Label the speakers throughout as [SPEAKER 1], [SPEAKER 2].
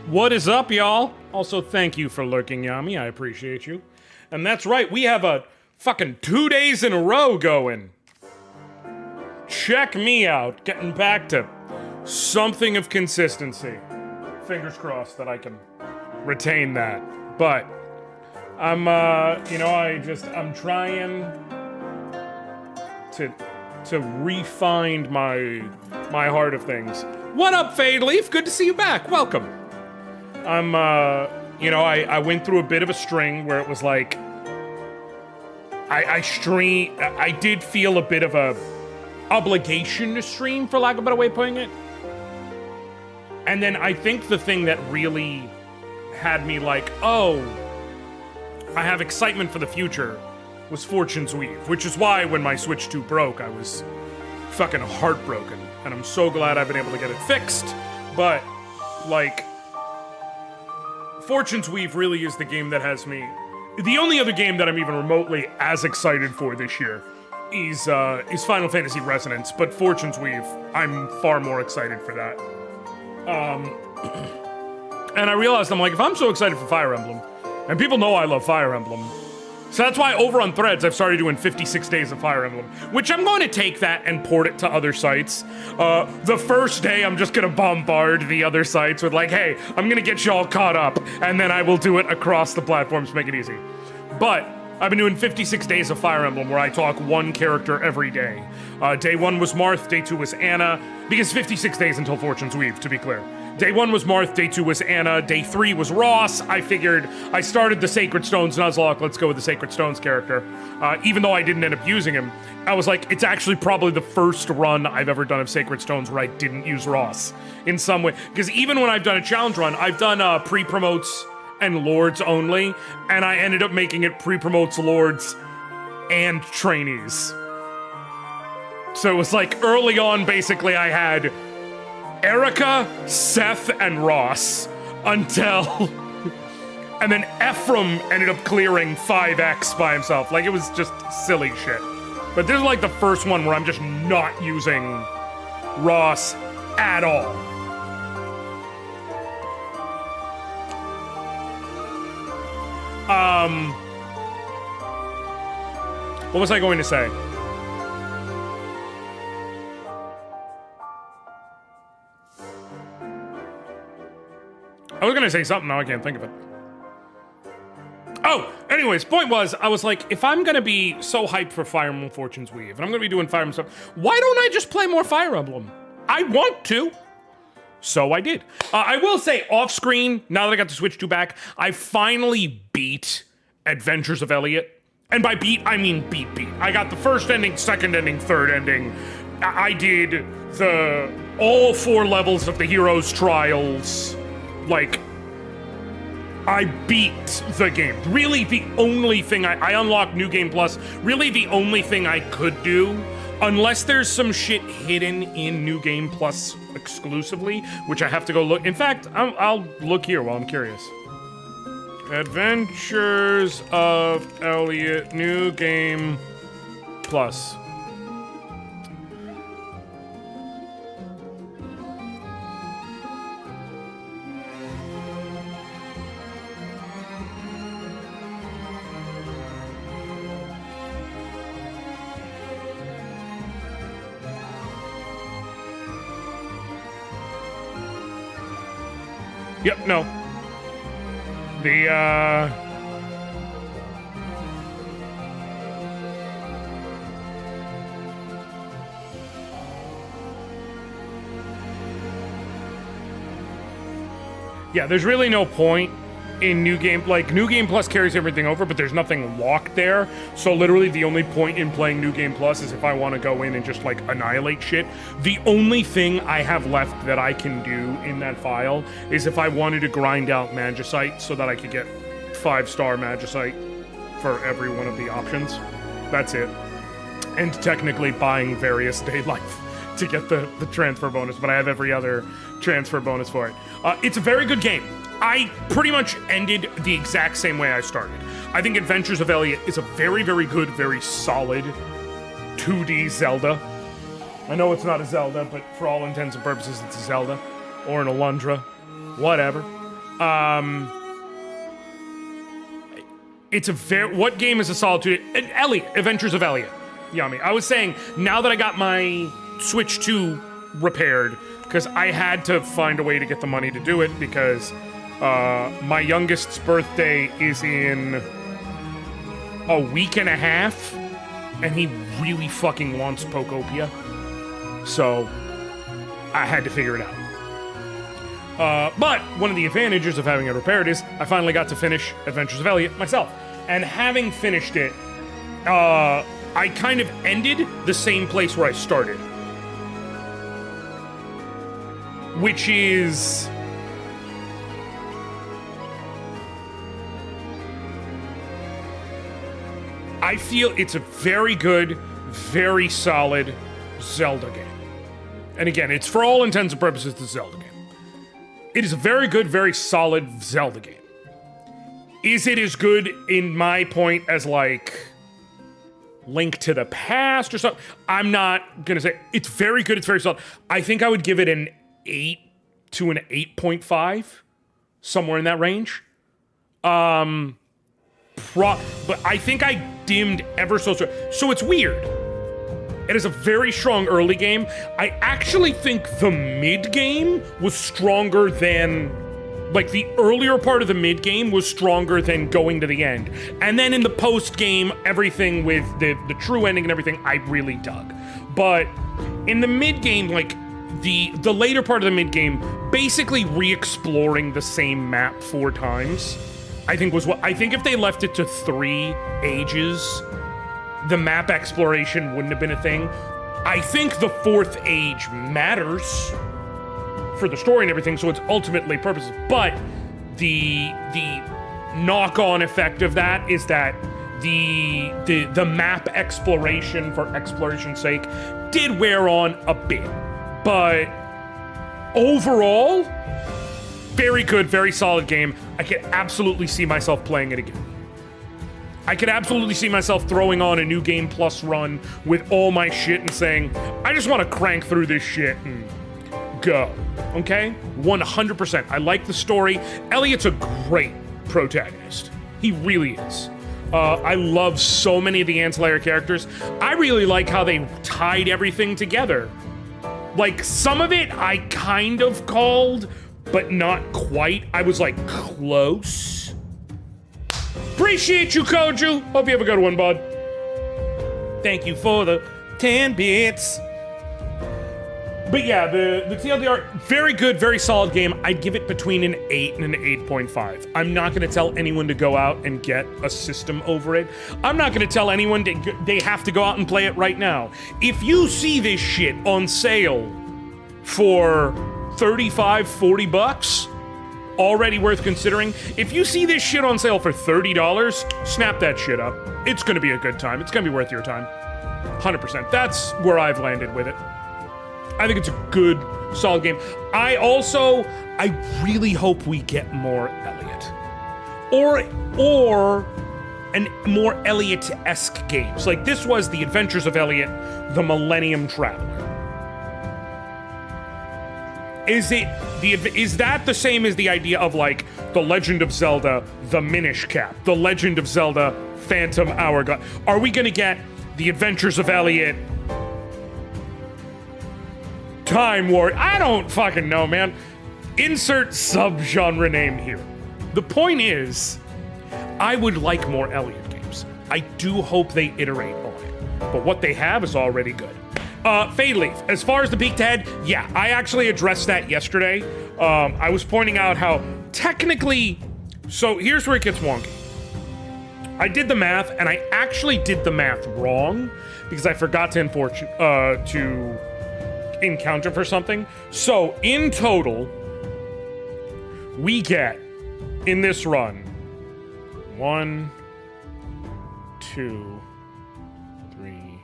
[SPEAKER 1] What is up, y'all? Also, thank you for lurking, Yami. I appreciate you. And that's right, we have a fucking 2 days in a row going. Check me out, getting back to something of consistency. Fingers crossed that I can retain that. But I'm trying to refine my heart of things. What up, Fade Leaf? Good to see you back. Welcome. I went through a bit of a string where it was like I did feel a bit of a obligation to stream, for lack of a better way of putting it. And then I think the thing that really had me like, oh, I have excitement for the future, was Fortune's Weave, which is why when my Switch 2 broke, I was fucking heartbroken. And I'm so glad I've been able to get it fixed. But, like, Fortune's Weave really is the game that has me... The only other game that I'm even remotely as excited for this year is Final Fantasy Resonance, but Fortune's Weave, I'm far more excited for that. And I realized, I'm like, if I'm so excited for Fire Emblem, and people know I love Fire Emblem, so that's why over on Threads I've started doing 56 days of Fire Emblem, which I'm going to take that and port it to other sites. The first day I'm just gonna bombard the other sites with like, hey, I'm gonna get y'all caught up, and then I will do it across the platforms to make it easy. But I've been doing 56 days of Fire Emblem where I talk one character every day. Day 1 was Marth, day 2 was Anna, because 56 days until Fortune's Weave, to be clear. Day 1 was Marth, day 2 was Anna, day 3 was Ross. I figured I started the Sacred Stones Nuzlocke, let's go with the Sacred Stones character. Even though I didn't end up using him, I was like, it's actually probably the first run I've ever done of Sacred Stones where I didn't use Ross in some way. Because even when I've done a challenge run, I've done pre-promotes and Lords only, and I ended up making it pre-promotes, Lords, and trainees. So it was like, early on, basically, I had Erica, Seth, and Ross until... and then Ephraim ended up clearing 5x by himself. Like, it was just silly shit. But this is like the first one where I'm just not using Ross at all. What was I going to say? I was gonna say something, now I can't think of it. Oh, anyways, point was, I was like, if I'm gonna be so hyped for Fire Emblem Fortune's Weave, and I'm gonna be doing Fire Emblem stuff, why don't I just play more Fire Emblem? I want to. So I did. I will say, off-screen, now that I got the Switch 2 back, I finally beat Adventures of Elliot. And by beat, I mean beat. I got the first ending, second ending, third ending. I did all 4 levels of the Hero's Trials. Like, I beat the game. Really, the only thing I unlocked New Game Plus, really the only thing I could do, unless there's some shit hidden in New Game Plus exclusively, which I have to go look. In fact, I'll look here while I'm curious. Adventures of Elliot, New Game Plus. Yep, no. Yeah, there's really no point in New Game, like, New Game Plus carries everything over, but there's nothing locked there, so literally the only point in playing New Game Plus is if I want to go in and just, like, annihilate shit. The only thing I have left that I can do in that file is if I wanted to grind out Magicite so that I could get 5-star Magicite for every one of the options. That's it. And technically buying various day life to get the transfer bonus, but I have every other transfer bonus for it. It's a very good game. I pretty much ended the exact same way I started. I think Adventures of Elliot is a very, very good, very solid 2D Zelda. I know it's not a Zelda, but for all intents and purposes, it's a Zelda. Or an Alundra. Whatever. It's a very... What game is a solitude? Elliot. Adventures of Elliot. Yummy. I was saying, now that I got my Switch 2 repaired, because I had to find a way to get the money to do it, because my youngest's birthday is in a week and a half, and he really fucking wants Pokopia. So, I had to figure it out. But one of the advantages of having it repaired is I finally got to finish Adventures of Elliot myself. And having finished it, I kind of ended the same place where I started. Which is... I feel it's a very good, very solid Zelda game. And again, it's for all intents and purposes the Zelda game. It is a very good, very solid Zelda game. Is it as good, in my point, as, like, Link to the Past or something? I'm not gonna say. It's very good, it's very solid. I think I would give it an 8 to an 8.5. Somewhere in that range. But I think I dimmed ever so. So it's weird. It is a very strong early game. I actually think the mid-game was stronger than... Like, the earlier part of the mid-game was stronger than going to the end. And then in the post-game, everything with the true ending and everything, I really dug. But in the mid-game, like, the later part of the mid-game, basically re-exploring the same map 4 times, I think was what... I think if they left it to 3 ages... the map exploration wouldn't have been a thing. I think the 4th age matters for the story and everything, so it's ultimately purposes. But the knock-on effect of that is that the map exploration for exploration's sake did wear on a bit. But overall, very good, very solid game. I can absolutely see myself playing it again. I could absolutely see myself throwing on a New Game Plus run with all my shit and saying, I just want to crank through this shit and go. Okay? 100%. I like the story. Elliot's a great protagonist. He really is. I love so many of the ancillary characters. I really like how they tied everything together. Like, some of it I kind of called, but not quite. I was like, close. Appreciate you, Koju. Hope you have a good one, bud. Thank you for the 10 bits. But yeah, the TLDR, very good, very solid game. I'd give it between an 8 and an 8.5. I'm not going to tell anyone to go out and get a system over it. I'm not going to tell anyone they have to go out and play it right now. If you see this shit on sale for 35, 40 bucks, already worth considering. If you see this shit on sale for $30, snap that shit up. It's gonna be a good time. It's gonna be worth your time. 100%. That's where I've landed with it. I think it's a good, solid game. I really hope we get more Elliot. Or an more Elliot-esque games. Like, this was The Adventures of Elliot, The Millennium Traveler. Is that the same as the idea of, like, The Legend of Zelda, The Minish Cap, The Legend of Zelda, Phantom Hourglass? Are we gonna get The Adventures of Elliot, Time War? I don't fucking know, man. Insert subgenre name here. The point is, I would like more Elliot games. I do hope they iterate on it. But what they have is already good. Fade Leaf. As far as the peaked head, yeah, I actually addressed that yesterday. I was pointing out how technically... So here's where it gets wonky. I did the math, and I actually did the math wrong because I forgot to encounter for something. So in total, we get, in this run, 1, 2, 3,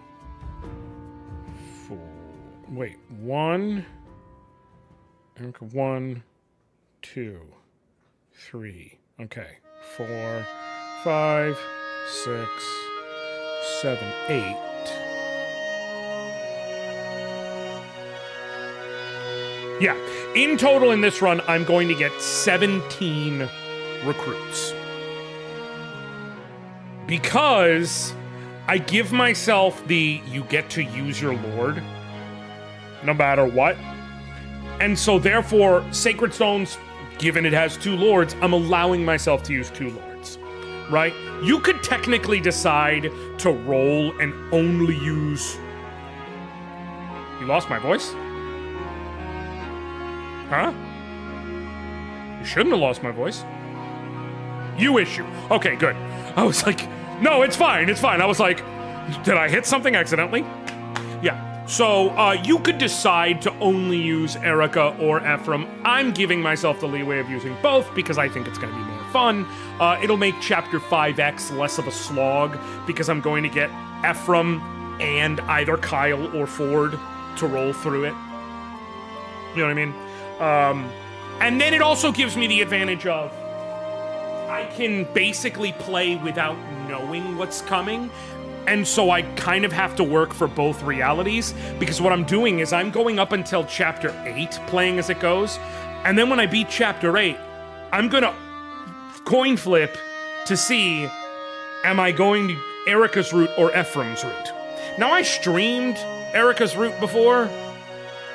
[SPEAKER 1] 4. Wait, 1, 2, 3. Okay, 4, 5, 6, 7, 8. Yeah. In total in this run, I'm going to get 17 recruits. Because I give myself you get to use your lord no matter what. And so therefore, Sacred Stones, given it has 2 lords, I'm allowing myself to use 2 lords, right? You could technically decide to roll and only use... You lost my voice? Huh? You shouldn't have lost my voice. You issue. Okay, good. I was like, no, it's fine, it's fine. I was like, did I hit something accidentally? Yeah. So, you could decide to only use Erica or Ephraim. I'm giving myself the leeway of using both because I think it's going to be more fun. It'll make Chapter 5X less of a slog because I'm going to get Ephraim and either Kyle or Ford to roll through it. You know what I mean? And then it also gives me the advantage of I can basically play without knowing what's coming. And so I kind of have to work for both realities because what I'm doing is I'm going up until Chapter 8 playing as it goes. And then when I beat Chapter 8, I'm going to coin flip to see, am I going to Erica's route or Ephraim's route? Now, I streamed Erica's route before,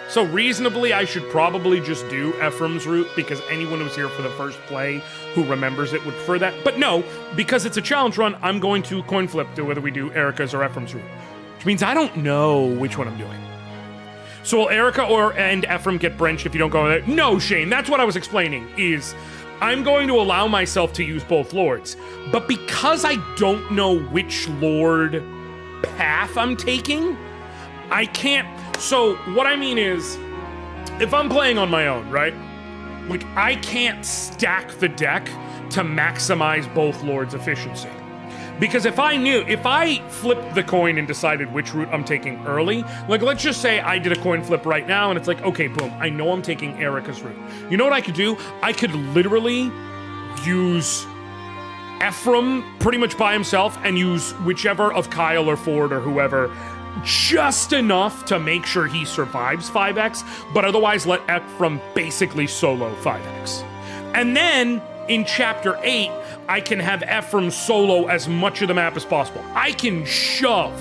[SPEAKER 1] so reasonably I should probably just do Ephraim's route because anyone who's here for the first play who remembers it would prefer that. But no, because it's a challenge run, I'm going to coin flip to whether we do Erica's or Ephraim's route, which means I don't know which one I'm doing. So will Erica and Ephraim get brenched if you don't go with it? No, Shane, that's what I was explaining, is I'm going to allow myself to use both lords. But because I don't know which lord path I'm taking, I can't. So what I mean is, if I'm playing on my own, right? Like, I can't stack the deck to maximize both lords' efficiency. Because if I flipped the coin and decided which route I'm taking early, like let's just say I did a coin flip right now and it's like, okay, boom, I know I'm taking Erica's route. You know what I could do? I could literally use Ephraim pretty much by himself and use whichever of Kyle or Ford or whoever just enough to make sure he survives 5X, but otherwise let Ephraim basically solo 5X. And then in Chapter 8, I can have Ephraim solo as much of the map as possible. I can shove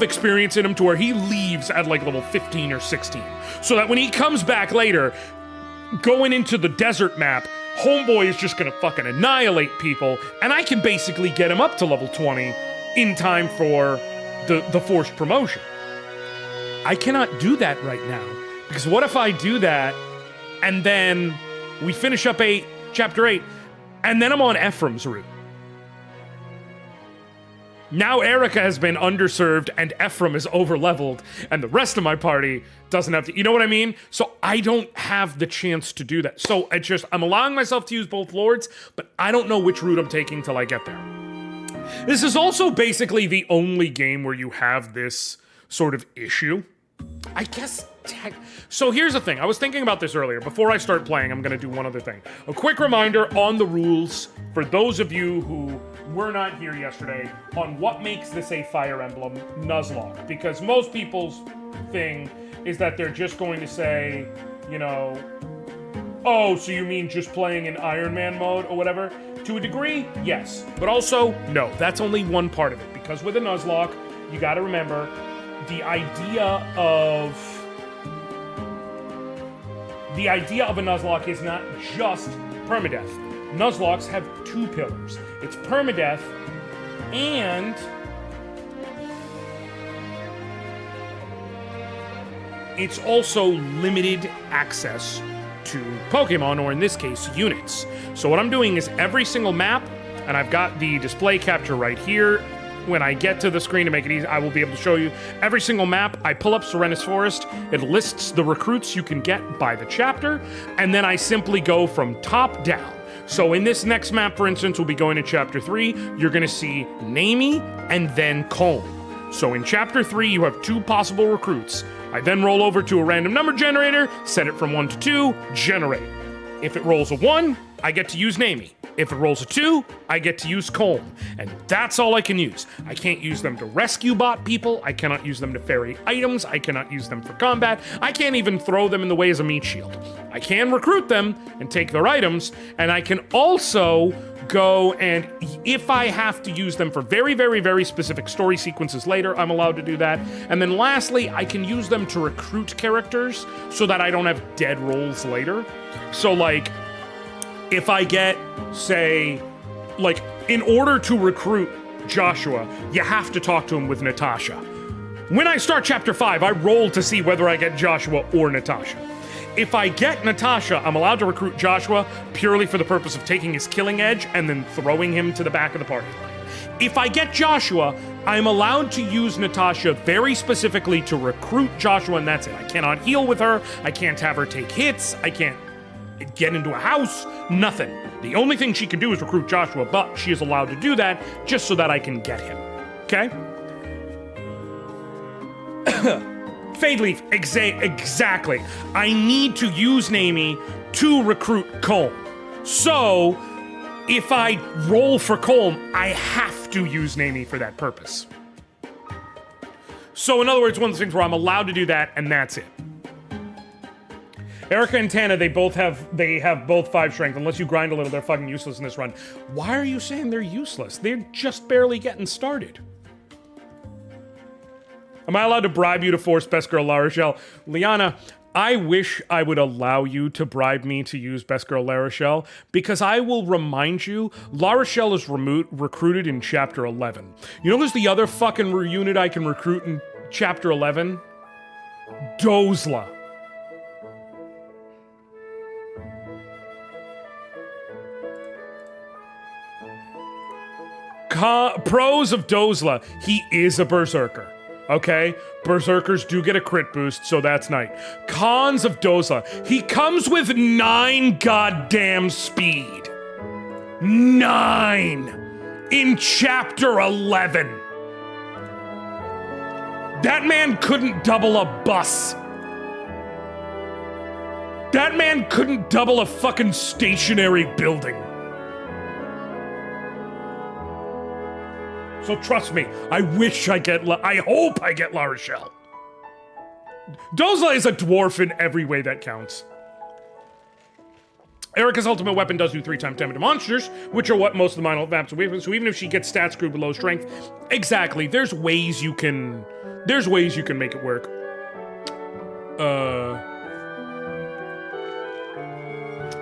[SPEAKER 1] experience in him to where he leaves at like level 15 or 16. So that when he comes back later, going into the desert map, Homeboy is just gonna fucking annihilate people, and I can basically get him up to level 20 in time for the forced promotion. I cannot do that right now, because what if I do that, and then we finish up Chapter 8, and then I'm on Ephraim's route? Now Erica has been underserved and Ephraim is overleveled and the rest of my party doesn't have to, you know what I mean? So I don't have the chance to do that. So I'm allowing myself to use both lords, but I don't know which route I'm taking till I get there. This is also basically the only game where you have this sort of issue. I guess so here's the thing. I was thinking about this earlier. Before I start playing, I'm going to do one other thing. A quick reminder on the rules for those of you who were not here yesterday on what makes this a Fire Emblem Nuzlocke. Because most people's thing is that they're just going to say, you know, oh, so you mean just playing in Iron Man mode or whatever? To a degree, yes. But also, no. That's only one part of it. Because with a Nuzlocke, you got to remember the idea of a Nuzlocke is not just permadeath. Nuzlocks have two pillars. It's permadeath and it's also limited access to Pokemon, or in this case, units. So what I'm doing is every single map, and I've got the display capture right here. When I get to the screen to make it easy, I will be able to show you every single map. I pull up Serenus Forest. It lists the recruits you can get by the chapter, and then I simply go from top down. So in this next map, for instance, we'll be going to Chapter 3. You're going to see Namie and then Colm. So in Chapter 3, you have two possible recruits. I then roll over to a random number generator, set it from 1 to 2, generate. If it rolls a 1, I get to use Namie. If it rolls a 2, I get to use Colm. And that's all I can use. I can't use them to rescue bot people. I cannot use them to ferry items. I cannot use them for combat. I can't even throw them in the way as a meat shield. I can recruit them and take their items, and I can also go and, if I have to use them for very, very, very specific story sequences later, I'm allowed to do that. And then lastly, I can use them to recruit characters so that I don't have dead rolls later. So like, if I get, say, like, in order to recruit Joshua, you have to talk to him with Natasha. When I start chapter 5, I roll to see whether I get Joshua or Natasha. If I get Natasha, I'm allowed to recruit Joshua purely for the purpose of taking his killing edge and then throwing him to the back of the party line. If I get Joshua, I'm allowed to use Natasha very specifically to recruit Joshua, and that's it. I cannot heal with her, I can't have her take hits, I can't get into a house, nothing. The only thing she can do is recruit Joshua, but she is allowed to do that just so that I can get him, okay? Fade Leaf, exactly. I need to use Namie to recruit Colm. So, if I roll for Colm, I have to use Namie for that purpose. So, in other words, one of the things where I'm allowed to do that, and that's it. Erica and Tana, they have both 5 strength. Unless you grind a little, they're fucking useless in this run. Why are you saying they're useless? They're just barely getting started. Am I allowed to bribe you to force Best Girl La Rochelle? Liana, I wish I would allow you to bribe me to use Best Girl La Rochelle, because I will remind you, La Rochelle is recruited in Chapter 11. You know who's the other fucking unit I can recruit in Chapter 11? Dozla. Pros of Dozla, he is a berserker. Okay? Berserkers do get a crit boost, so that's nice. Cons of Dozla, he comes with 9 goddamn speed. 9! In Chapter 11. That man couldn't double a bus. That man couldn't double a fucking stationary building. So trust me, I hope I get La Rochelle. Dozla is a dwarf in every way that counts. Erica's ultimate weapon does do 3 times damage to monsters, which are what most of the minor maps are with. So even if she gets stat screwed with low strength, exactly, there's ways you can make it work.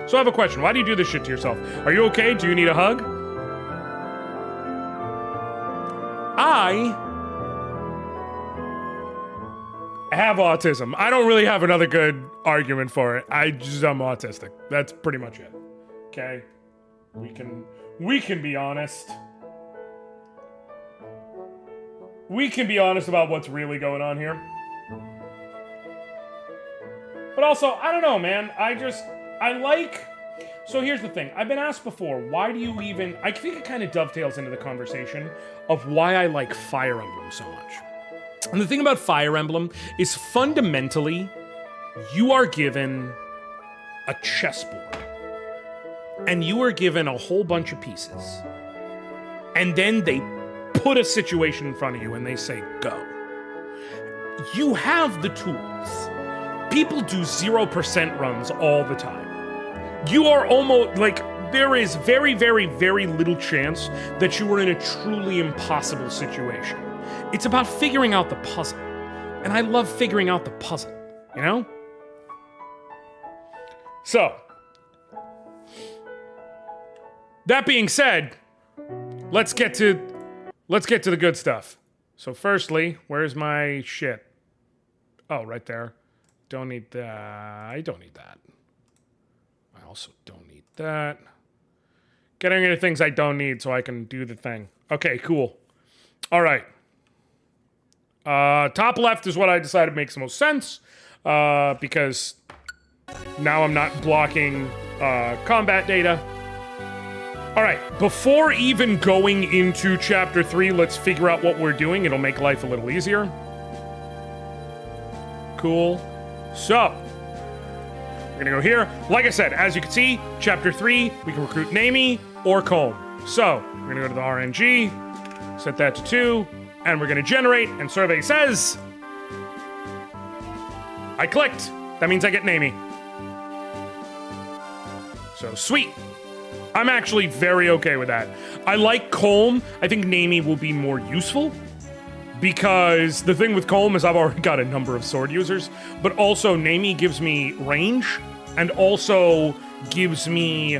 [SPEAKER 1] So I have a question. Why do you do this shit to yourself? Are you okay? Do you need a hug? I have autism. I don't really have another good argument for it. I'm autistic. That's pretty much it. Okay? We can be honest. We can be honest about what's really going on here. But also, I don't know, man. So here's the thing. I've been asked before, why do you even... I think it kind of dovetails into the conversation of why I like Fire Emblem so much. And the thing about Fire Emblem is fundamentally, you are given a chessboard. And you are given a whole bunch of pieces. And then they put a situation in front of you and they say, go. You have the tools. People do 0% runs all the time. You are almost, like, there is very, very, very little chance that you are in a truly impossible situation. It's about figuring out the puzzle. And I love figuring out the puzzle, you know? So, that being said, let's get to the good stuff. So firstly, where's my shit? Oh, right there. Don't need that. I don't need that. I also don't need that. Getting into things I don't need so I can do the thing. Okay, cool. All right. Top left is what I decided makes the most sense, because now I'm not blocking combat data. All right, before even going into Chapter 3, let's figure out what we're doing. It'll make life a little easier. Cool. So, We're gonna go here. Like I said, as you can see, chapter 3, we can recruit Namie or Colm. So, we're gonna go to the RNG, set that to 2, and we're gonna generate, and survey says, I clicked. That means I get Namie. So, sweet. I'm actually very okay with that. I like Colm. I think Namie will be more useful, because the thing with Colm is I've already got a number of sword users, but also Namie gives me range, and also gives me,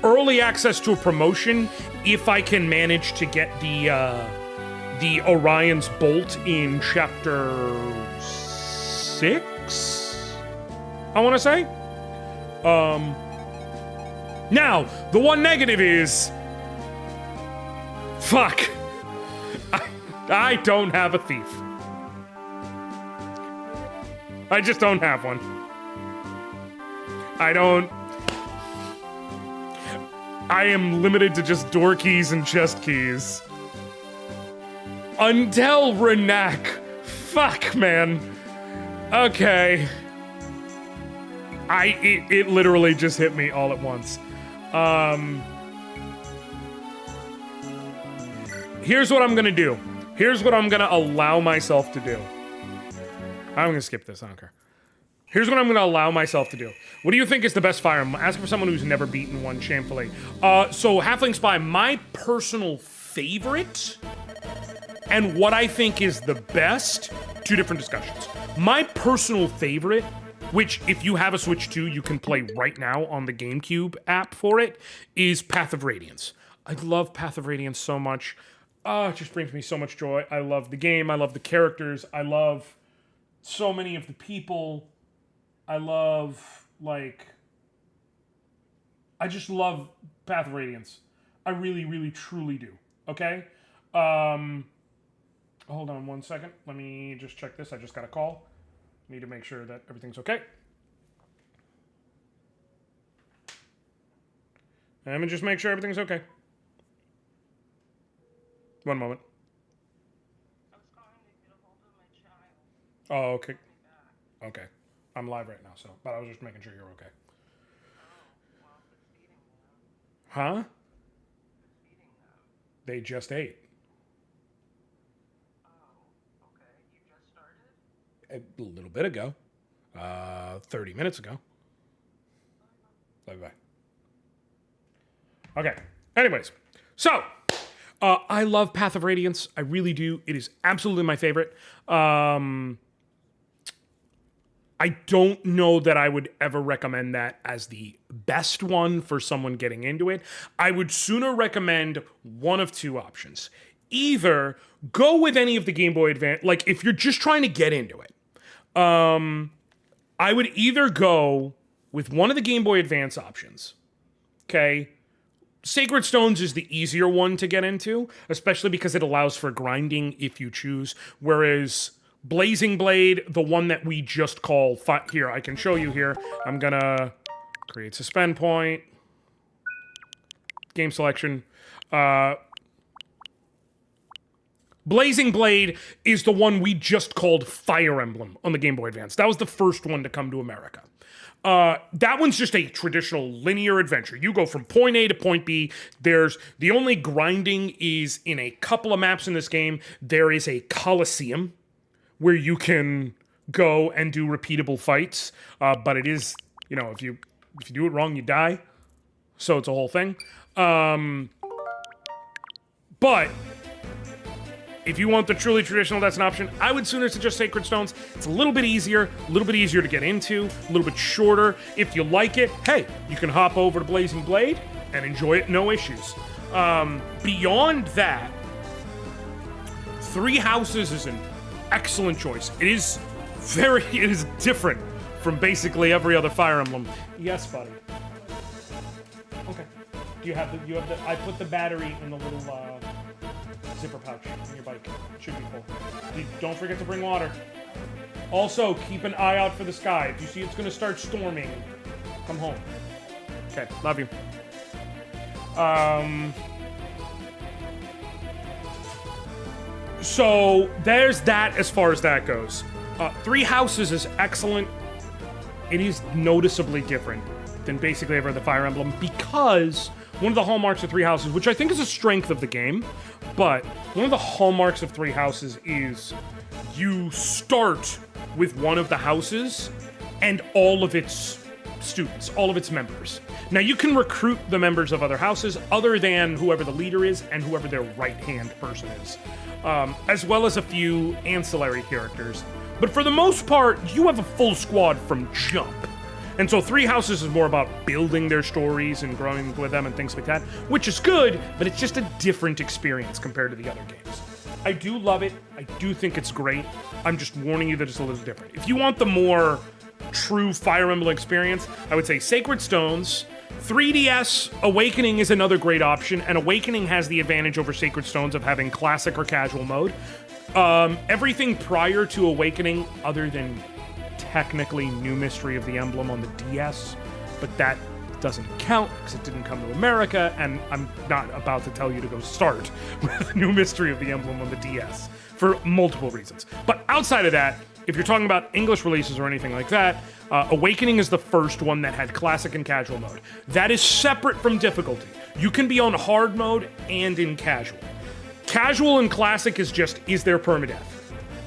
[SPEAKER 1] early access to a promotion if I can manage to get the Orion's Bolt in chapter 6, I want to say. Now, the one negative is, fuck, I don't have a thief. I just don't have one. I am limited to just door keys and chest keys. Until Renak. Fuck, man. Okay. It literally just hit me all at once. Here's what I'm gonna do. Here's what I'm gonna allow myself to do. I'm gonna skip this, I don't care. Here's what I'm gonna allow myself to do. What do you think is the best Fire Emblem? Ask for someone who's never beaten one, shamefully. So Halfling Spy, my personal favorite, and what I think is the best, two different discussions. My personal favorite, which if you have a Switch 2, you can play right now on the GameCube app for it, is Path of Radiance. I love Path of Radiance so much. It just brings me so much joy. I love the game, I love the characters, I love so many of the people. I love, like, I just love Path of Radiance. I really, really, truly do. Okay? Hold on one second. Let me just check this. I just got a call. Need to make sure that everything's okay. Let me just make sure everything's okay. One moment.
[SPEAKER 2] I was calling to get a hold of my child.
[SPEAKER 1] Oh, okay. Okay. I'm live right now, so, but I was just making sure you're okay.
[SPEAKER 2] Oh, well, it's feeding them.
[SPEAKER 1] Huh?
[SPEAKER 2] It's feeding them.
[SPEAKER 1] They just ate.
[SPEAKER 2] Oh, okay. You just started?
[SPEAKER 1] A little bit ago. 30 minutes ago. Bye-bye. Okay. Anyways, so, I love Path of Radiance. I really do. It is absolutely my favorite. I don't know that I would ever recommend that as the best one for someone getting into it. I would sooner recommend one of two options. Either go with any of the Game Boy Advance, like if you're just trying to get into it, I would either go with one of the Game Boy Advance options, okay? Sacred Stones is the easier one to get into, especially because it allows for grinding if you choose, whereas Blazing Blade, the one that we just call here, I can show you here. I'm gonna create suspend point, game selection. Blazing Blade is the one we just called Fire Emblem on the Game Boy Advance. That was the first one to come to America. That one's just a traditional linear adventure. You go from point A to point B. The only grinding is in a couple of maps in this game. There is a Coliseum where you can go and do repeatable fights, but it is, you know, if you do it wrong, you die. So it's a whole thing. But if you want the truly traditional, that's an option. I would sooner suggest Sacred Stones. It's a little bit easier to get into, a little bit shorter. If you like it, hey, you can hop over to Blazing Blade and enjoy it, no issues. Beyond that, Three Houses is an excellent choice. It is different from basically every other Fire Emblem. Yes, buddy. Okay. I put the battery in the little zipper pouch in your bike. It should be full. Don't forget to bring water. Also, keep an eye out for the sky. If you see it's gonna start storming, come home. Okay, love you. So there's that as far as that goes. Three Houses is excellent. It is noticeably different than basically every other Fire Emblem because one of the hallmarks of Three Houses, which I think is a strength of the game, but one of the hallmarks of Three Houses is you start with one of the houses and all of its students, all of its members. Now you can recruit the members of other houses other than whoever the leader is and whoever their right-hand person is, as well as a few ancillary characters. But for the most part, you have a full squad from jump. And so Three Houses is more about building their stories and growing with them and things like that, which is good, but it's just a different experience compared to the other games. I do love it. I do think it's great. I'm just warning you that it's a little different. If you want the more true Fire Emblem experience, I would say Sacred Stones. 3DS, Awakening is another great option, and Awakening has the advantage over Sacred Stones of having classic or casual mode. Everything prior to Awakening, other than technically New Mystery of the Emblem on the DS, but that doesn't count because it didn't come to America, and I'm not about to tell you to go start with New Mystery of the Emblem on the DS for multiple reasons. But outside of that, if you're talking about English releases or anything like that, Awakening is the first one that had classic and casual mode. That is separate from difficulty. You can be on hard mode and in casual. Casual and classic is there permadeath?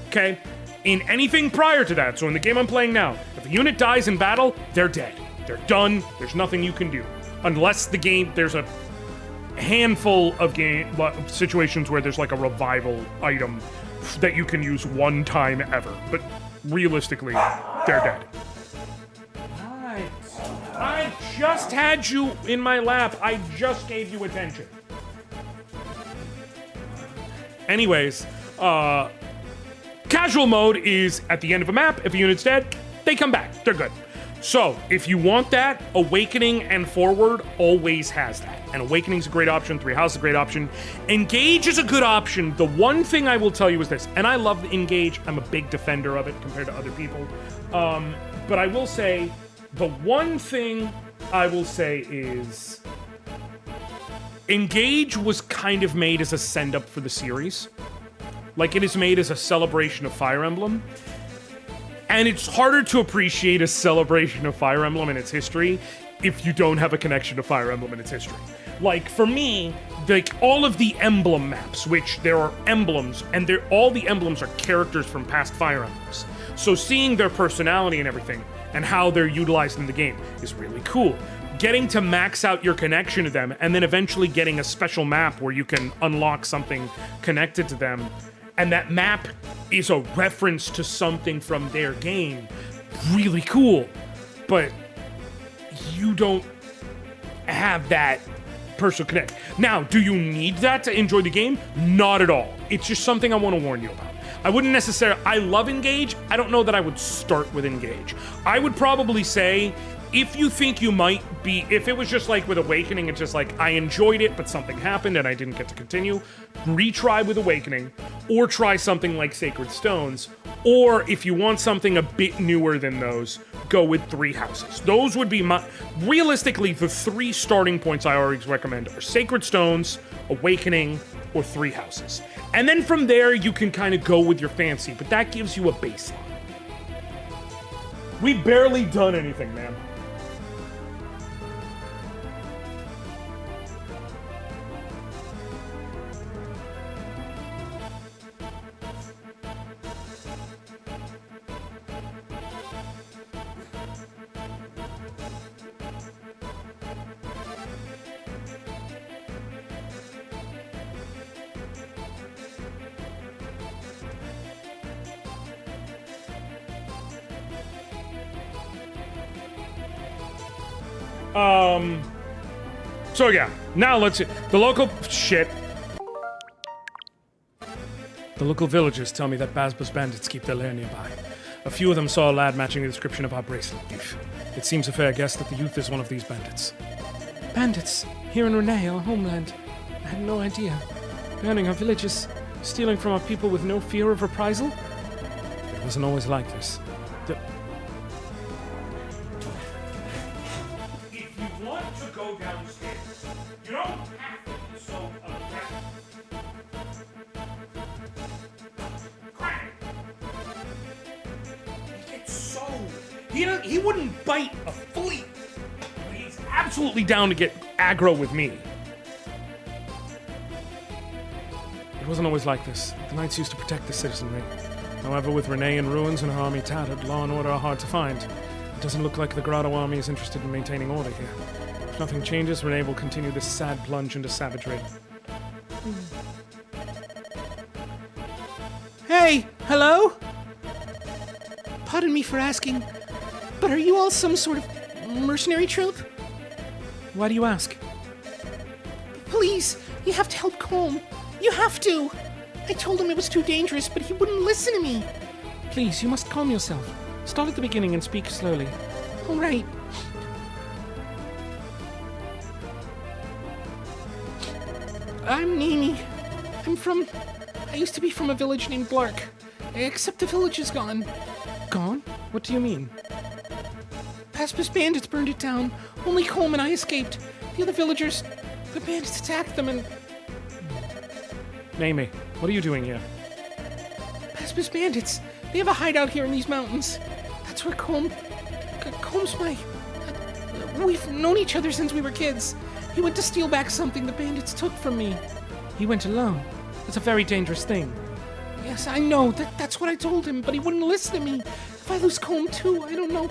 [SPEAKER 1] Okay? In anything prior to that, so in the game I'm playing now, if a unit dies in battle, they're dead. They're done. There's nothing you can do. Unless the game, there's a handful of situations where there's like a revival item that you can use one time ever. But realistically, they're dead. Right. I just had you in my lap. I just gave you attention. Anyways, casual mode is at the end of a map. If a unit's dead, they come back. They're good. So, if you want that, Awakening and Forward always has that. And Awakening's a great option, Three Houses is a great option. Engage is a good option. The one thing I will tell you is this, and I love Engage. I'm a big defender of it compared to other people. But I will say, the one thing I will say is Engage was kind of made as a send-up for the series. Like, it is made as a celebration of Fire Emblem. And it's harder to appreciate a celebration of Fire Emblem and its history if you don't have a connection to Fire Emblem and its history. Like, for me, like, all of the emblem maps, which there are emblems, and all the emblems are characters from past Fire Emblems. So seeing their personality and everything, and how they're utilized in the game, is really cool. Getting to max out your connection to them, and then eventually getting a special map where you can unlock something connected to them, and that map is a reference to something from their game. Really cool. But you don't have that personal connect. Now, do you need that to enjoy the game? Not at all. It's just something I want to warn you about. I wouldn't necessarily... I love Engage. I don't know that I would start with Engage. I would probably say, if you think you might be... If it was just like with Awakening, it's just like, I enjoyed it, but something happened and I didn't get to continue, retry with Awakening, or try something like Sacred Stones, or if you want something a bit newer than those, go with Three Houses. Those would be realistically, the three starting points I always recommend are Sacred Stones, Awakening, or Three Houses. And then from there, you can kind of go with your fancy, but that gives you a baseline. We've barely done anything, man. So yeah, now let's see. The local villagers tell me that Basba's bandits keep their lair nearby. A few of them saw a lad matching the description of our bracelet thief. It seems a fair guess that the youth is one of these bandits. Bandits? Here in Renee, our homeland? I had no idea. Burning our villages, stealing from our people with no fear of reprisal? It wasn't always like this. Go downstairs. You don't have to be so aggressive. He wouldn't bite a flea. He's absolutely down to get aggro with me. It wasn't always like this. The Knights used to protect the citizenry. However, with Renee in ruins and her army tattered, law and order are hard to find. It doesn't look like the Grotto army is interested in maintaining order here. If nothing changes, Renee will continue this sad plunge into savagery.
[SPEAKER 3] Hey, hello? Pardon me for asking, but are you all some sort of mercenary troop?
[SPEAKER 1] Why do you ask?
[SPEAKER 3] Please, you have to help Colm. You have to. I told him it was too dangerous, but he wouldn't listen to me.
[SPEAKER 1] Please, you must calm yourself. Start at the beginning and speak slowly.
[SPEAKER 3] All right. I'm Nimi. I used to be from a village named Blark. Except the village is gone.
[SPEAKER 1] Gone? What do you mean?
[SPEAKER 3] Paspis bandits burned it down. Only Colm and I escaped. The other villagers, the bandits attacked them and...
[SPEAKER 1] Name me. What are you doing here?
[SPEAKER 3] Paspis bandits. They have a hideout here in these mountains. That's where Colm's my... We've known each other since we were kids. He went to steal back something the bandits took from me.
[SPEAKER 1] He went alone. That's a very dangerous thing.
[SPEAKER 3] Yes, I know. That's what I told him, but he wouldn't listen to me. If I lose Colm too, I don't know.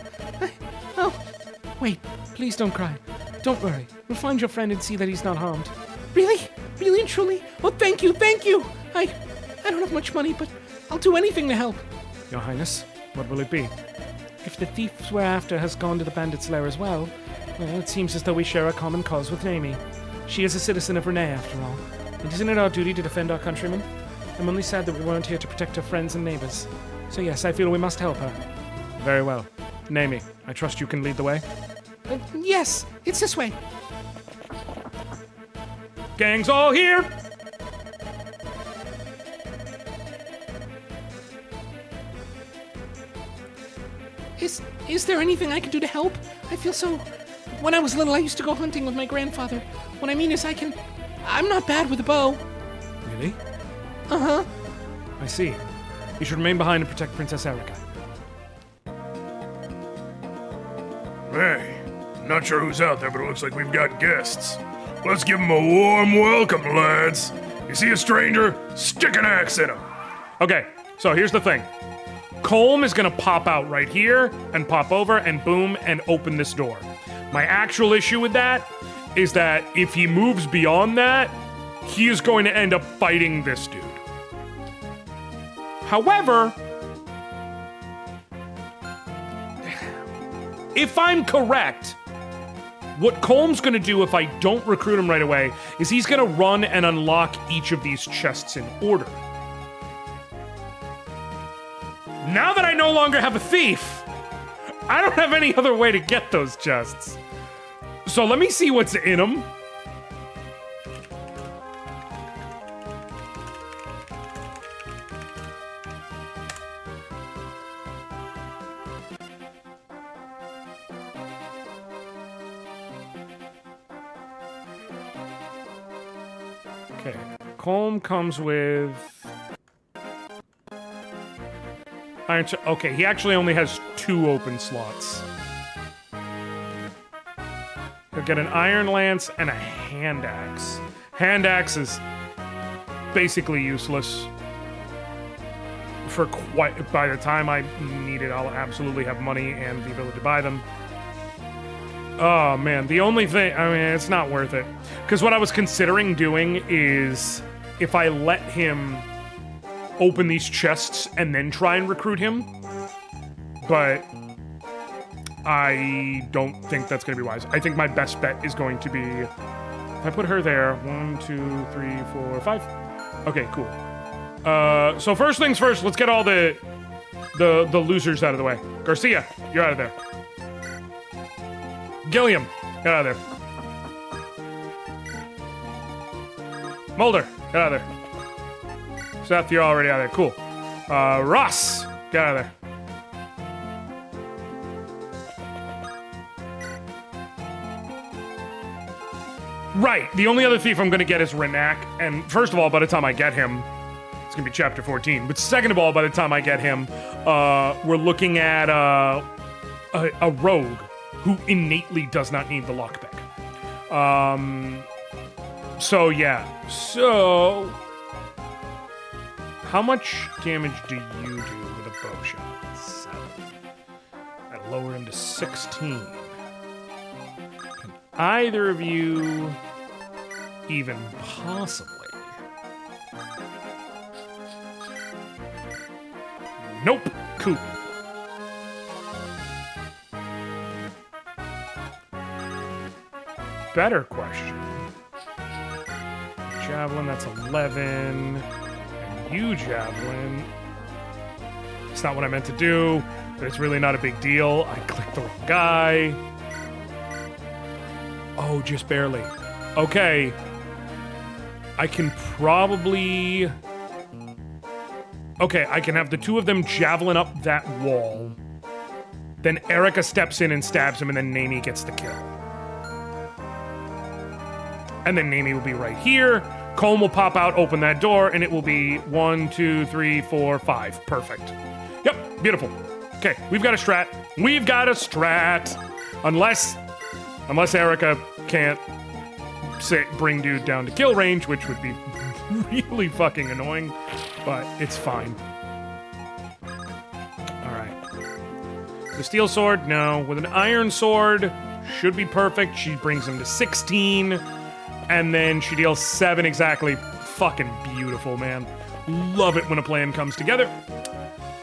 [SPEAKER 1] Wait, please don't cry. Don't worry. We'll find your friend and see that he's not harmed.
[SPEAKER 3] Really? Really and truly? Oh, thank you. I don't have much money, but I'll do anything to help.
[SPEAKER 1] Your Highness, what will it be? If the thief we're after has gone to the bandit's lair as well, it seems as though we share a common cause with Naomi. She is a citizen of Renee, after all. And isn't it our duty to defend our countrymen? I'm only sad that we weren't here to protect her friends and neighbors. So yes, I feel we must help her. Very well. Naomi, I trust you can lead the way?
[SPEAKER 3] Yes, it's this way.
[SPEAKER 1] Gang's all here!
[SPEAKER 3] Is there anything I can do to help? I feel so... When I was little, I used to go hunting with my grandfather. What I mean is I'm not bad with a bow.
[SPEAKER 1] Really?
[SPEAKER 3] Uh-huh.
[SPEAKER 1] I see. You should remain behind and protect Princess Erica.
[SPEAKER 4] Hey, not sure who's out there, but it looks like we've got guests. Let's give them a warm welcome, lads. You see a stranger? Stick an axe in him.
[SPEAKER 1] Okay, so here's the thing. Colm is gonna pop out right here and pop over and boom and open this door. My actual issue with that is that if he moves beyond that, he is going to end up fighting this dude. However, if I'm correct, what Colm's gonna do if I don't recruit him right away is he's gonna run and unlock each of these chests in order. Now that I no longer have a thief, I don't have any other way to get those chests. So let me see what's in them. Okay, Colm comes with... Okay, he actually only has 2 open slots. He'll get an Iron Lance and a Hand Axe. Hand Axe is basically useless. For by the time I need it, I'll absolutely have money and the ability to buy them. Oh man, the only thing, I mean, it's not worth it. Because what I was considering doing is if I let him open these chests and then try and recruit him, but I don't think that's going to be wise. I think my best bet is going to be if I put her there. 1, 2, 3, 4, 5. Okay, cool. So first things first, let's get all the losers out of the way. Garcia, you're out of there. Gilliam, get out of there. Mulder, get out of there. Seth, you're already out of there. Cool. Ross, get out of there. Right. The only other thief I'm going to get is Renak. And first of all, by the time I get him, it's going to be chapter 14. But second of all, by the time I get him, we're looking at a rogue who innately does not need the lockpick. So yeah. So how much damage do you do with a bow shot? 7. I lower him to 16. Can either of you even possibly? Nope. Cool. Better question. Javelin, that's 11. And you, Javelin. It's not what I meant to do, but it's really not a big deal. I clicked the wrong guy. Oh, just barely. Okay. I can probably... Okay, I can have the two of them javelin up that wall. Then Erica steps in and stabs him, and then Nami gets the kill. And then Nami will be right here. Colm will pop out, open that door, and it will be 1, 2, 3, 4, 5. Perfect. Yep, beautiful. Okay, we've got a strat. We've got a strat. Unless Erica can't bring dude down to kill range, which would be really fucking annoying, but it's fine. Alright. The steel sword, no. With an iron sword, should be perfect. She brings him to 16, and then she deals 7 exactly. Fucking beautiful, man. Love it when a plan comes together.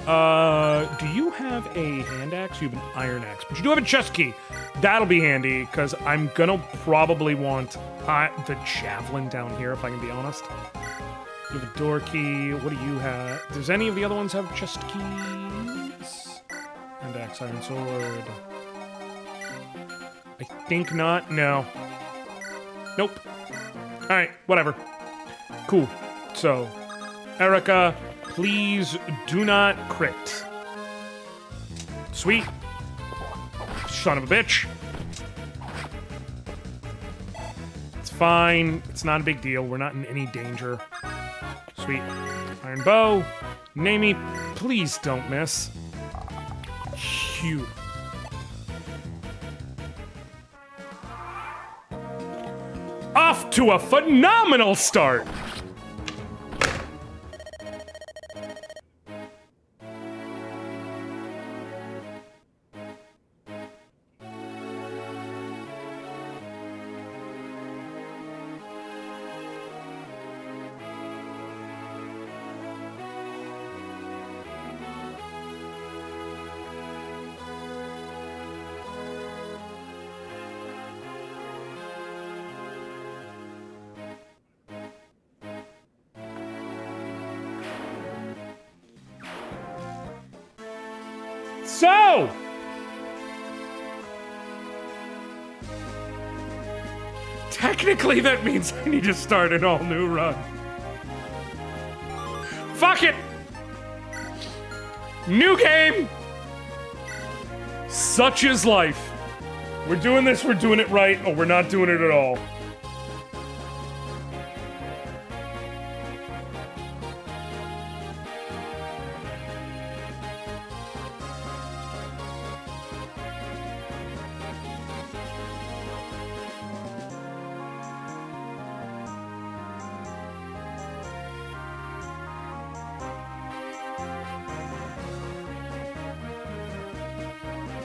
[SPEAKER 1] Do you have a hand axe? You have an iron axe, but you do have a chest key. That'll be handy, because I'm gonna probably want the javelin down here, if I can be honest. You have a door key. What do you have? Does any of the other ones have chest keys? Hand axe, iron sword. I think not. No. Nope. Alright, whatever. Cool. So, Erica, please do not crit. Sweet. Son of a bitch. It's fine. It's not a big deal. We're not in any danger. Sweet. Iron bow. Nami, please don't miss. Phew. Off to a phenomenal start! So, technically that means I need to start an all-new run. Fuck it! New game! Such is life. We're doing this, we're doing it right, or we're not doing it at all.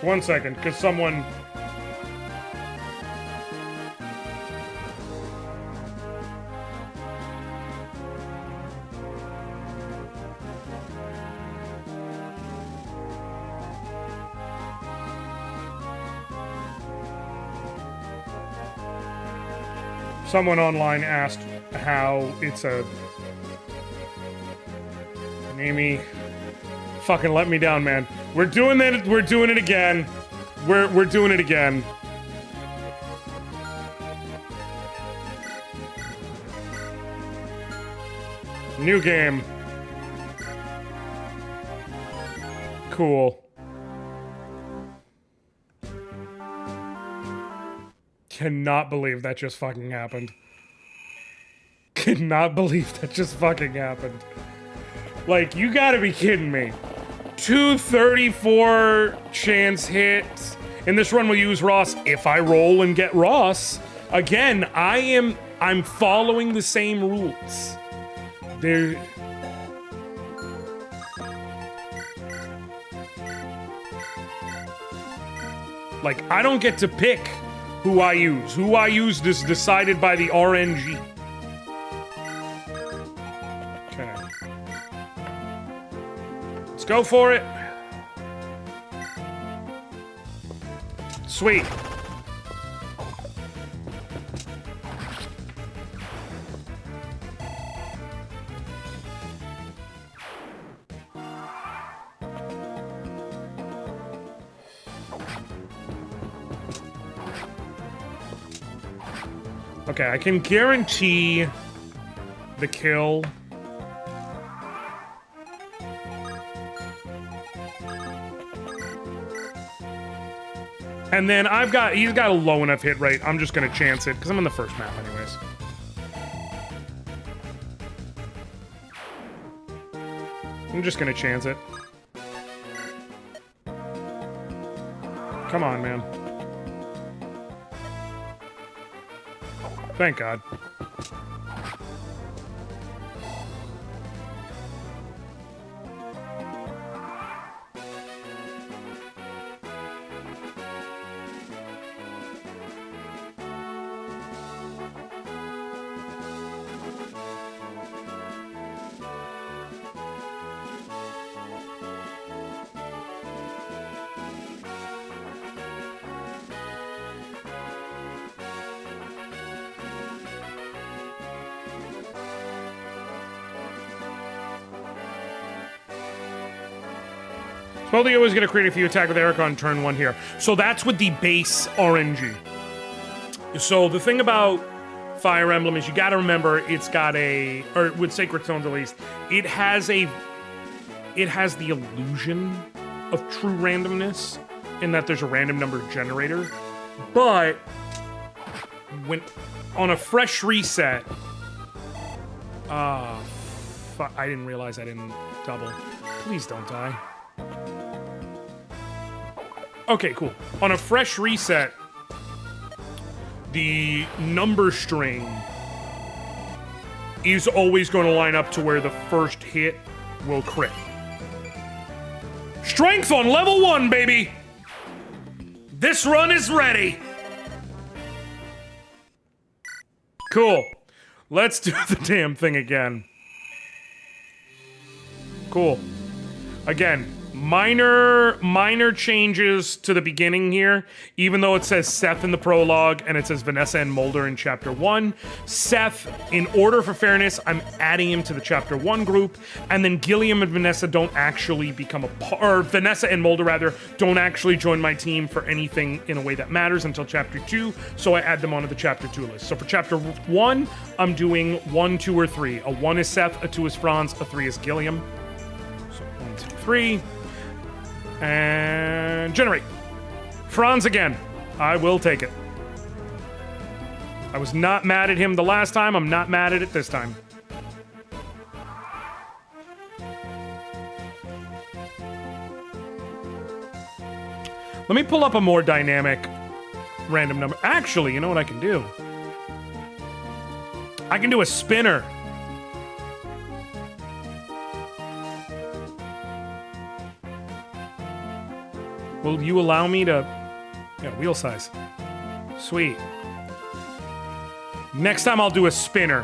[SPEAKER 1] One second, because someone... Someone online asked how it's a... Nami... Fucking let me down, man. We're doing it. We're doing it again. We're doing it again. New game. Cool. Cannot believe that just fucking happened. Cannot believe that just fucking happened. Like, you gotta be kidding me. 234 chance hits. In this run, we'll use Ross if I roll and get Ross. Again, I'm following the same rules. There. Like, I don't get to pick who I use. Who I use is decided by the RNG. Okay. Let's go for it. Sweet. Okay, I can guarantee the kill. And then he's got a low enough hit rate. I'm just gonna chance it, because I'm in the first map anyways. I'm just gonna chance it. Come on, man. Thank God. Speldio is going to create a few attack with Eric on turn 1 here. So that's with the base RNG. So the thing about Fire Emblem is you got to remember it's got or with Sacred Stones at least, it has the illusion of true randomness in that there's a random number generator. But when on a fresh reset, I didn't realize I didn't double. Please don't die. Okay, cool. On a fresh reset, the number string is always going to line up to where the first hit will crit. Strength on level 1, baby! This run is ready! Cool. Let's do the damn thing again. Cool. Again. Minor changes to the beginning here, even though it says Seth in the prologue and it says Vanessa and Mulder in chapter 1. Seth, in order for fairness, I'm adding him to the chapter 1 group, and then Gilliam and Vanessa don't actually become or Vanessa and Mulder rather, don't actually join my team for anything in a way that matters until chapter 2, so I add them onto the chapter 2 list. So for chapter 1, I'm doing 1, 2, or 3. A 1 is Seth, a 2 is Franz, a 3 is Gilliam. So 1, 2, 3. And generate. Franz again. I will take it. I was not mad at him the last time. I'm not mad at it this time. Let me pull up a more dynamic random number. Actually, you know what I can do? I can do a spinner. Will you allow me to... Yeah, wheel size. Sweet. Next time I'll do a spinner.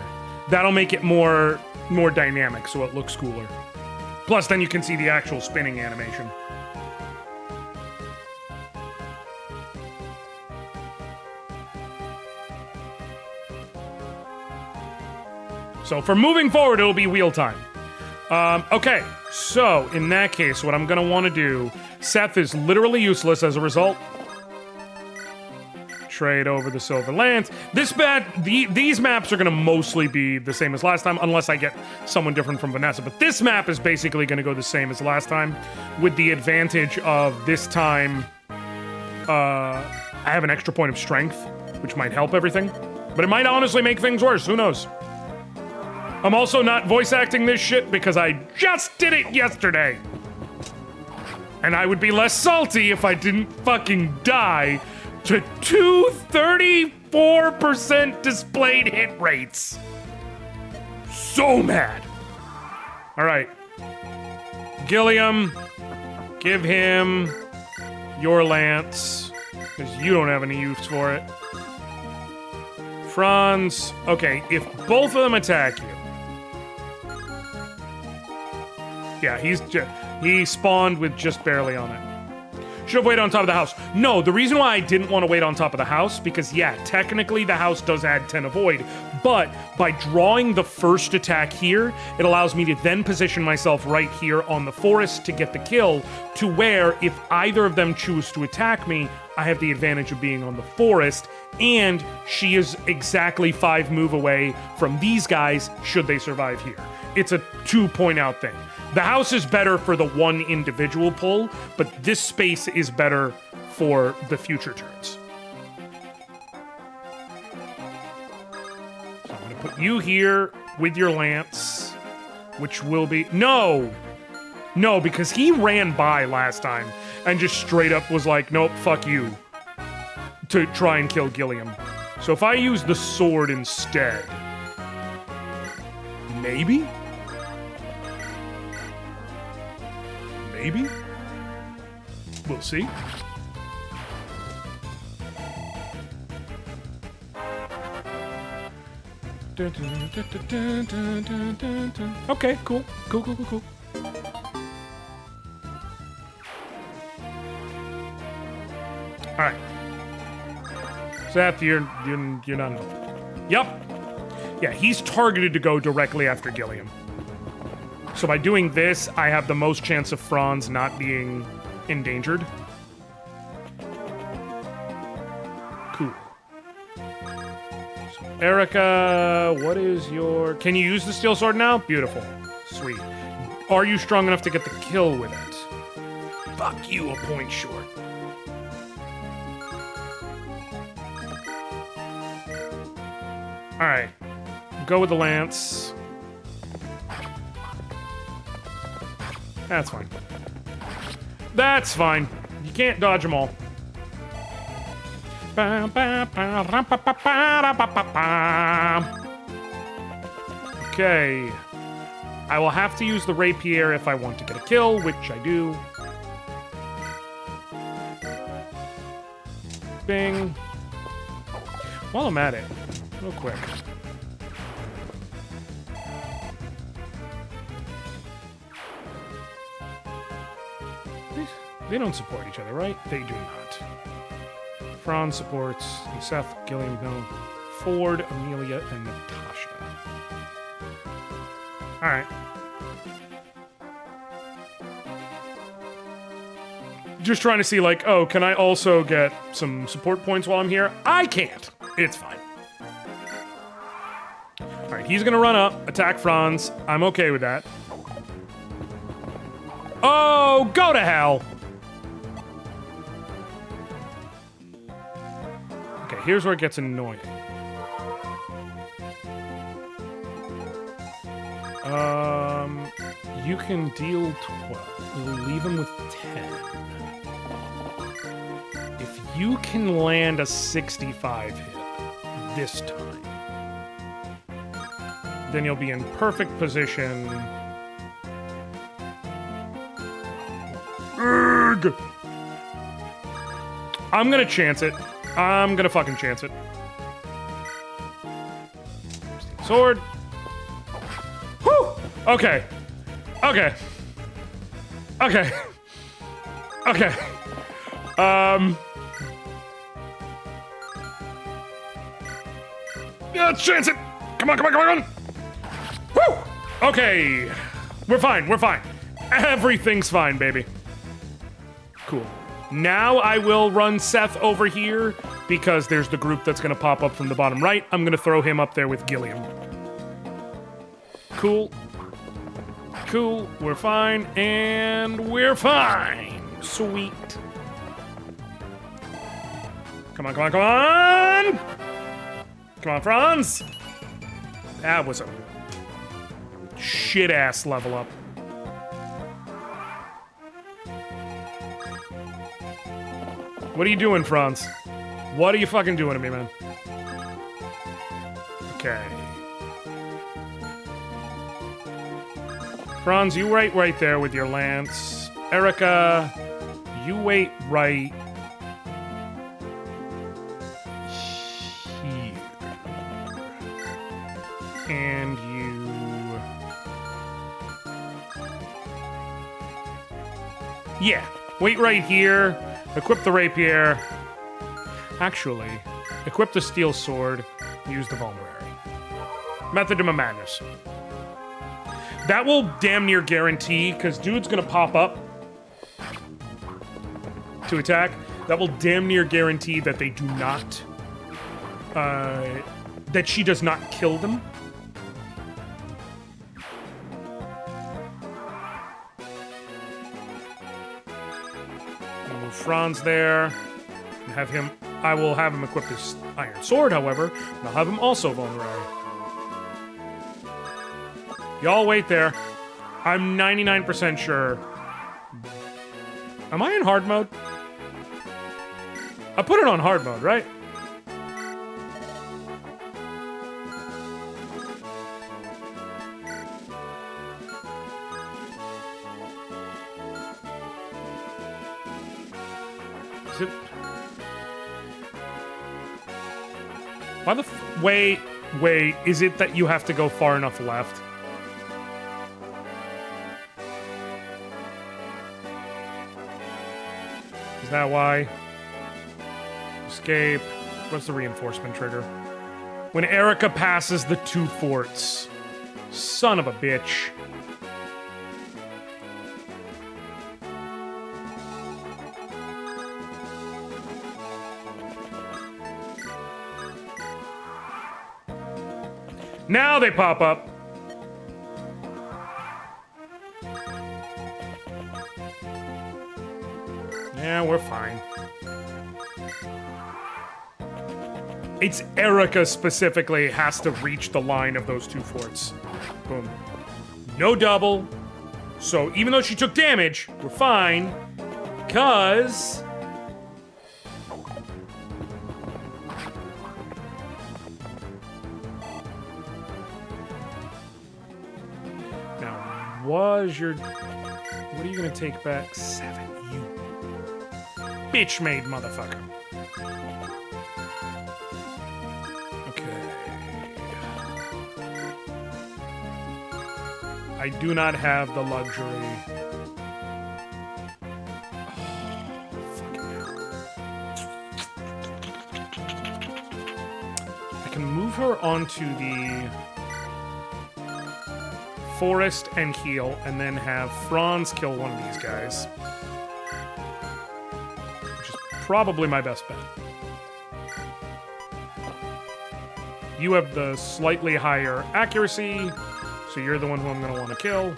[SPEAKER 1] That'll make it more dynamic, so it looks cooler. Plus, then you can see the actual spinning animation. So for moving forward, it'll be wheel time. Okay, so in that case, what I'm going to want to do... Seth is literally useless as a result. Trade over the Silver Lance. These maps are going to mostly be the same as last time, unless I get someone different from Vanessa. But this map is basically going to go the same as last time, with the advantage of this time I have an extra point of strength, which might help everything. But it might honestly make things worse. Who knows? I'm also not voice acting this shit because I just did it yesterday. And I would be less salty if I didn't fucking die to 234% displayed hit rates. So mad. All right. Gilliam, give him your lance, because you don't have any use for it. Franz, okay, if both of them attack you. Yeah, he spawned with just barely on it. Should have waited on top of the house. No, the reason why I didn't want to wait on top of the house, because yeah, technically the house does add 10 avoid, but by drawing the first attack here, it allows me to then position myself right here on the forest to get the kill, to where if either of them choose to attack me, I have the advantage of being on the forest, and she is exactly 5 move away from these guys should they survive here. It's a 2-point out thing. The house is better for the one individual pull, but this space is better for the future turns. So I'm gonna put you here with your lance, which will be... No, because he ran by last time and just straight up was like, nope, fuck you, to try and kill Gilliam. So if I use the sword instead, maybe? Maybe? We'll see. Okay, cool. Cool. All right. Seth, you're not. Yep. Yeah, he's targeted to go directly after Gilliam. So by doing this, I have the most chance of Franz not being endangered. Cool. So Erica, what is your... Can you use the steel sword now? Beautiful. Sweet. Are you strong enough to get the kill with it? Fuck you, a point short. Alright. Go with the lance. That's fine. That's fine. You can't dodge them all. Okay. I will have to use the rapier if I want to get a kill, which I do. Bing. While I'm at it, real quick. They don't support each other, right? They do not. Franz supports Seth, Gilliam, no. Ford, Amelia, and Natasha. Alright. Just trying to see, like, oh, can I also get some support points while I'm here? I can't. It's fine. Alright, he's gonna run up, attack Franz. I'm okay with that. Oh, go to hell! Okay, here's where it gets annoying. You can deal 12. We'll leave him with 10. If you can land a 65 hit this time, then you'll be in perfect position. Urgh! I'm gonna chance it. I'm gonna fucking chance it. Sword. Whew! Okay. Okay. Okay. Okay. Yeah, let's chance it. Come on, come on, come on, come on. Woo! Okay. We're fine, we're fine. Everything's fine, baby. Cool. Now I will run Seth over here because there's the group that's gonna pop up from the bottom right. I'm gonna throw him up there with Gilliam. Cool. Cool, we're fine, and we're fine. Sweet. Come on, come on, come on! Come on, Franz! That was a shit-ass level up. What are you doing, Franz? What are you fucking doing to me, man? Okay. Franz, you wait right there with your lance. Erica, you wait right here. And you... Yeah, wait right here. Equip the rapier. Actually, equip the steel sword. Use the vulnerary. Method of madness. That will damn near guarantee, because dude's gonna pop up to attack. That will damn near guarantee that they do not, that she does not kill them. I'll move Franz there and have him. I will have him equip his iron sword, however, and I'll have him also vulnerary. Y'all wait there. I'm 99% sure. Am I in hard mode? I put it on hard mode, right? Is it? Why the wait, is it that you have to go far enough left? Is that why? Escape. What's the reinforcement trigger? When Erica passes the 2 forts. Son of a bitch. Now they pop up. Yeah, we're fine. It's Erica specifically has to reach the line of those 2 forts. Boom. No double. So even though she took damage, we're fine. Because... Now, was your... What are you going to take back? 7, you... Bitch-made motherfucker. Okay. I do not have the luxury. Oh, fucking hell. I can move her onto the forest and heal, and then have Franz kill one of these guys. Probably my best bet. You have the slightly higher accuracy, so you're the one who I'm going to want to kill.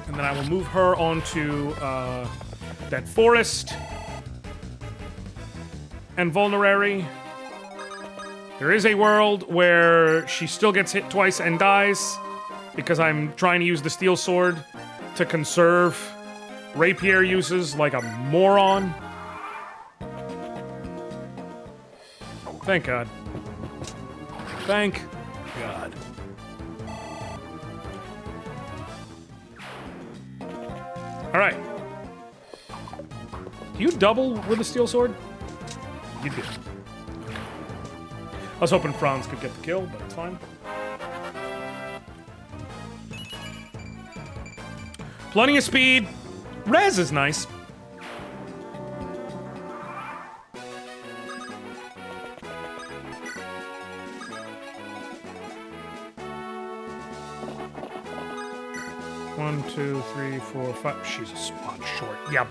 [SPEAKER 1] And then I will move her onto that forest and vulnerary. There is a world where she still gets hit twice and dies because I'm trying to use the steel sword to conserve rapier uses like a moron. Thank God. Thank God. All right. Do you double with a steel sword? You do. I was hoping Franz could get the kill, but it's fine. Plenty of speed. Res is nice. One, two, three, four, five. She's a spot short. Yep.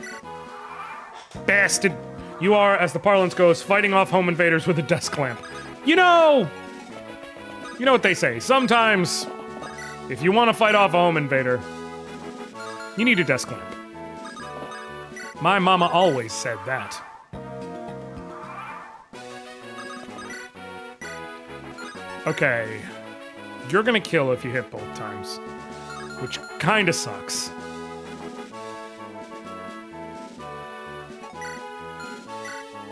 [SPEAKER 1] Bastard. You are, as the parlance goes, fighting off home invaders with a desk clamp. You know what they say. Sometimes, if you want to fight off a home invader, you need a desk clamp. My mama always said that. Okay. You're gonna kill if you hit both times. which kinda sucks.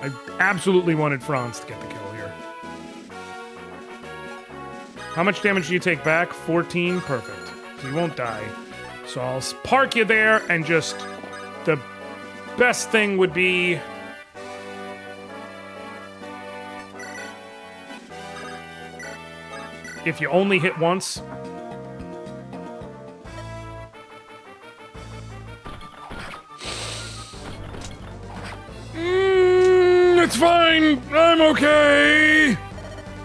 [SPEAKER 1] I absolutely wanted Franz to get the kill here. How much damage do you take back? 14? Perfect. So you won't die. So I'll park you there, and just... the best thing would be... if you only hit once... it's fine! I'm okay!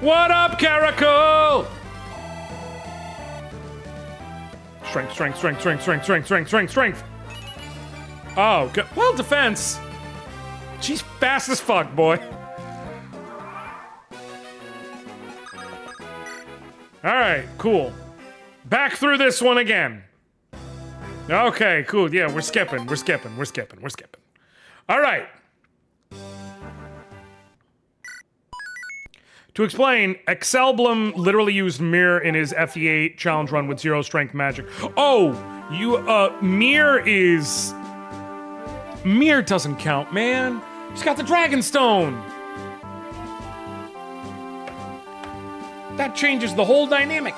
[SPEAKER 1] What up, Caracal? Strength, strength, strength, strength, strength, strength, strength, strength, strength. Oh, good. Well, defense. She's fast as fuck, boy. Alright, cool. Back through this one again. Okay, cool. Yeah, we're skipping, we're skipping, we're skipping, we're skipping. Alright. To explain, Excelblum literally used Mirror in his FE8 challenge run with 0 strength magic. Oh, Mirror is... Mirror doesn't count, man. He's got the Dragon Stone. That changes the whole dynamic.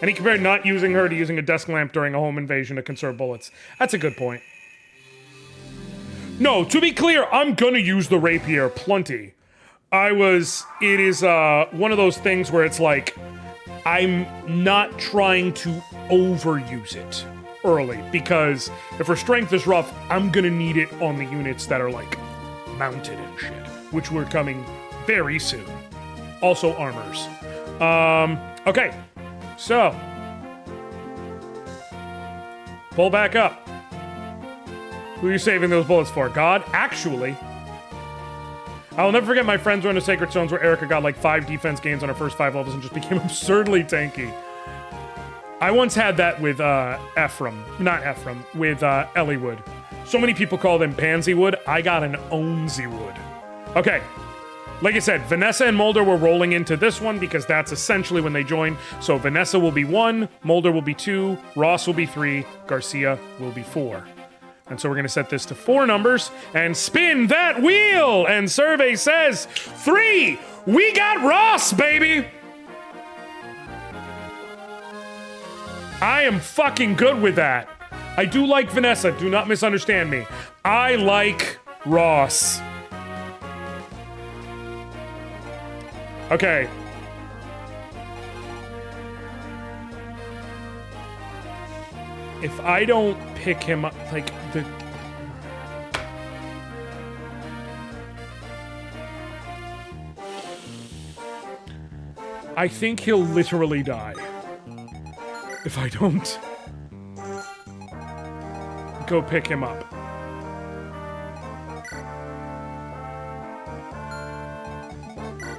[SPEAKER 1] And he compared not using her to using a desk lamp during a home invasion to conserve bullets. That's a good point. No, to be clear, I'm gonna use the rapier plenty. It is one of those things where it's like, I'm not trying to overuse it early, because if her strength is rough, I'm gonna need it on the units that are like mounted and shit, which we're coming very soon. Also armors. Okay, so pull back up. Who are you saving those bullets for? God? Actually, I'll never forget my friends run to Sacred Stones where Erica got like 5 defense gains on her first 5 levels and just became absurdly tanky. I once had that with with Elliewood. So many people call them Pansywood. I got an Onzywood. Okay, like I said, Vanessa and Mulder were rolling into this one because that's essentially when they join. So Vanessa will be 1, Mulder will be 2, Ross will be 3, Garcia will be 4. And so we're gonna set this to 4 numbers and spin that wheel! And survey says 3! We got Ross, baby! I am fucking good with that. I do like Vanessa, do not misunderstand me. I like Ross. Okay. If I don't pick him up, like, the... I think he'll literally die. If I don't go pick him up.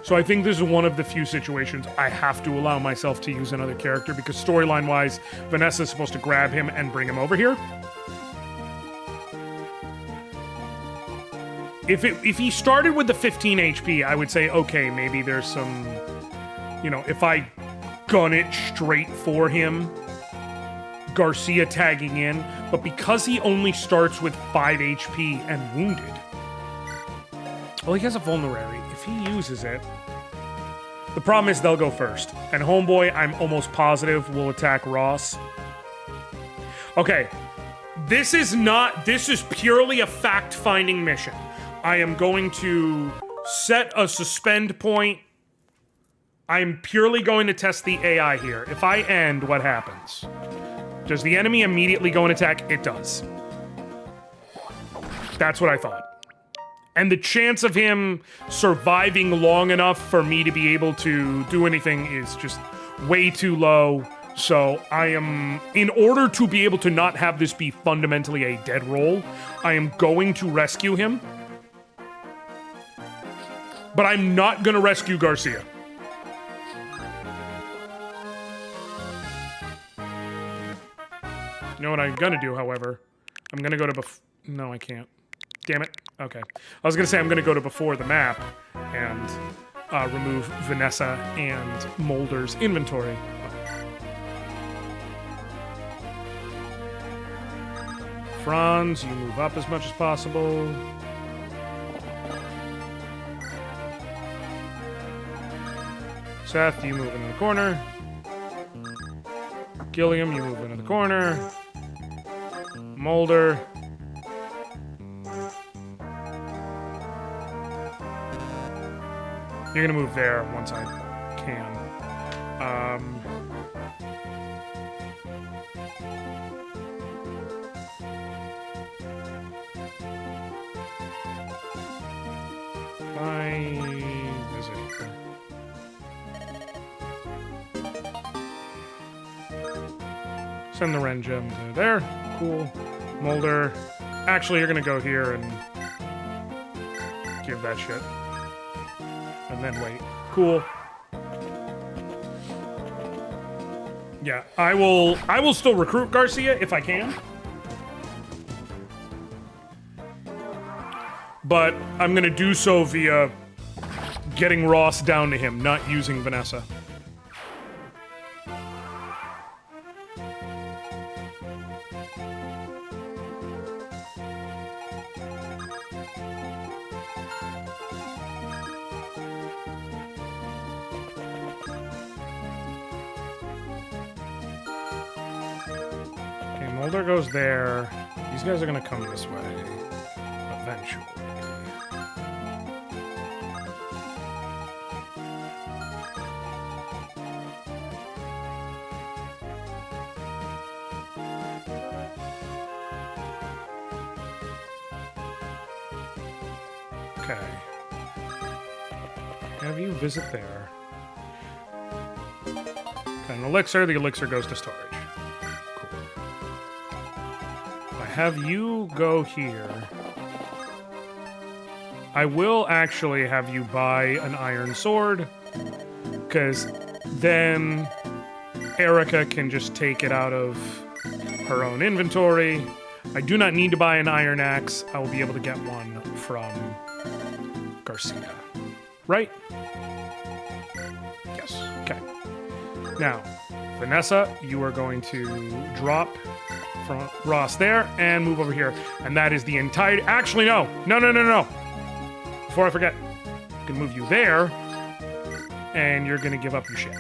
[SPEAKER 1] So I think this is one of the few situations I have to allow myself to use another character, because storyline-wise, Vanessa's supposed to grab him and bring him over here. If he started with the 15 HP, I would say, okay, maybe there's some... You know, if I gun it straight for him, Garcia tagging in, but because he only starts with 5 HP and wounded... Well, he has a vulnerary. If he uses it... The problem is they'll go first. And Homeboy, I'm almost positive, will attack Ross. Okay. This is purely a fact-finding mission. I am going to set a suspend point. I'm purely going to test the AI here. If I end, what happens? Does the enemy immediately go and attack? It does. That's what I thought. And the chance of him surviving long enough for me to be able to do anything is just way too low. So I am, in order to be able to not have this be fundamentally a dead roll, I am going to rescue him. But I'm not going to rescue Garcia. You know what I'm going to do, however? I'm going to go to no, I can't. Damn it. Okay. I was going to say I'm going to go to before the map and remove Vanessa and Mulder's inventory. Franz, you move up as much as possible. Seth, you move into the corner. Gilliam, you move into the corner. Mulder. You're gonna move there once I can. Visit. Send the Ren gem to there. Cool. Mulder. Actually, you're gonna go here and give that shit. And then wait. Cool. Yeah, I will still recruit Garcia if I can. But I'm gonna do so via getting Ross down to him, not using Vanessa. Okay, Mulder goes there. These guys are gonna come this way. Eventually. Okay. Have you visit there. Okay, an elixir. The elixir goes to storage. Cool. I have you go here. I will actually have you buy an iron sword, because then Erica can just take it out of her own inventory. I do not need to buy an iron axe. I will be able to get one from Garcia. Right? Yes. Okay. Now, Vanessa, you are going to drop from Ross there and move over here. And that is the entire... Actually, no. No. Before I forget, I'm going to move you there, and you're going to give up your shit.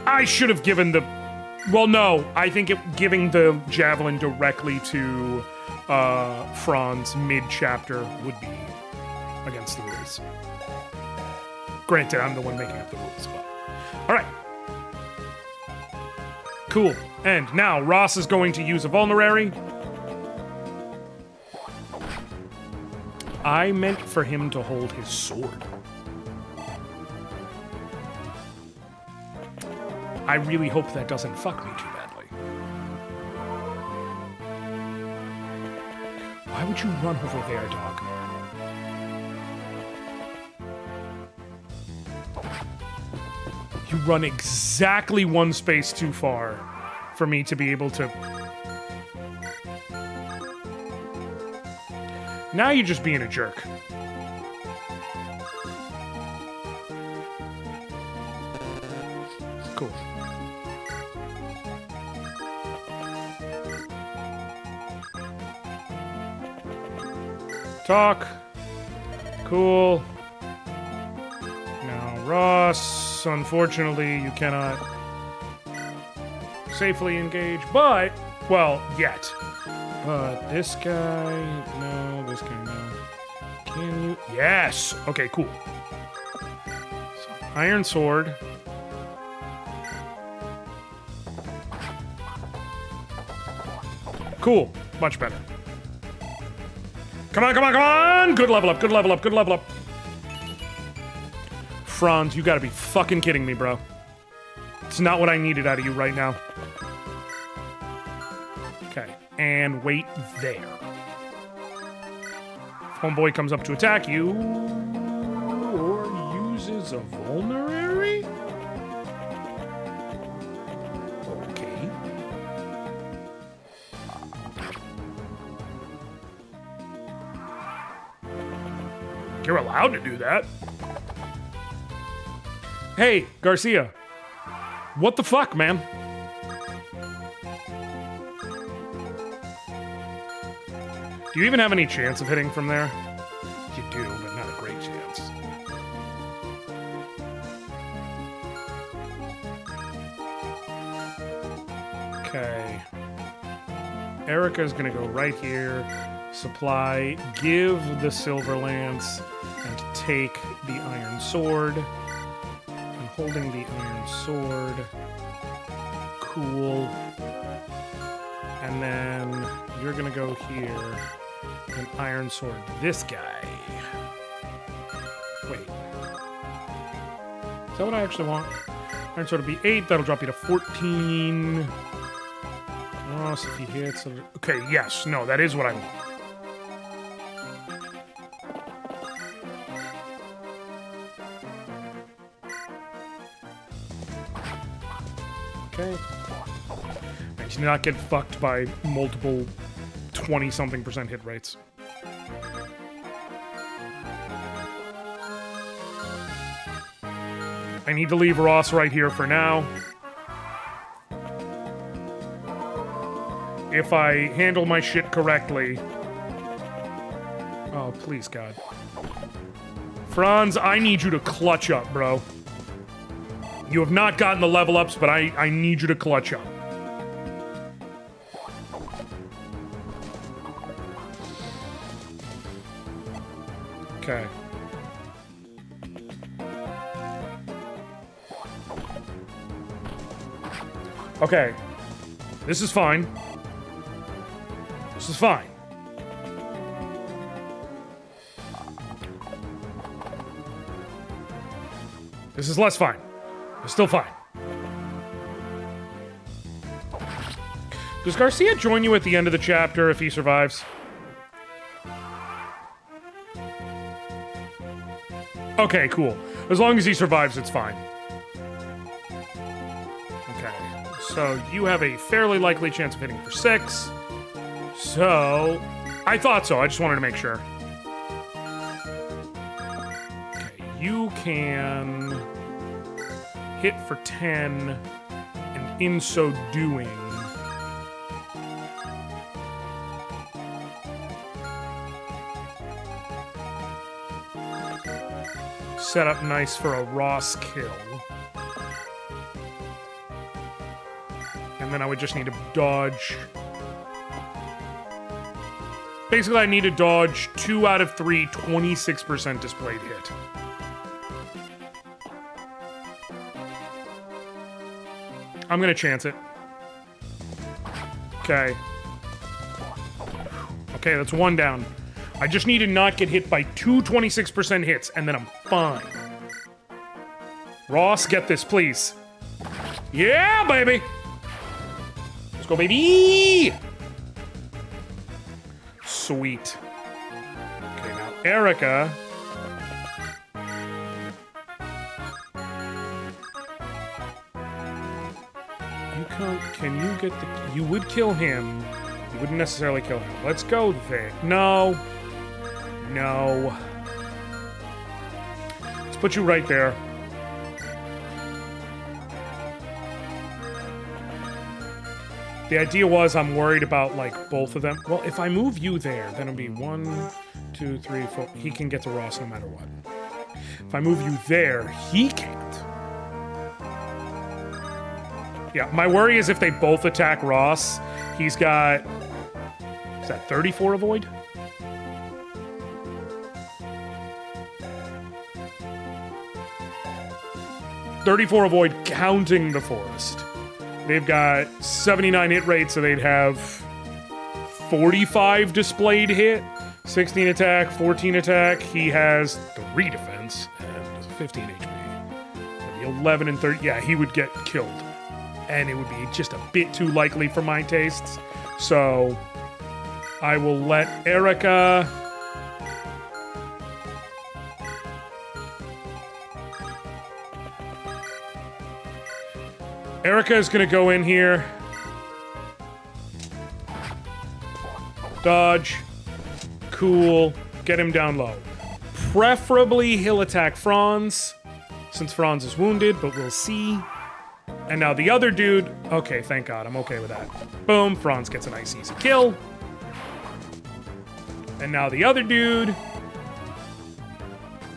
[SPEAKER 1] I should have given the... Well, no. I think giving the javelin directly to Franz mid-chapter would be against the rules. Granted, I'm the one making up the rules, but... Alright. Cool. And now, Ross is going to use a vulnerary. I meant for him to hold his sword. I really hope that doesn't fuck me too badly. Why would you run over there, dog? You run exactly one space too far for me to be able to... Now you're just being a jerk. Cool. Talk. Cool. Now, Ross, unfortunately, you cannot safely engage, but, well, yet. But this guy, no, this guy, no. Can you? Yes! Okay, cool. So, iron sword. Cool. Much better. Come on! Good level up. Franz, you gotta be fucking kidding me, bro. It's not what I needed out of you right now. Okay. And wait there. Homeboy comes up to attack you, or uses a vulnerary? Okay. You're allowed to do that. Hey, Garcia. What the fuck, man? Do you even have any chance of hitting from there? You do, but not a great chance. Okay. Erica's gonna go right here. Supply, give the silver lance, and take the iron sword. I'm holding the iron sword. Cool. And then you're gonna go here. An iron sword. This guy. Wait. Is that what I actually want? Iron sword will be 8. That'll drop you to 14. Oh, so if he hits... Okay, yes. No, that is what I want. Okay. I do not get fucked by multiple 20-something% hit rates. I need to leave Ross right here for now. If I handle my shit correctly... Oh, please, God. Franz, I need you to clutch up, bro. You have not gotten the level ups, but I need you to clutch up. Okay. Okay. This is fine. This is fine. This is less fine. It's still fine. Does Garcia join you at the end of the chapter if he survives? Okay, cool. As long as he survives, it's fine. Okay, so you have a fairly likely chance of hitting for 6. So, I thought so. I just wanted to make sure. Okay, you can hit for 10, and in so doing... set up nice for a Ross kill. And then I would just need to dodge... Basically, I need to dodge 2 out of 3 26% displayed hit. I'm gonna chance it. Okay. Okay, that's 1 down. I just need to not get hit by 2 26% hits, and then I'm fine. Ross, get this, please. Yeah, baby! Let's go, baby! Sweet. Okay, now Erica. You can't... Can you get the... You would kill him. You wouldn't necessarily kill him. Let's go there. No. No. Let's put you right there. The idea was I'm worried about, like, both of them. Well, if I move you there, then it'll be 1, 2, 3, 4. He can get to Ross no matter what. If I move you there, he can't. Yeah, my worry is if they both attack Ross, he's got... Is that 34 avoid? $34 avoid counting the forest. They've got 79 hit rate, so they'd have 45 displayed hit, 16 attack, 14 attack. He has 3 defense and 15 HP. That'd be 11 and 30. Yeah, he would get killed. And it would be just a bit too likely for my tastes. So I will let Erica... Erica is going to go in here. Dodge. Cool. Get him down low. Preferably he'll attack Franz, since Franz is wounded, but we'll see. And now the other dude... Okay, thank God. I'm okay with that. Boom. Franz gets a nice easy kill. And now the other dude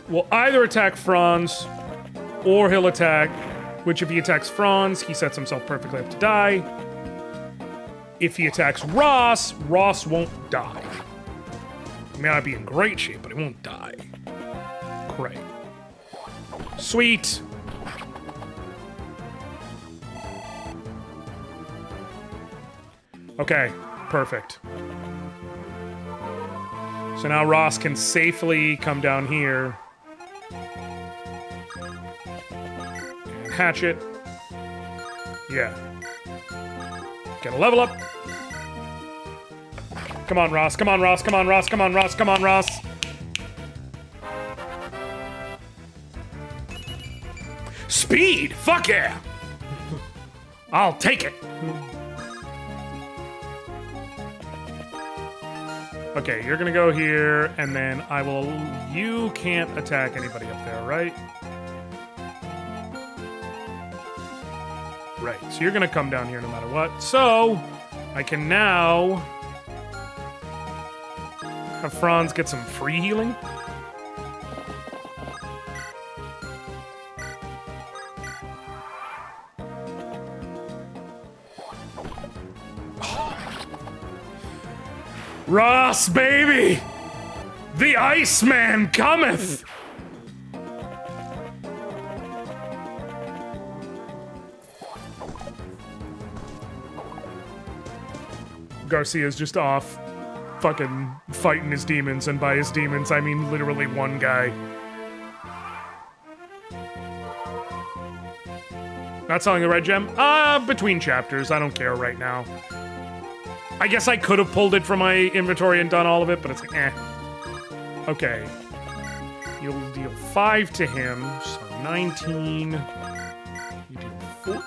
[SPEAKER 1] will either attack Franz or he'll attack, which if he attacks Franz, he sets himself perfectly up to die. If he attacks Ross, Ross won't die. He may not be in great shape, but he won't die. Great. Sweet. Okay, perfect. So now Ross can safely come down here and hatch it. Yeah. Gotta level up. Come on, Ross. Come on, Ross. Come on, Ross. Come on, Ross. Come on, Ross. Speed! Fuck yeah! I'll take it. Okay, you're gonna go here, and then I will... You can't attack anybody up there, right? Right, so you're gonna come down here no matter what. So, I can now... have Franz get some free healing. Ross, baby! The Iceman cometh! Garcia's just off fucking fighting his demons, and by his demons, I mean literally one guy. Not selling the red gem? Between chapters. I don't care right now. I guess I could have pulled it from my inventory and done all of it, but it's like, eh. Okay. You'll deal 5 to him, so 19. You deal 14.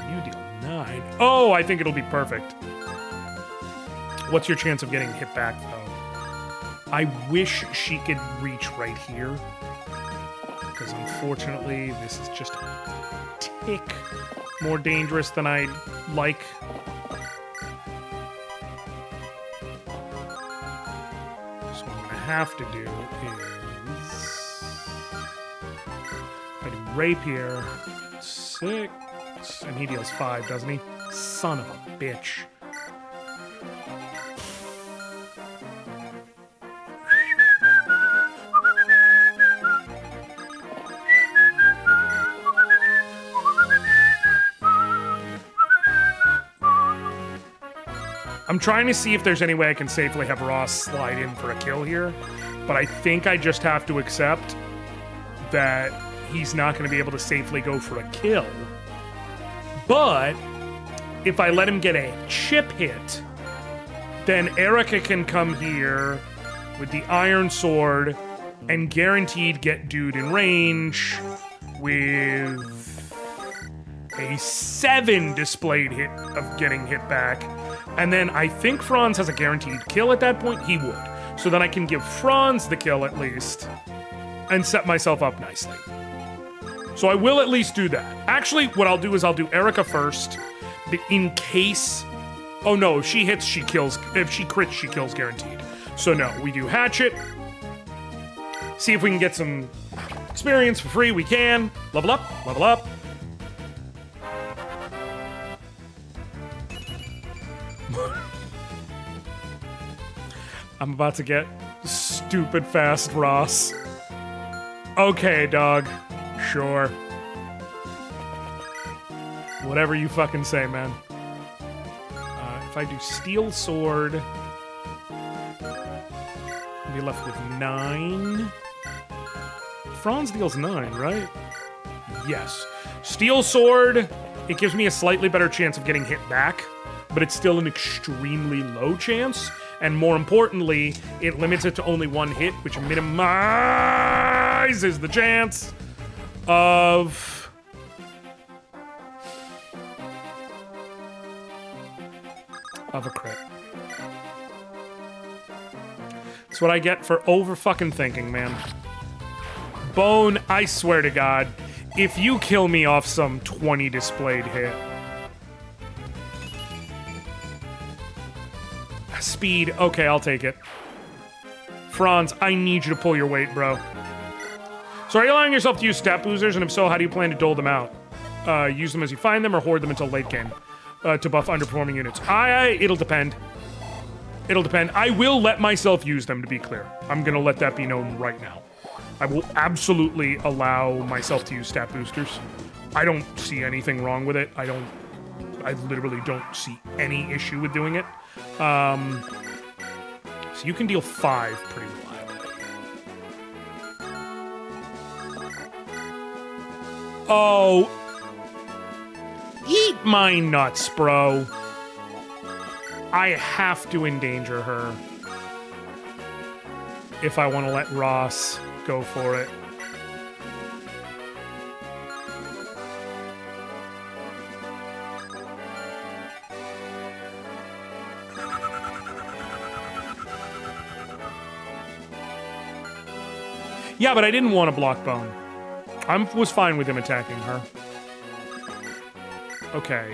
[SPEAKER 1] You deal 9. Oh, I think it'll be perfect. What's your chance of getting hit back, though? I wish she could reach right here. Because unfortunately, this is just a tick more dangerous than I'd like. So what I'm gonna have to do is... if I do rapier, 6, and he deals 5, doesn't he? Son of a bitch. I'm trying to see if there's any way I can safely have Ross slide in for a kill here, but I think I just have to accept that he's not going to be able to safely go for a kill. But if I let him get a chip hit, then Erica can come here with the iron sword and guaranteed get dude in range with a 7 displayed hit of getting hit back. And then I think Franz has a guaranteed kill at that point. He would. So then I can give Franz the kill at least and set myself up nicely. So I will at least do that. Actually, what I'll do is I'll do Erica first in case... Oh no, if she hits, she kills. If she crits, she kills guaranteed. So no, we do Hatchet. See if we can get some experience for free. We can. Level up, level up. I'm about to get stupid fast, Ross. Okay, dog. Sure. Whatever you fucking say, man. If I do Steel Sword, I'll be left with 9. Franz deals 9, right? Yes. Steel Sword, it gives me a slightly better chance of getting hit back, but it's still an extremely low chance. And more importantly, it limits it to only 1 hit, which minimizes the chance of... a crit. That's what I get for over fucking thinking, man. Bone, I swear to God, if you kill me off some 20 displayed hit... speed. Okay, I'll take it. Franz, I need you to pull your weight, bro. So are you allowing yourself to use stat boosters, and if so, how do you plan to dole them out? Use them as you find them or hoard them until late game to buff underperforming units? It'll depend. It'll depend. I will let myself use them, to be clear. I'm going to let that be known right now. I will absolutely allow myself to use stat boosters. I don't see anything wrong with it. I literally don't see any issue with doing it. So you can deal 5 pretty reliably. Oh. Eat my nuts, bro. I have to endanger her if I want to let Ross go for it. Yeah, but I didn't want to block Bone. I was fine with him attacking her. Okay.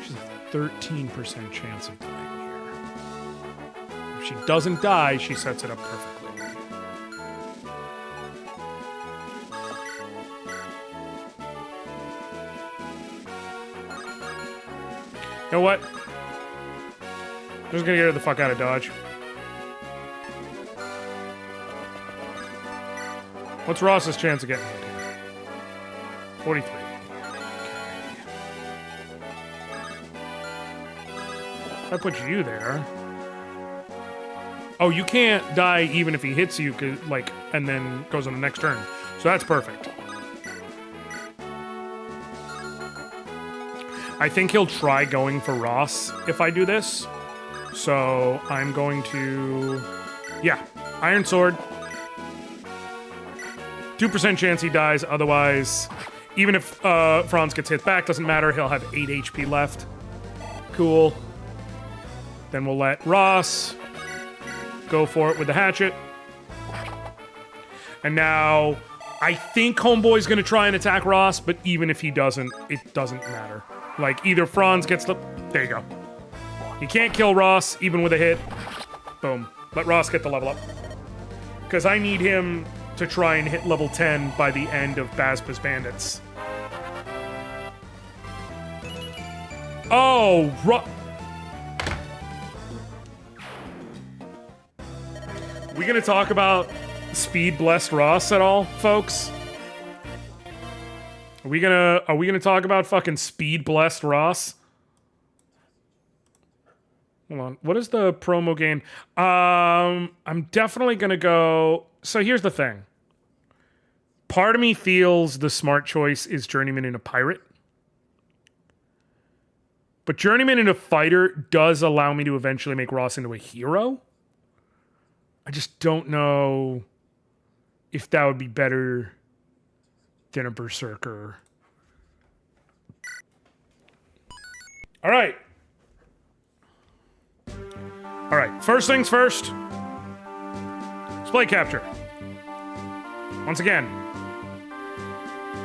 [SPEAKER 1] She's a 13% chance of dying here. If she doesn't die, she sets it up perfectly. You know what? I'm just gonna get her the fuck out of Dodge. What's Ross's chance of getting hit here? 43. If I put you there... Oh, you can't die even if he hits you, like, and then goes on the next turn. So that's perfect. I think he'll try going for Ross if I do this. So I'm going to... Yeah, Iron Sword. 2% chance he dies, otherwise, even if Franz gets hit back, doesn't matter, he'll have 8 HP left. Cool. Then we'll let Ross go for it with the hatchet. And now, I think Homeboy's gonna try and attack Ross, but even if he doesn't, it doesn't matter. Like, either Franz gets the... There you go. You can't kill Ross, even with a hit. Boom. Let Ross get the level up. Because I need him to try and hit level 10 by the end of Bazba's Bandits. Oh, we gonna talk about Speed Blessed Ross at all, folks? Are we gonna talk about fucking Speed Blessed Ross? Hold on. What is the promo game? I'm definitely gonna go... So here's the thing. Part of me feels the smart choice is Journeyman into Pirate. But Journeyman into Fighter does allow me to eventually make Ross into a hero. I just don't know if that would be better than a Berserker. All right. All right, first things first. Display capture. Once again.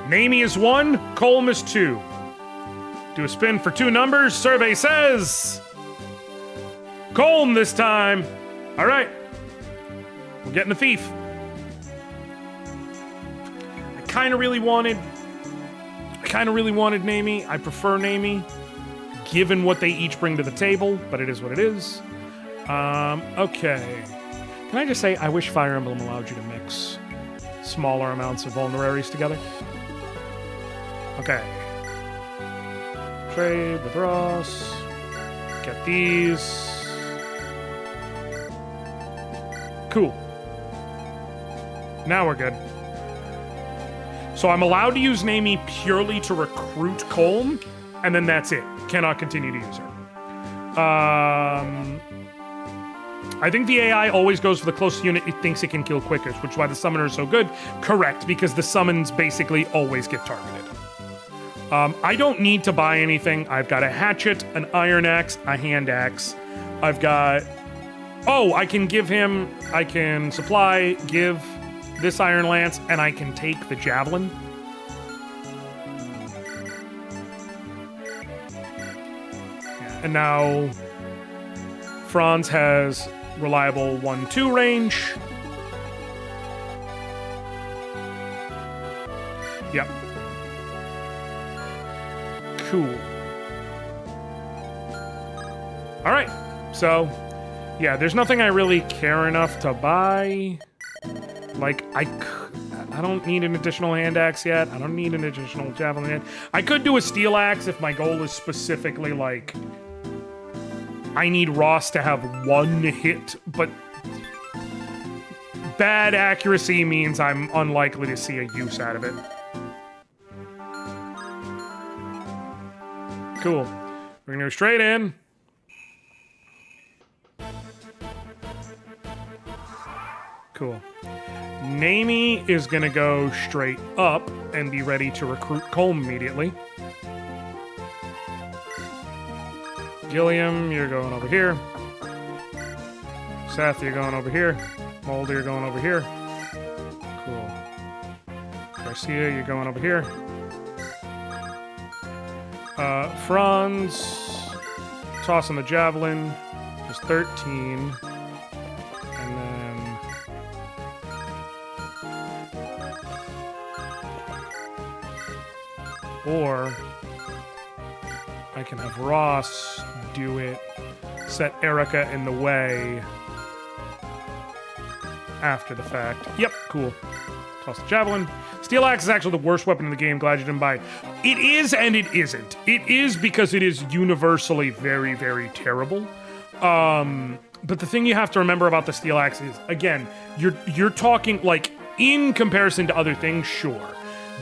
[SPEAKER 1] Namey is 1, Colm is 2. Do a spin for 2 numbers. Survey says... Colm this time. All right. We're getting a thief. I kind of really wanted Namey. I prefer Namey, given what they each bring to the table, but it is what it is. Okay. Can I just say, I wish Fire Emblem allowed you to mix smaller amounts of vulneraries together. Okay. Trade with Ross. Get these. Cool. Now we're good. So I'm allowed to use Namey purely to recruit Colm, and then that's it. Cannot continue to use her. I think the AI always goes for the closest unit it thinks it can kill quickest, which is why the summoner is so good. Correct, because the summons basically always get targeted. I don't need to buy anything. I've got a hatchet, an iron axe, a hand axe. I've got... Oh, I can give him... I can supply, give this iron lance, and I can take the javelin. Yeah, and now... Franz has reliable 1-2 range. Yep. Cool. All right. So, yeah, there's nothing I really care enough to buy. Like, I don't need an additional hand axe yet. I don't need an additional javelin yet. I could do a steel axe if my goal is specifically, like, I need Ross to have 1 hit, but bad accuracy means I'm unlikely to see a use out of it. Cool. We're gonna go straight in. Cool. Namie is gonna go straight up and be ready to recruit Colm immediately. Gilliam, you're going over here. Seth, you're going over here. Mulder, you're going over here. Cool. Garcia, you're going over here. Franz, tossing the javelin, is 13. And then... Or I can have Ross do it, set Erica in the way after the fact. Yep, cool. Toss the javelin. Steel axe is actually the worst weapon in the game. Glad you didn't buy it. It is and it isn't. It is because it is universally very, very terrible. But the thing you have to remember about the steel axe is, again, you're talking, like, in comparison to other things, sure.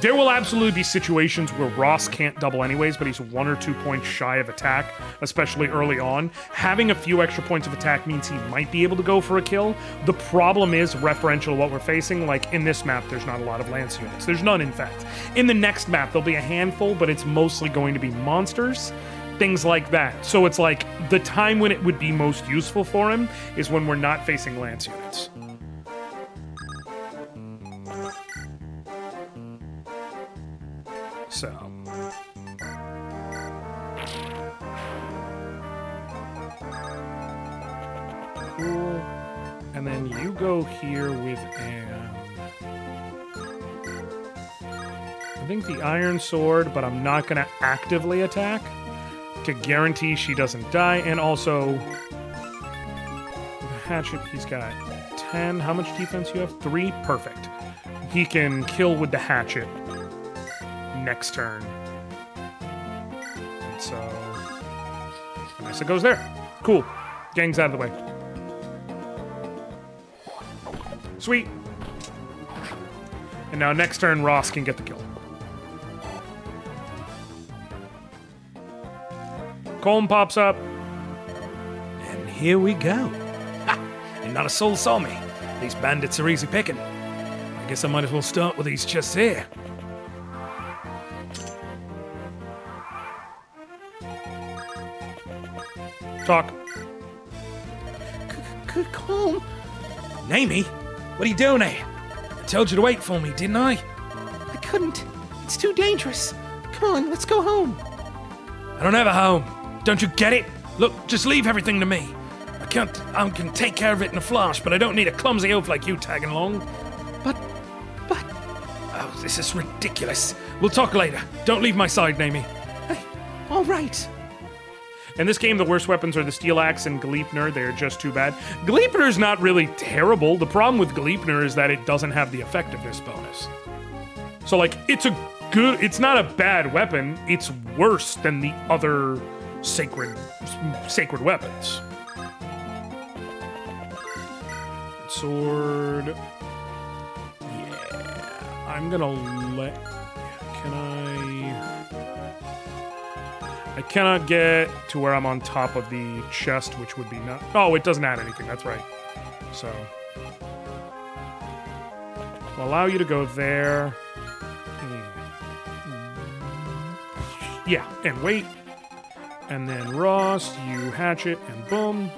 [SPEAKER 1] There will absolutely be situations where Ross can't double anyways, but he's 1 or 2 points shy of attack, especially early on. Having a few extra points of attack means he might be able to go for a kill. The problem is, referential to what we're facing, like in this map, there's not a lot of lance units. There's none, in fact. In the next map, there'll be a handful, but it's mostly going to be monsters, things like that. So it's like, the time when it would be most useful for him is when we're not facing lance units. So. Cool. And then you go here with Anne. I think the iron sword, but I'm not going to actively attack to guarantee she doesn't die. And also, the hatchet, he's got 10. How much defense you have? 3? Perfect. He can kill with the hatchet next turn. And so, Vanessa goes there. Cool. Gang's out of the way. Sweet. And now next turn, Ross can get the kill. Colm pops up.
[SPEAKER 3] And here we go. Ha! And not a soul saw me. These bandits are easy picking. I guess I might as well start with these chests here.
[SPEAKER 1] Talk.
[SPEAKER 3] Colm. Namie, what are you doing here? I told you to wait for me, didn't I? I couldn't. It's too dangerous. Come on, let's go home. I don't have a home. Don't you get it? Look, just leave everything to me. I can take care of it in a flash, but I don't need a clumsy oaf like you tagging along. But... Oh, this is ridiculous. We'll talk later. Don't leave my side, Namie. All right.
[SPEAKER 1] In this game, the worst weapons are the Steel Axe and Gleipnir. They're just too bad. Gleipnir's not really terrible. The problem with Gleipnir is that it doesn't have the effectiveness bonus. So, like, it's not a bad weapon. It's worse than the other sacred weapons. Sword. Yeah. I'm gonna let... I cannot get to where I'm on top of the chest, which would be not... Oh, it doesn't add anything. That's right. So... I'll allow you to go there. Yeah, and wait. And then Ross, you hatchet, and boom.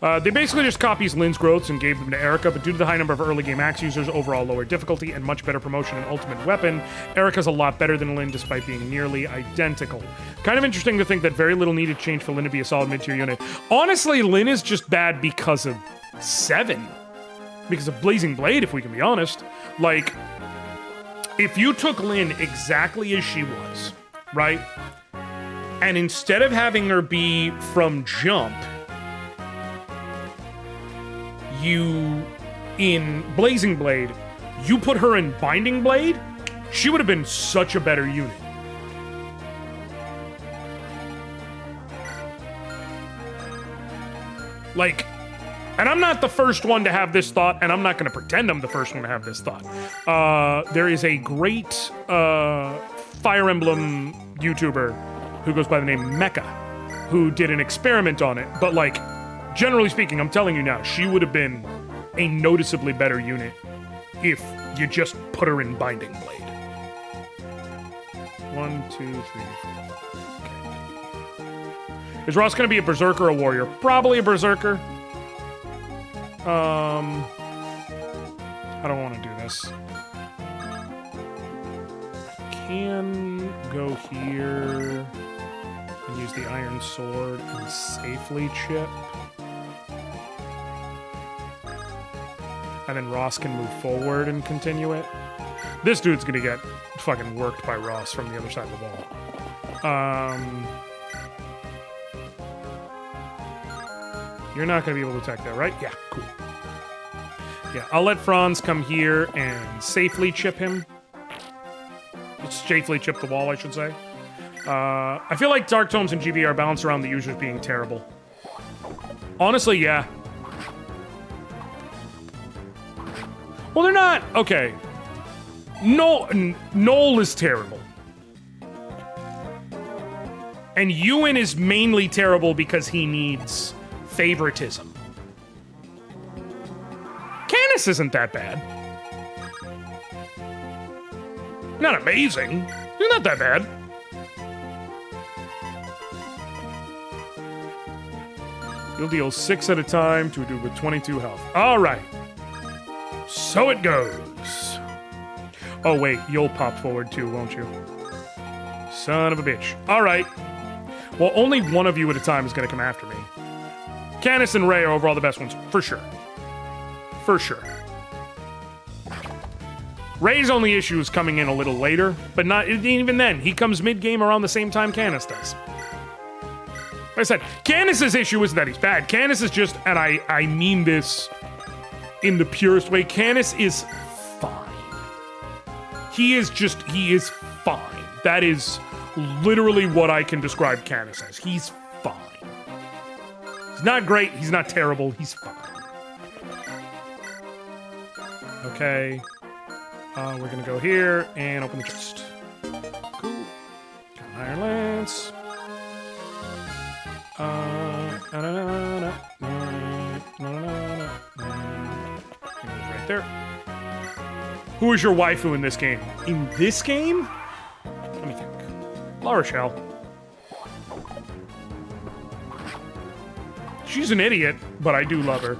[SPEAKER 1] They basically just copies Lynn's growths and gave them to Erica, but due to the high number of early game axe users, overall lower difficulty, and much better promotion and ultimate weapon, Erica's a lot better than Lynn despite being nearly identical. Kind of interesting to think that very little needed change for Lynn to be a solid mid-tier unit. Honestly, Lynn is just bad because of 7. Because of Blazing Blade, if we can be honest. Like, if you took Lynn exactly as she was, right? And instead of having her be from jump, you, in Blazing Blade, you put her in Binding Blade, she would have been such a better unit. Like, and I'm not the first one to have this thought, and I'm not going to pretend I'm the first one to have this thought. There is a great Fire Emblem YouTuber who goes by the name Mecha, who did an experiment on it, but like, generally speaking, I'm telling you now, she would have been a noticeably better unit if you just put her in Binding Blade. 1, 2, 3, 4, 5. Okay. Is Ross going to be a berserker or a warrior? Probably a berserker. I don't want to do this. I can go here and use the iron sword and safely chip. And then Ross can move forward and continue it. This dude's gonna get fucking worked by Ross from the other side of the wall. You're not gonna be able to attack that, right? Yeah, cool. Yeah, I'll let Franz come here and safely chip him. Safely chip the wall, I should say. I feel like Dark Tomes and GB are balanced around the users being terrible. Honestly, yeah. Well, they're not. Okay. Noel is terrible. And Ewan is mainly terrible because he needs favoritism. Canis isn't that bad. Not amazing. He's not that bad. You'll deal 6 at a time to a dude with 22 health. All right. So it goes. Oh, wait. You'll pop forward too, won't you? Son of a bitch. All right. Well, only one of you at a time is going to come after me. Canis and Ray are overall the best ones. For sure. For sure. Ray's only issue is coming in a little later, but not even then. He comes mid-game around the same time Canis does. Like I said, Canis's issue isn't that he's bad. Canis is just, and I mean this in the purest way, Canis is fine. He is fine. That is literally what I can describe Canis as. He's fine. He's not great, he's not terrible, he's fine. Okay. We're gonna go here and open the chest. Cool. Got an Iron Lance. Right there. Who is your waifu in this game? In this game? Let me think. La Rochelle. She's an idiot, but I do love her.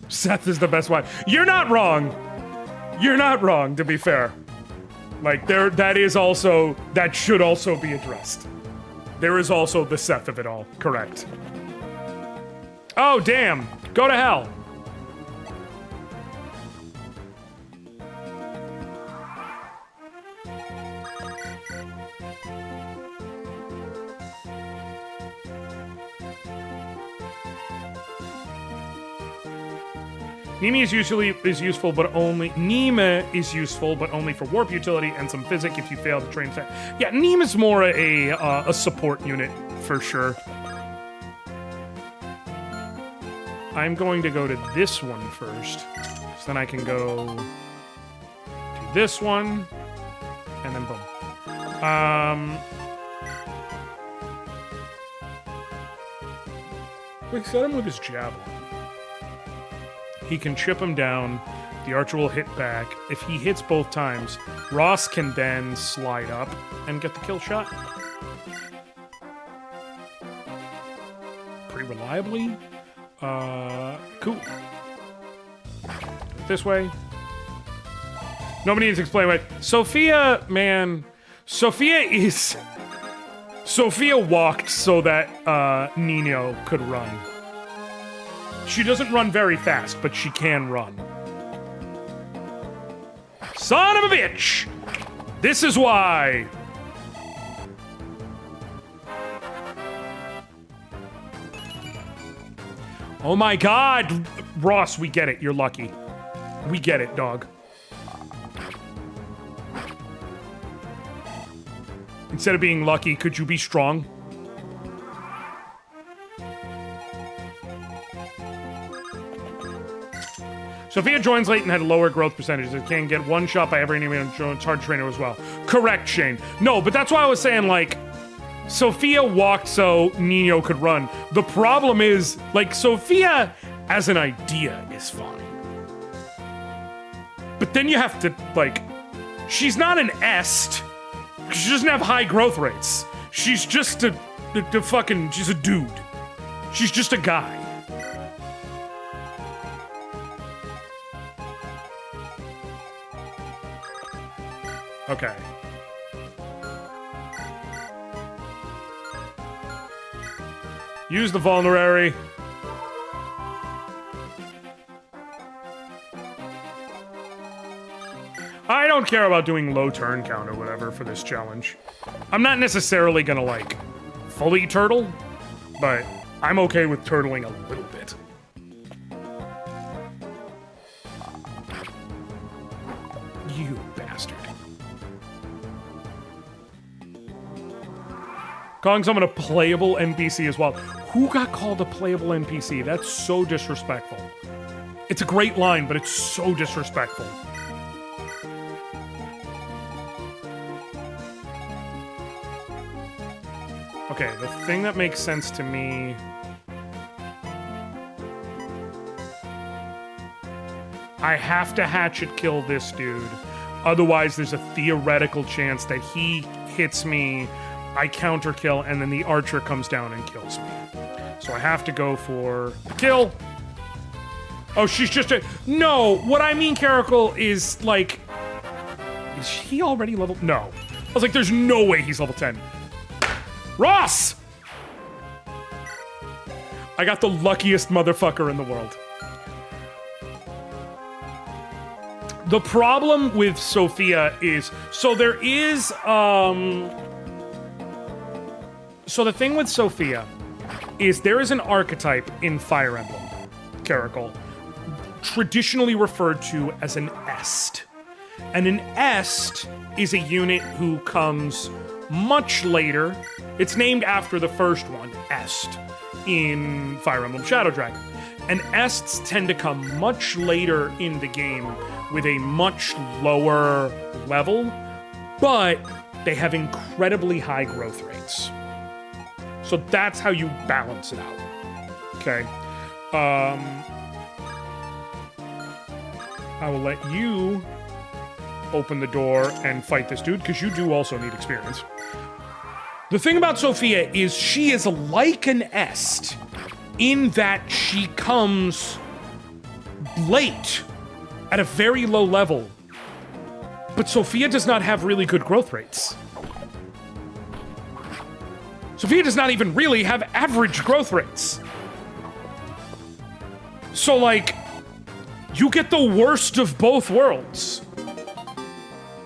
[SPEAKER 1] Seth is the best wife. You're not wrong. You're not wrong, to be fair. Like, that should also be addressed. There is also the Seth of it all. Correct. Oh, damn. Go to hell. Nima is useful, but only for warp utility and some physic if you fail to train. Yeah, Nima's more a support unit for sure. I'm going to go to this one first, so then I can go to this one, and then boom. We set him with his javelin. He can chip him down. The archer will hit back. If he hits both times, Ross can then slide up and get the kill shot. reliably. Cool. This way. Nobody needs to explain why. Sophia, man. Sophia walked so that Nino could run. She doesn't run very fast, but she can run. Son of a bitch! This is why. Oh my god! Ross, we get it. You're lucky. We get it, dog. Instead of being lucky, could you be strong? Sophia joins late and had lower growth percentages. It can get one shot by every enemy on it's hard to train her as well. Correct, Shane. No, but that's why I was saying, like, Sophia walked so Nino could run. The problem is, like, Sophia as an idea is fine. But then you have to, like, she's not an est. She doesn't have high growth rates. She's just a fucking, she's a dude. She's just a guy. Okay. Use the vulnerary. I don't care about doing low turn count or whatever for this challenge. I'm not necessarily gonna, like, fully turtle, but I'm okay with turtling a little bit. You bastard. Calling someone a playable NPC as well. Who got called a playable NPC? That's so disrespectful. It's a great line, but it's so disrespectful. Okay, the thing that makes sense to me... I have to hatchet kill this dude. Otherwise, there's a theoretical chance that he hits me, I counter kill, and then the archer comes down and kills me. So I have to go for the kill. Oh, she's just a... No, what I mean, Caracal, is, like... Is he already level... No. I was like, there's no way he's level 10. Ross! I got the luckiest motherfucker in the world. The problem with Sophia is... So there is, So the thing with Sophia is there is an archetype in Fire Emblem, Caracal, traditionally referred to as an est. And an est is a unit who comes much later. It's named after the first one, Est, in Fire Emblem Shadow Dragon. And Ests tend to come much later in the game with a much lower level, but they have incredibly high growth rates. So that's how you balance it out. Okay. I will let you open the door and fight this dude, because you do also need experience. The thing about Sophia is she is like an est in that she comes late at a very low level. But Sophia does not have really good growth rates. Sophia does not even really have average growth rates. So, like, you get the worst of both worlds.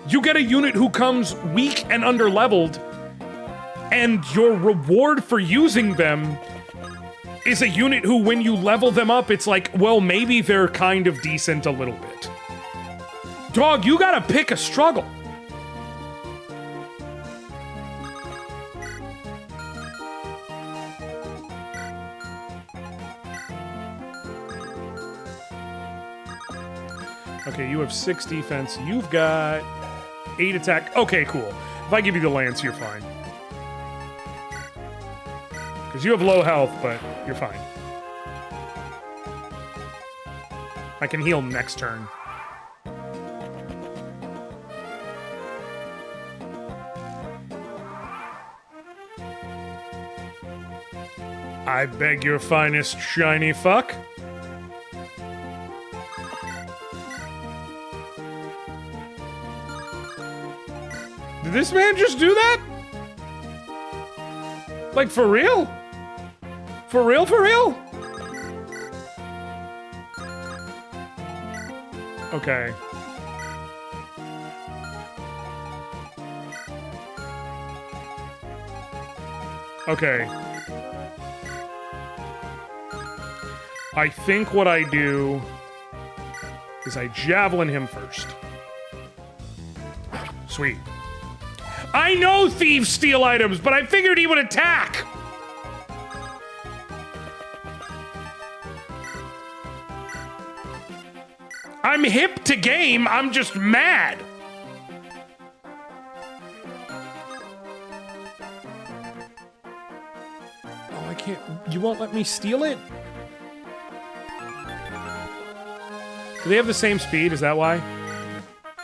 [SPEAKER 1] You get a unit who comes weak and underleveled, and your reward for using them is a unit who, when you level them up, it's like, well, maybe they're kind of decent a little bit. Dog, you gotta pick a struggle. Okay, you have 6 defense. You've got 8 attack. Okay, cool. If I give you the lance, you're fine. Because you have low health, but you're fine. I can heal next turn. I beg your finest shiny fuck. Did this man just do that? Like, for real? For real, for real? Okay. Okay. I think what I do is I javelin him first. Sweet. I know thieves steal items, but I figured he would attack! I'm hip to game, I'm just mad! Oh, I can't... You won't let me steal it? Do they have the same speed? Is that why?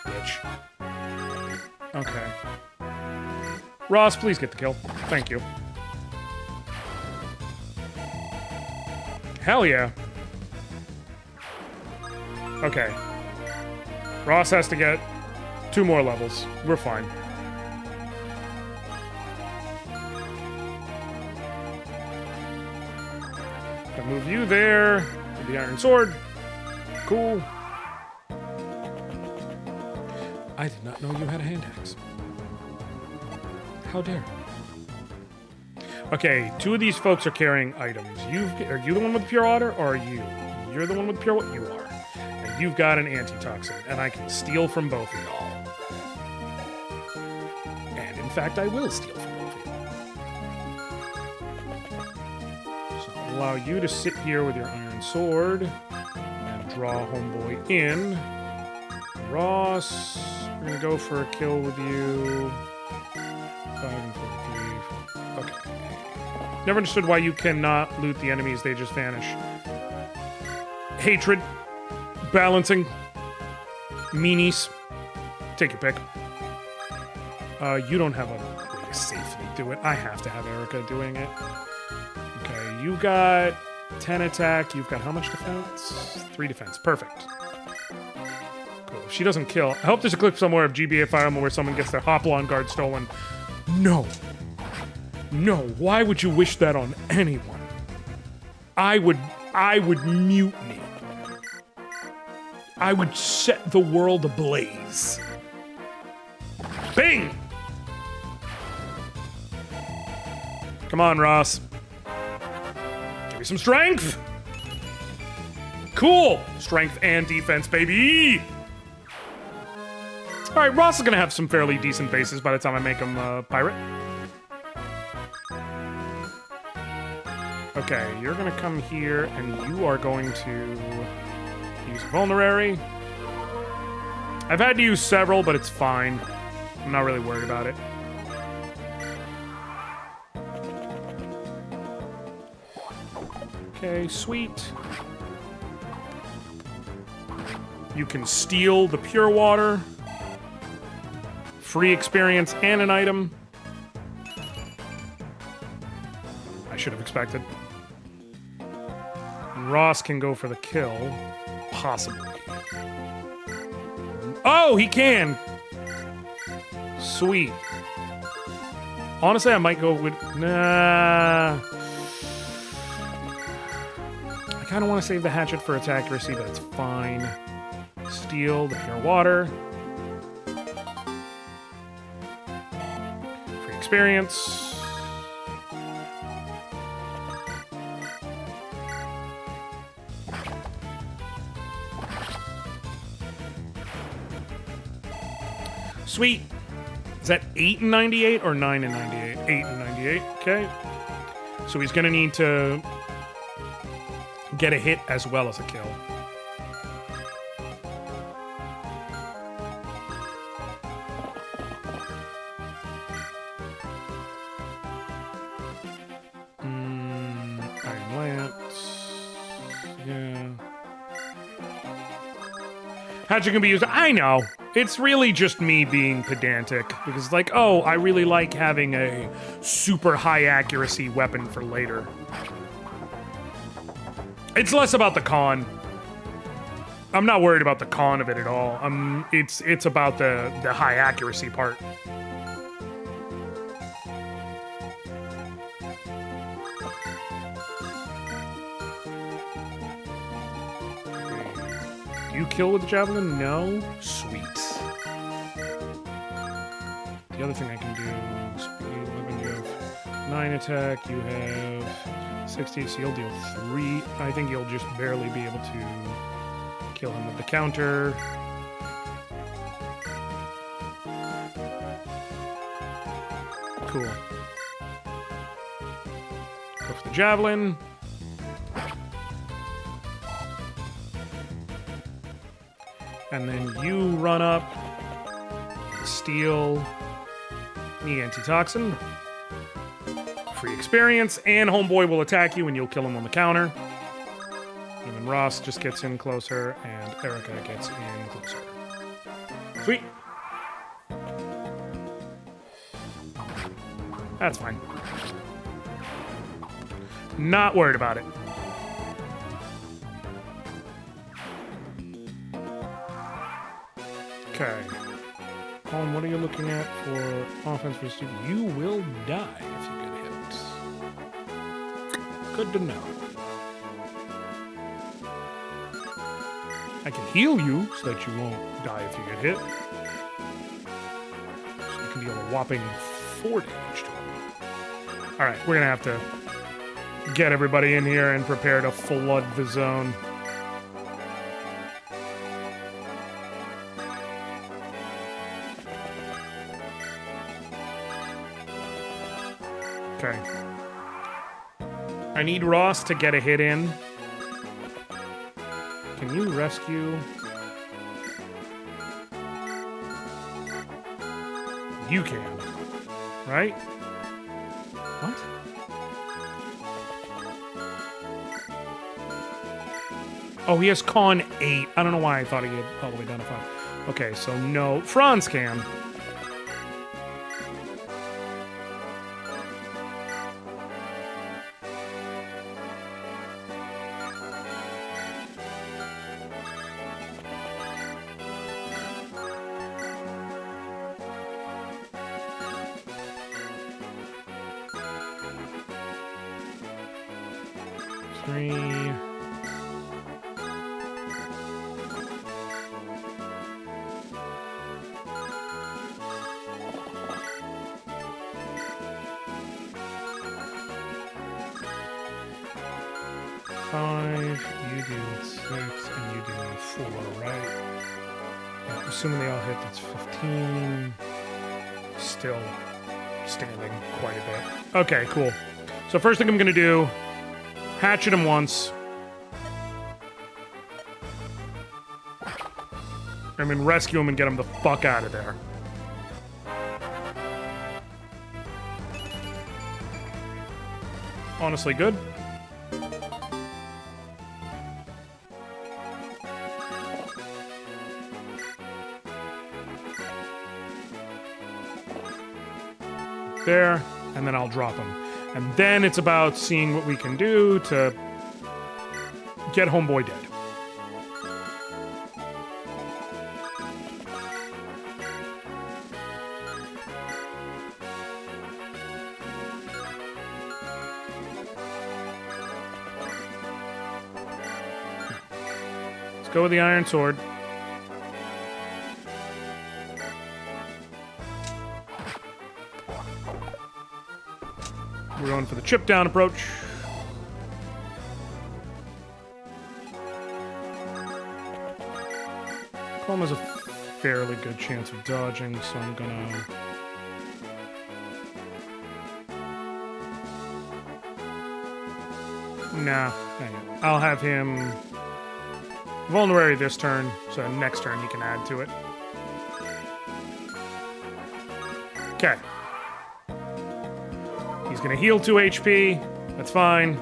[SPEAKER 1] Bitch. Okay. Ross, please get the kill. Thank you. Hell yeah. Okay. Ross has to get 2 more levels. We're fine. I'll move you there with the iron sword. Cool. I did not know you had a hand axe. How dare. Okay, 2 of these folks are carrying items. Are you the one with pure water, or are you? You're the one with pure water? You are. And you've got an antitoxin, and I can steal from both of y'all. And in fact, I will steal from both of you. So I'll allow you to sit here with your iron sword, and draw homeboy in. Ross, we're gonna go for a kill with you. 5 and 43. Okay. Never understood why you cannot loot the enemies, they just vanish. Hatred. Balancing. Meanies. Take your pick. You don't have a way to safely do it. I have to have Erica doing it. Okay, you got 10 attack. You've got how much defense? 3 defense. Perfect. Cool. If she doesn't kill... I hope there's a clip somewhere of GBA Fire Emblem where someone gets their Hoplon guard stolen. No. No, why would you wish that on anyone? I would mutiny. I would set the world ablaze. Bing! Come on, Ross. Give me some strength! Cool! Strength and defense, baby! Alright, Ross is gonna have some fairly decent bases by the time I make him a pirate. Okay, you're gonna come here, and you are going to use Vulnerary. I've had to use several, but it's fine. I'm not really worried about it. Okay, sweet. You can steal the pure water. Free experience and an item. I should have expected. And Ross can go for the kill. Possibly. Oh, he can! Sweet. Honestly, I might go with... Nah. I kind of want to save the hatchet for its accuracy, but it's fine. Steal the pure water. Free experience. Sweet. Is that 8 and 98 or 9 and 98? 8 and 98, okay. So he's gonna need to get a hit as well as a kill. Iron Lance. Yeah. Hatchet can be used. I know. It's really just me being pedantic, because like, oh, I really like having a super high accuracy weapon for later. It's less about the con. I'm not worried about the con of it at all. It's about the high accuracy part. Do you kill with the javelin? No? Sweet. The other thing I can do is 11, you have 9 attack, you have 60, so you'll deal 3. I think you'll just barely be able to kill him with the counter. Cool. Go for the javelin. And then you run up, steal the antitoxin. Free experience, and Homeboy will attack you and you'll kill him on the counter. And then Ross just gets in closer, and Erica gets in closer. Sweet. That's fine. Not worried about it. Okay. Colin, what are you looking at for offense versus defense? You will die if you get hit. Good to know. I can heal you so that you won't die if you get hit. So you can deal a whopping 4 damage to him. Alright, we're gonna have to get everybody in here and prepare to flood the zone. Okay. I need Ross to get a hit in. Can you rescue? You can. Right? What? Oh, he has con 8. I don't know why I thought he had all the way down to 5. Okay, so no. Franz can. Assuming they all hit, that's 15. Still standing quite a bit. Okay, cool. So first thing I'm going to do, hatchet him once. I mean, rescue him and get him the fuck out of there. Honestly, good. There, and then I'll drop him. And then it's about seeing what we can do to get Homeboy dead. Let's go with the Iron Sword. We're going for the chip down approach. Colm has a fairly good chance of dodging, so I'm gonna... Nah, I'll have him vulnerary this turn, so next turn he can add to it. Okay. He's gonna heal 2 HP. That's fine.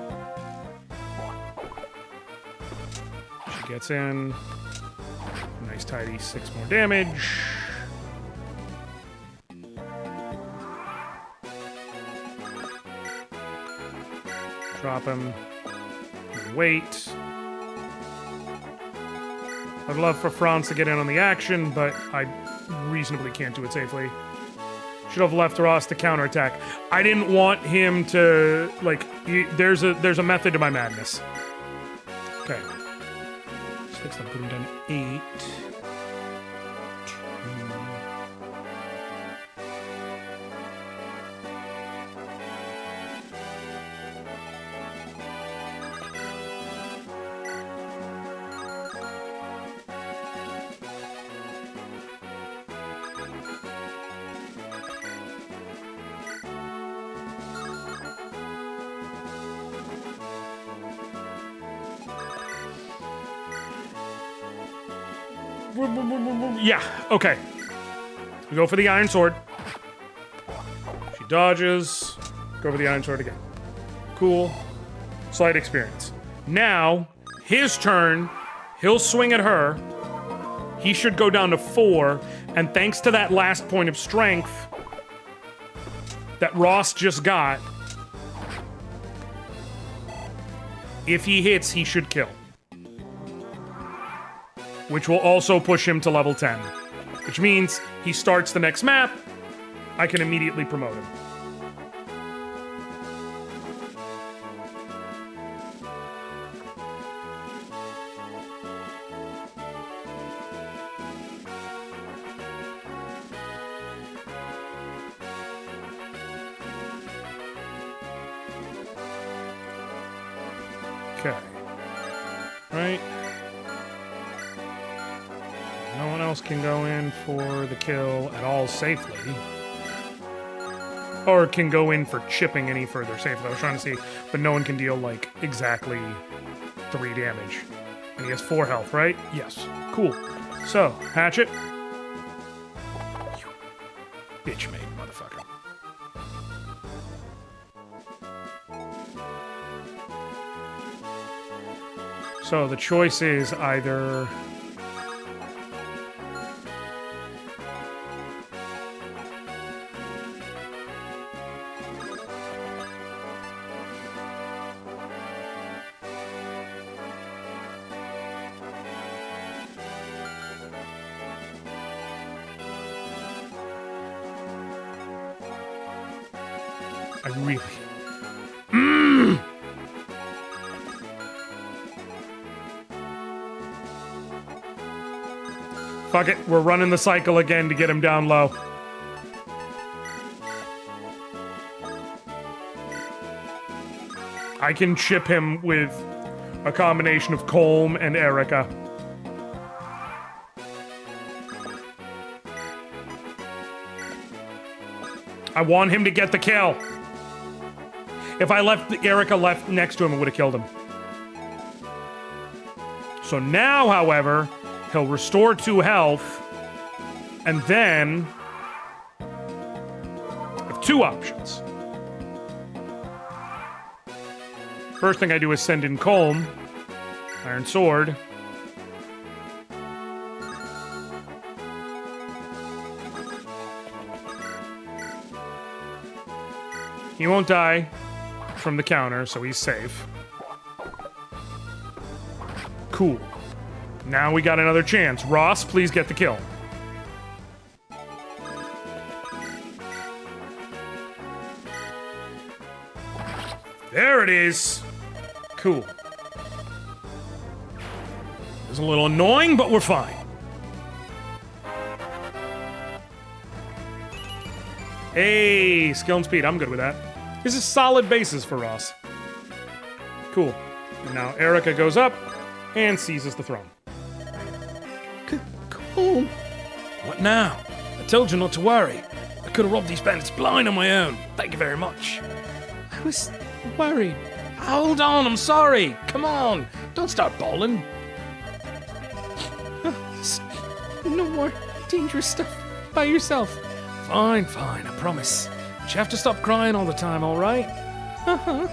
[SPEAKER 1] She gets in. Nice tidy 6 more damage. Drop him. Wait. I'd love for Franz to get in on the action, but I reasonably can't do it safely. Should have left Ross to counterattack. I didn't want him to, like, there's a method to my madness. Okay. 6, then put him down 8. 2. Yeah, okay. We go for the iron sword. She dodges. Go for the iron sword again. Cool. Slight experience. Now, his turn. He'll swing at her. He should go down to 4. And thanks to that last point of strength that Ross just got, if he hits, he should kill. Which will also push him to level 10. Which means he starts the next map, I can immediately promote him. Okay. Right. No one else can go in for the kill at all safely. Or can go in for chipping any further safely. I was trying to see, but no one can deal, like, exactly 3 damage. And he has 4 health, right? Yes. Cool. So, hatchet. You bitch made motherfucker. So the choice is either... I really... Fuck it, we're running the cycle again to get him down low. I can chip him with a combination of Colm and Erica. I want him to get the kill. If I left Erica left next to him, it would have killed him. So now, however, he'll restore 2 health, and then I have 2 options. First thing I do is send in Colm, Iron Sword. He won't die from the counter, so he's safe. Cool. Now we got another chance. Ross, please get the kill. There it is. Cool. It was a little annoying, but we're fine. Hey, skill and speed. I'm good with that. This is solid bases for Ross. Cool. And now Erica goes up and seizes the throne.
[SPEAKER 3] Cool.
[SPEAKER 5] What now? I told you not to worry. I could have robbed these bandits blind on my own. Thank you very much.
[SPEAKER 3] I was worried.
[SPEAKER 5] Hold on, I'm sorry. Come on. Don't start bawling.
[SPEAKER 3] No more dangerous stuff by yourself.
[SPEAKER 5] Fine, I promise. But you have to stop crying all the time, all right?
[SPEAKER 3] Uh-huh.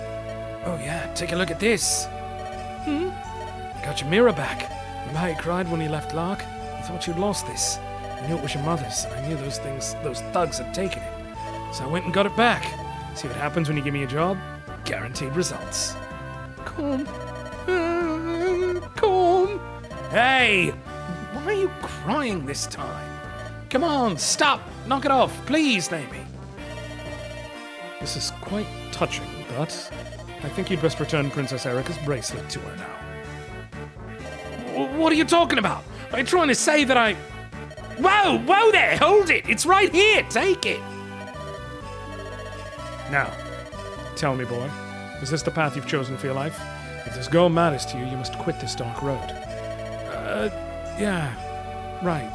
[SPEAKER 5] Oh, yeah, take a look at this. I got your mirror back. Remember how you cried when you left Lark? I thought you'd lost this. I knew it was your mother's, and I knew those thugs had taken it. So I went and got it back. See what happens when you give me a job? Guaranteed results.
[SPEAKER 3] Colm. Colm.
[SPEAKER 5] Hey! Why are you crying this time? Come on, stop! Knock it off, please, Naomi. This is quite touching, but I think you'd best return Princess Erica's bracelet to her now. What are you talking about? Are you trying to say that I... Whoa there, hold it! It's right here, take it! Now, tell me, boy, is this the path you've chosen for your life? If this girl matters to you, you must quit this dark road. Yeah, right.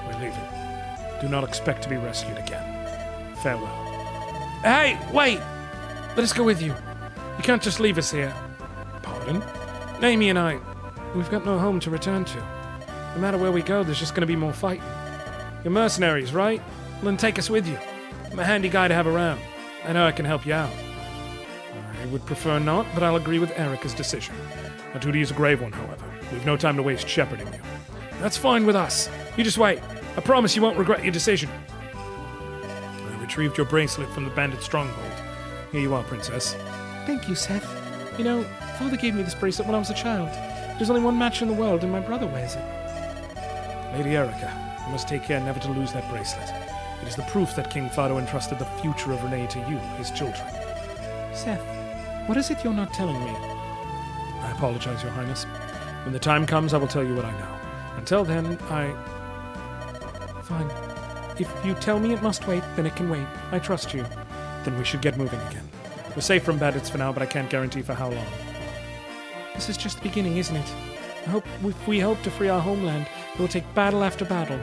[SPEAKER 5] We're leaving. Do not expect to be rescued again. Farewell. Hey, wait! Let us go with you. You can't just leave us here. Pardon? Naomi and I, we've got no home to return to. No matter where we go, there's just going to be more fighting. You're mercenaries, right? Well, then take us with you. I'm a handy guy to have around. I know I can help you out. I would prefer not, but I'll agree with Erica's decision. Our duty is a grave one, however. We've no time to waste shepherding you. That's fine with us. You just wait. I promise you won't regret your decision. I retrieved your bracelet from the bandit stronghold. Here you are, Princess.
[SPEAKER 3] Thank you, Seth. You know, Father gave me this bracelet when I was a child. There's only one match in the world, and my brother wears it.
[SPEAKER 5] Lady Erica, you must take care never to lose that bracelet. It is the proof that King Fado entrusted the future of Renee to you, his children.
[SPEAKER 3] Seth, what is it you're not telling me?
[SPEAKER 5] I apologize, Your Highness. When the time comes, I will tell you what I know. Until then,
[SPEAKER 3] Fine. If you tell me it must wait, then it can wait. I trust you.
[SPEAKER 5] Then we should get moving again. We're safe from bandits for now, but I can't guarantee for how long.
[SPEAKER 3] This is just the beginning, isn't it? If we hope to free our homeland, it will take battle after battle.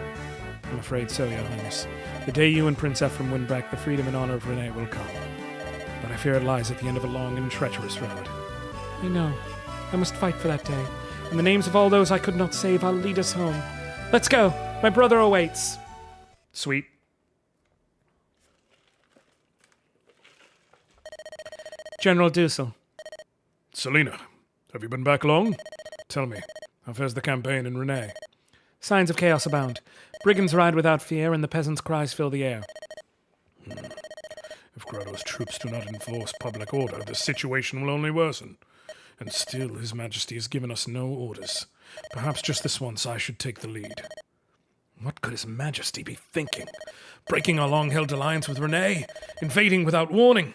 [SPEAKER 5] I'm afraid so, Your Highness. The day you and Prince Ephraim win back the freedom and honor of Renee will come. But I fear it lies at the end of a long and treacherous road.
[SPEAKER 3] I know. I must fight for that day. In the names of all those I could not save, I'll lead us home. Let's go. My brother awaits.
[SPEAKER 5] Sweet.
[SPEAKER 3] General Dussel.
[SPEAKER 4] Selena, have you been back long? Tell me, how fares the campaign in Renee?
[SPEAKER 3] Signs of chaos abound. Brigands ride without fear, and the peasants' cries fill the air.
[SPEAKER 4] If Grotto's troops do not enforce public order, the situation will only worsen. And still, His Majesty has given us no orders. Perhaps just this once I should take the lead. What could His Majesty be thinking? Breaking our long-held alliance with Renee? Invading without warning?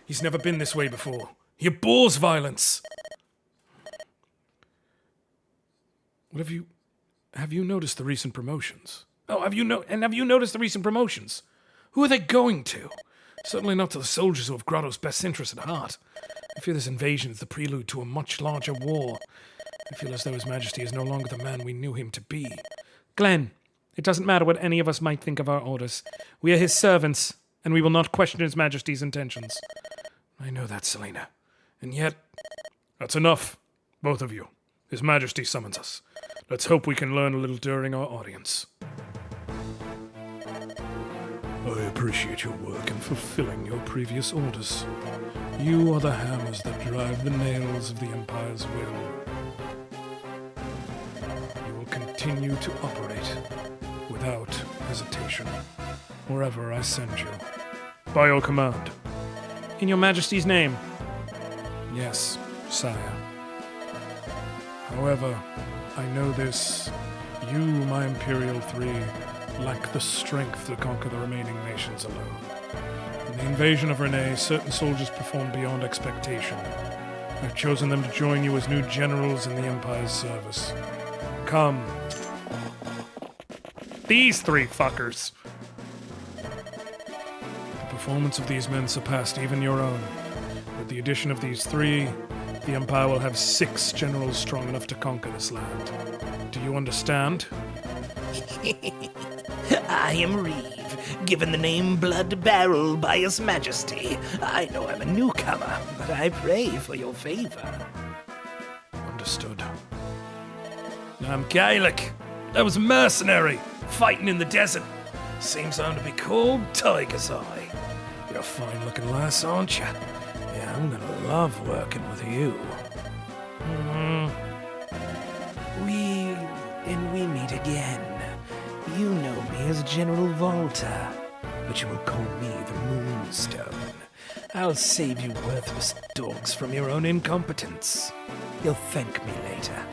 [SPEAKER 4] He's never been this way before. He abhors violence. What have you noticed the recent promotions? Oh, have you noticed the recent promotions? Who are they going to? Certainly not to the soldiers who have Grotto's best interests at heart. I fear this invasion is the prelude to a much larger war. I feel as though His Majesty is no longer the man we knew him to be.
[SPEAKER 3] Glenn, it doesn't matter what any of us might think of our orders. We are his servants, and we will not question His Majesty's intentions.
[SPEAKER 4] I know that, Selena. And yet... That's enough, both of you. His Majesty summons us. Let's hope we can learn a little during our audience. I appreciate your work in fulfilling your previous orders. You are the hammers that drive the nails of the Empire's will. You will continue to operate without hesitation wherever I send you. By your command.
[SPEAKER 3] In your Majesty's name.
[SPEAKER 4] Yes, sire. However, I know this. You, my Imperial Three, lack the strength to conquer the remaining nations alone. In the invasion of Renee, certain soldiers performed beyond expectation. I've chosen them to join you as new generals in the Empire's service. Come.
[SPEAKER 1] These three fuckers.
[SPEAKER 4] The performance of these men surpassed even your own. With the addition of these three, the Empire will have 6 generals strong enough to conquer this land. Do you understand?
[SPEAKER 6] I am Reeve, given the name Blood Barrel by His Majesty. I know I'm a newcomer, but I pray for your favor.
[SPEAKER 4] Understood. I'm Gaelic. I was a mercenary, fighting in the desert. Same sound to be called Tiger's Eye. You're a fine-looking lass, aren't you? Yeah, I'm gonna love working with you.
[SPEAKER 6] We meet again. You know me as General Volta, but you will call me the Moonstone. I'll save you worthless dogs from your own incompetence. You'll thank me later.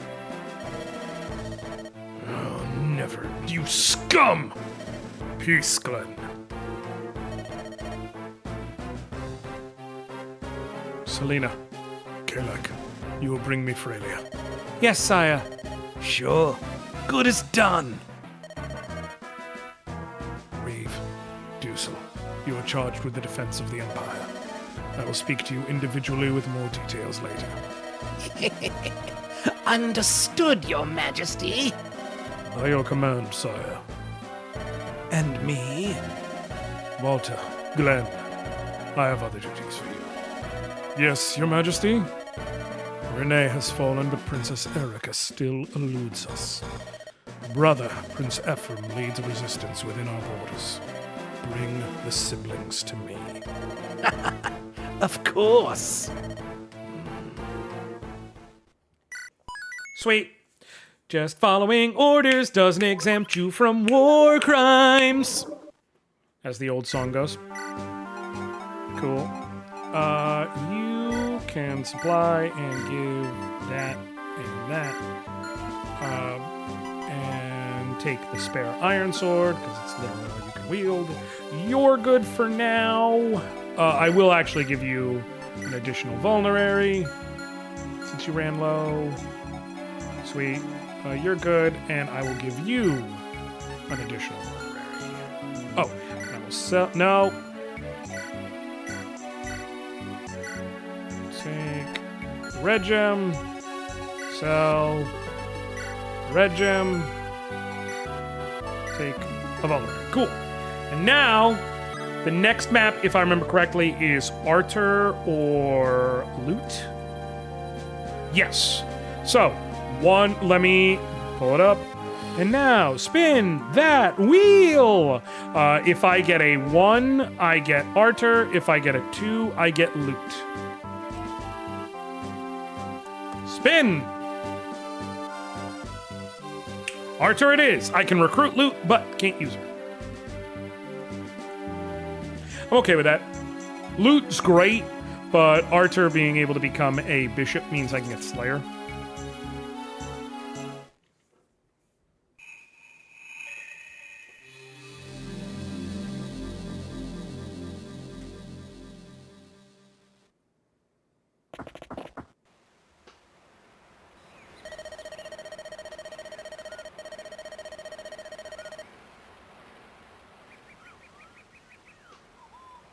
[SPEAKER 4] Oh, never, you scum! Peace, Glenn. Selena, Kalak, you will bring me Frelia.
[SPEAKER 5] Yes, sire.
[SPEAKER 6] Sure. Good as done.
[SPEAKER 4] Reeve, Dusel, you are charged with the defense of the Empire. I will speak to you individually with more details later.
[SPEAKER 6] Understood, Your Majesty.
[SPEAKER 4] By your command, sire.
[SPEAKER 6] And me?
[SPEAKER 4] Walter, Glenn, I have other duties for you. Yes, Your Majesty? Renee has fallen, but Princess Erica still eludes us. Brother, Prince Ephraim, leads a resistance within our borders. Bring the siblings to me.
[SPEAKER 6] Of course.
[SPEAKER 5] Sweet. Just following orders doesn't exempt you from war crimes.
[SPEAKER 1] As the old song goes. Cool. You can supply and give that and that. And take the spare iron sword, because it's literally all you can wield. You're good for now. I will actually give you an additional vulnerary, since you ran low. Sweet. You're good, and I will give you an additional vulnerary. Oh, I will sell... No. Take red gem. Sell. Red gem. Take a vulnerary. Cool. And now, the next map, if I remember correctly, is Arthur or Loot. Yes. So, let me pull it up. And now, spin that wheel! If I get a 1, I get Arthur. If I get a 2, I get Loot. Spin! Arthur it is. I can recruit Loot, but can't use her. I'm okay with that. Loot's great, but Arthur being able to become a bishop means I can get Slayer.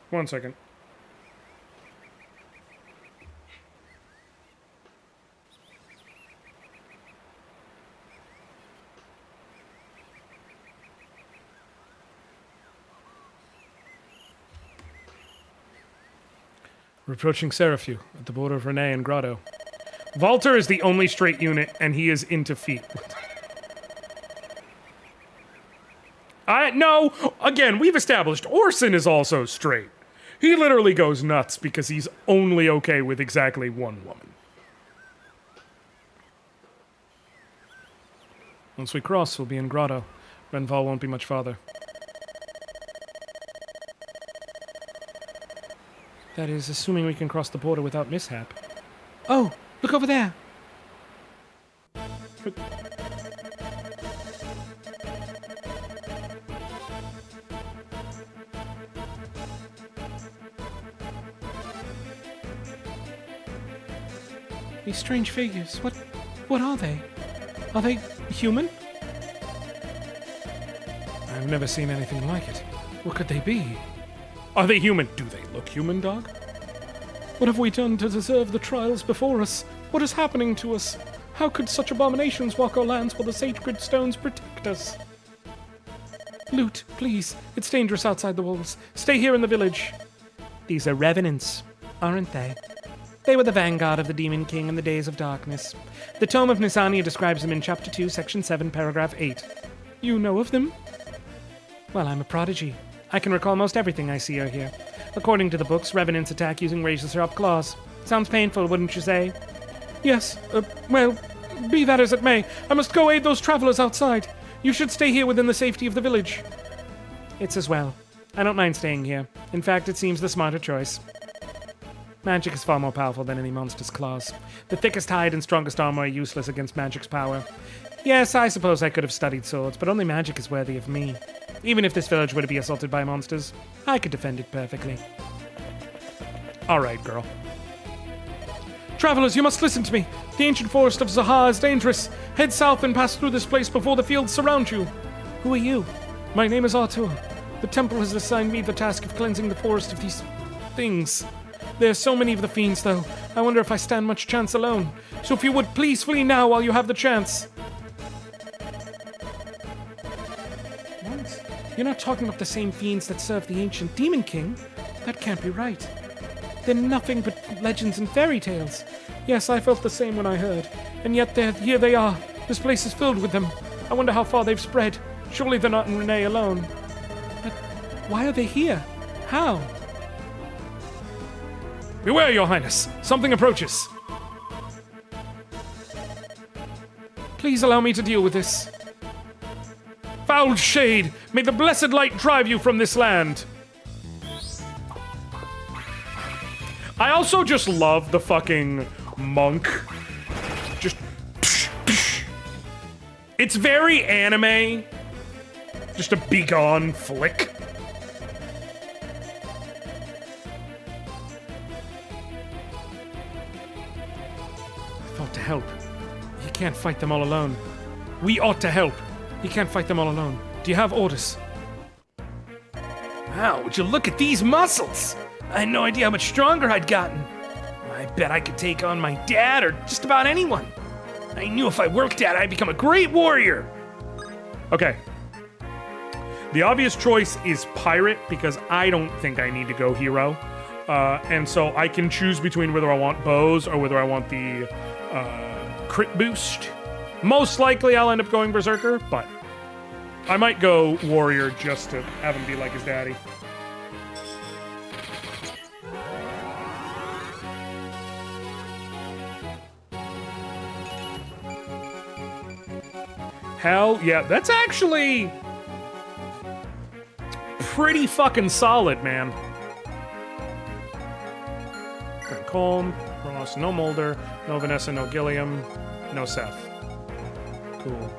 [SPEAKER 1] One second. We're approaching Seraphiu at the border of Renee and Grotto. Walter is the only straight unit, and he is into feet. No, again, we've established Orson is also straight. He literally goes nuts because he's only okay with exactly one woman. Once we cross, we'll be in Grotto. Renval won't be much farther. That is, assuming we can cross the border without mishap.
[SPEAKER 3] Oh, look over there. These strange figures, what are they? Are they human?
[SPEAKER 5] I've never seen anything like it.
[SPEAKER 3] What could they be?
[SPEAKER 1] Are they human? Do they look human, dog?
[SPEAKER 3] What have we done to deserve the trials before us? What is happening to us? How could such abominations walk our lands while the sacred stones protect us? Loot, please. It's dangerous outside the walls. Stay here in the village.
[SPEAKER 5] These are revenants, aren't they? They were the vanguard of the Demon King in the days of darkness. The Tome of Nisania describes them in Chapter 2, Section 7, Paragraph 8.
[SPEAKER 3] You know of them?
[SPEAKER 5] Well, I'm a prodigy. I can recall most everything I see or hear. According to the books, revenants attack using razor-sharp claws. Sounds painful, wouldn't you say?
[SPEAKER 3] Yes, well, be that as it may, I must go aid those travelers outside. You should stay here within the safety of the village.
[SPEAKER 5] It's as well. I don't mind staying here. In fact, it seems the smarter choice. Magic is far more powerful than any monster's claws. The thickest hide and strongest armor are useless against magic's power. Yes, I suppose I could have studied swords, but only magic is worthy of me. Even if this village were to be assaulted by monsters, I could defend it perfectly.
[SPEAKER 1] Alright, girl.
[SPEAKER 5] Travelers, you must listen to me. The ancient forest of Zahar is dangerous. Head south and pass through this place before the fields surround you. Who are you? My name is Artur. The temple has assigned me the task of cleansing the forest of these things. There are so many of the fiends, though. I wonder if I stand much chance alone. So if you would, please flee now while you have the chance. What? You're not talking about the same fiends that serve the ancient Demon King? That can't be right. They're nothing but legends and fairy tales. Yes, I felt the same when I heard. And yet here they are. This place is filled with them. I wonder how far they've spread. Surely they're not in Renee alone. But why are they here? How?
[SPEAKER 1] Beware, Your Highness. Something approaches.
[SPEAKER 5] Please allow me to deal with this.
[SPEAKER 1] Foul shade! May the blessed light drive you from this land! I also just love the fucking monk. Just... It's very anime. Just a begone flick.
[SPEAKER 5] I thought to help. You can't fight them all alone. We ought to help. You can't fight them all alone. Do you have orders? Wow, would you look at these muscles? I had no idea how much stronger I'd gotten. I bet I could take on my dad or just about anyone. I knew if I worked at it, I'd become a great warrior.
[SPEAKER 1] Okay. The obvious choice is pirate because I don't think I need to go hero. And so I can choose between whether I want bows or whether I want the crit boost. Most likely I'll end up going berserker, but I might go warrior just to have him be like his daddy. Hell yeah, that's actually pretty fucking solid, man. Okay, Colm, Ross, no Mulder, no Vanessa, no Gilliam, no Seth. Cool.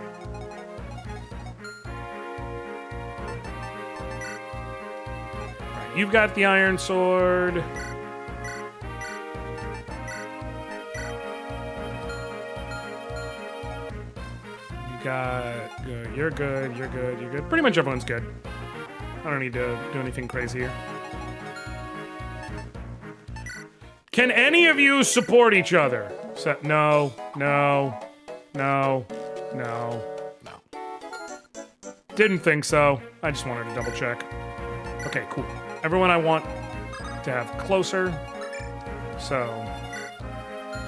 [SPEAKER 1] Alright, you've got the Iron Sword. You're good, you're good, you're good. Pretty much everyone's good. I don't need to do anything crazy here. Can any of you support each other? No, no, no, no, no. Didn't think so. I just wanted to double check. Okay, cool. Everyone I want to have closer. So,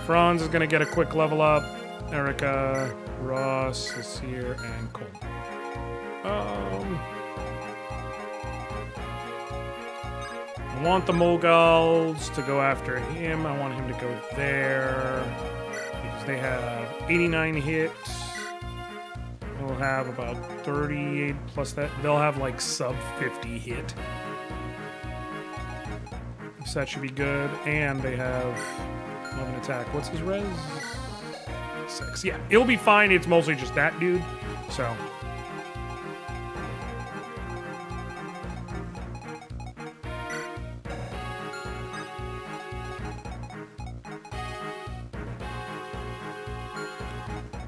[SPEAKER 1] Franz is gonna get a quick level up. Erica, Ross is here, and Cole. I want the Moguls to go after him. I want him to go there because they have 89 hits. They'll have about 38 plus that. They'll have like sub 50 hit. So that should be good. And they have 11 attack. What's his res? 6. Yeah, it'll be fine. It's mostly just that dude. So.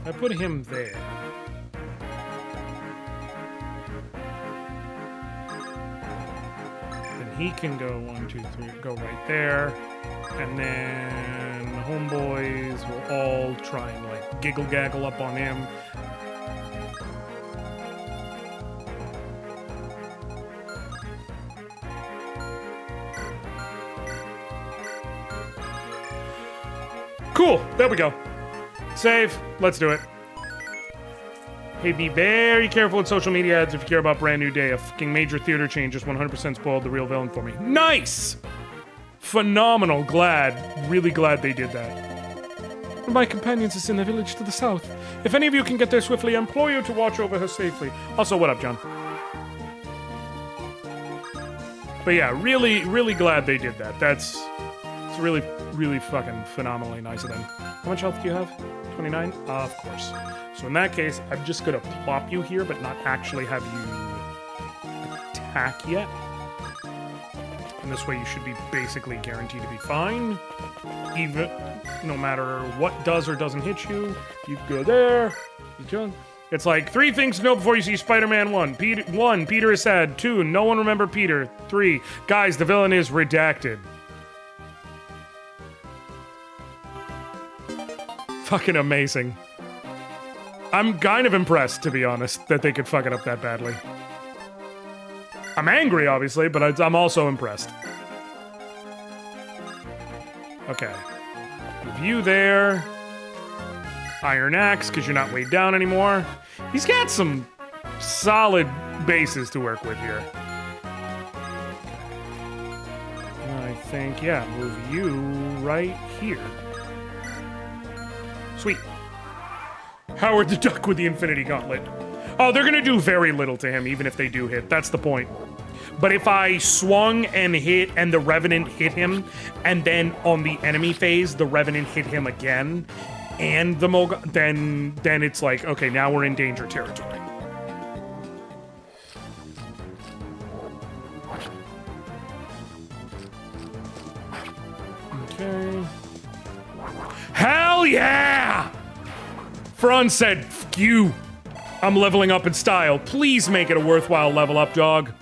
[SPEAKER 1] I put him there. Then he can go 1, 2, 3, go right there. And then the homeboys will all try and like giggle gaggle up on him. Cool, there we go. Save, let's do it. Hey, be very careful with social media ads if you care about Brand New Day. A fucking major theater chain just 100% spoiled the real villain for me. Nice! Phenomenal, really glad they did that.
[SPEAKER 5] My companions is in the village to the south. If any of you can get there swiftly, I implore you to watch over her safely.
[SPEAKER 1] Also, what up, John? But yeah, really glad they did that. That's It's really, really fucking phenomenally nice of them. How much health do you have? 29? Of course. So in that case, I'm just gonna plop you here, but not actually have you attack yet. And this way you should be basically guaranteed to be fine. Even, no matter what does or doesn't hit you, you go there. You go. It's like 3 things to know before you see Spider-Man 1. Peter is sad. 2, no one remember Peter. 3, guys, the villain is redacted. Fucking amazing. I'm kind of impressed, to be honest, that they could fuck it up that badly. I'm angry, obviously, but I'm also impressed. Okay. Move you there. Iron Axe, because you're not weighed down anymore. He's got some solid bases to work with here. I think, yeah, move you right here. Sweet. Howard the Duck with the Infinity Gauntlet. Oh, they're gonna do very little to him, even if they do hit. That's the point. But if I swung and hit, and the Revenant hit him, and then on the enemy phase, the Revenant hit him again, and the Mogul, then it's like, okay, now we're in danger territory. Okay. Hell yeah! Franz said, "F you. I'm leveling up in style. Please make it a worthwhile level up, dog.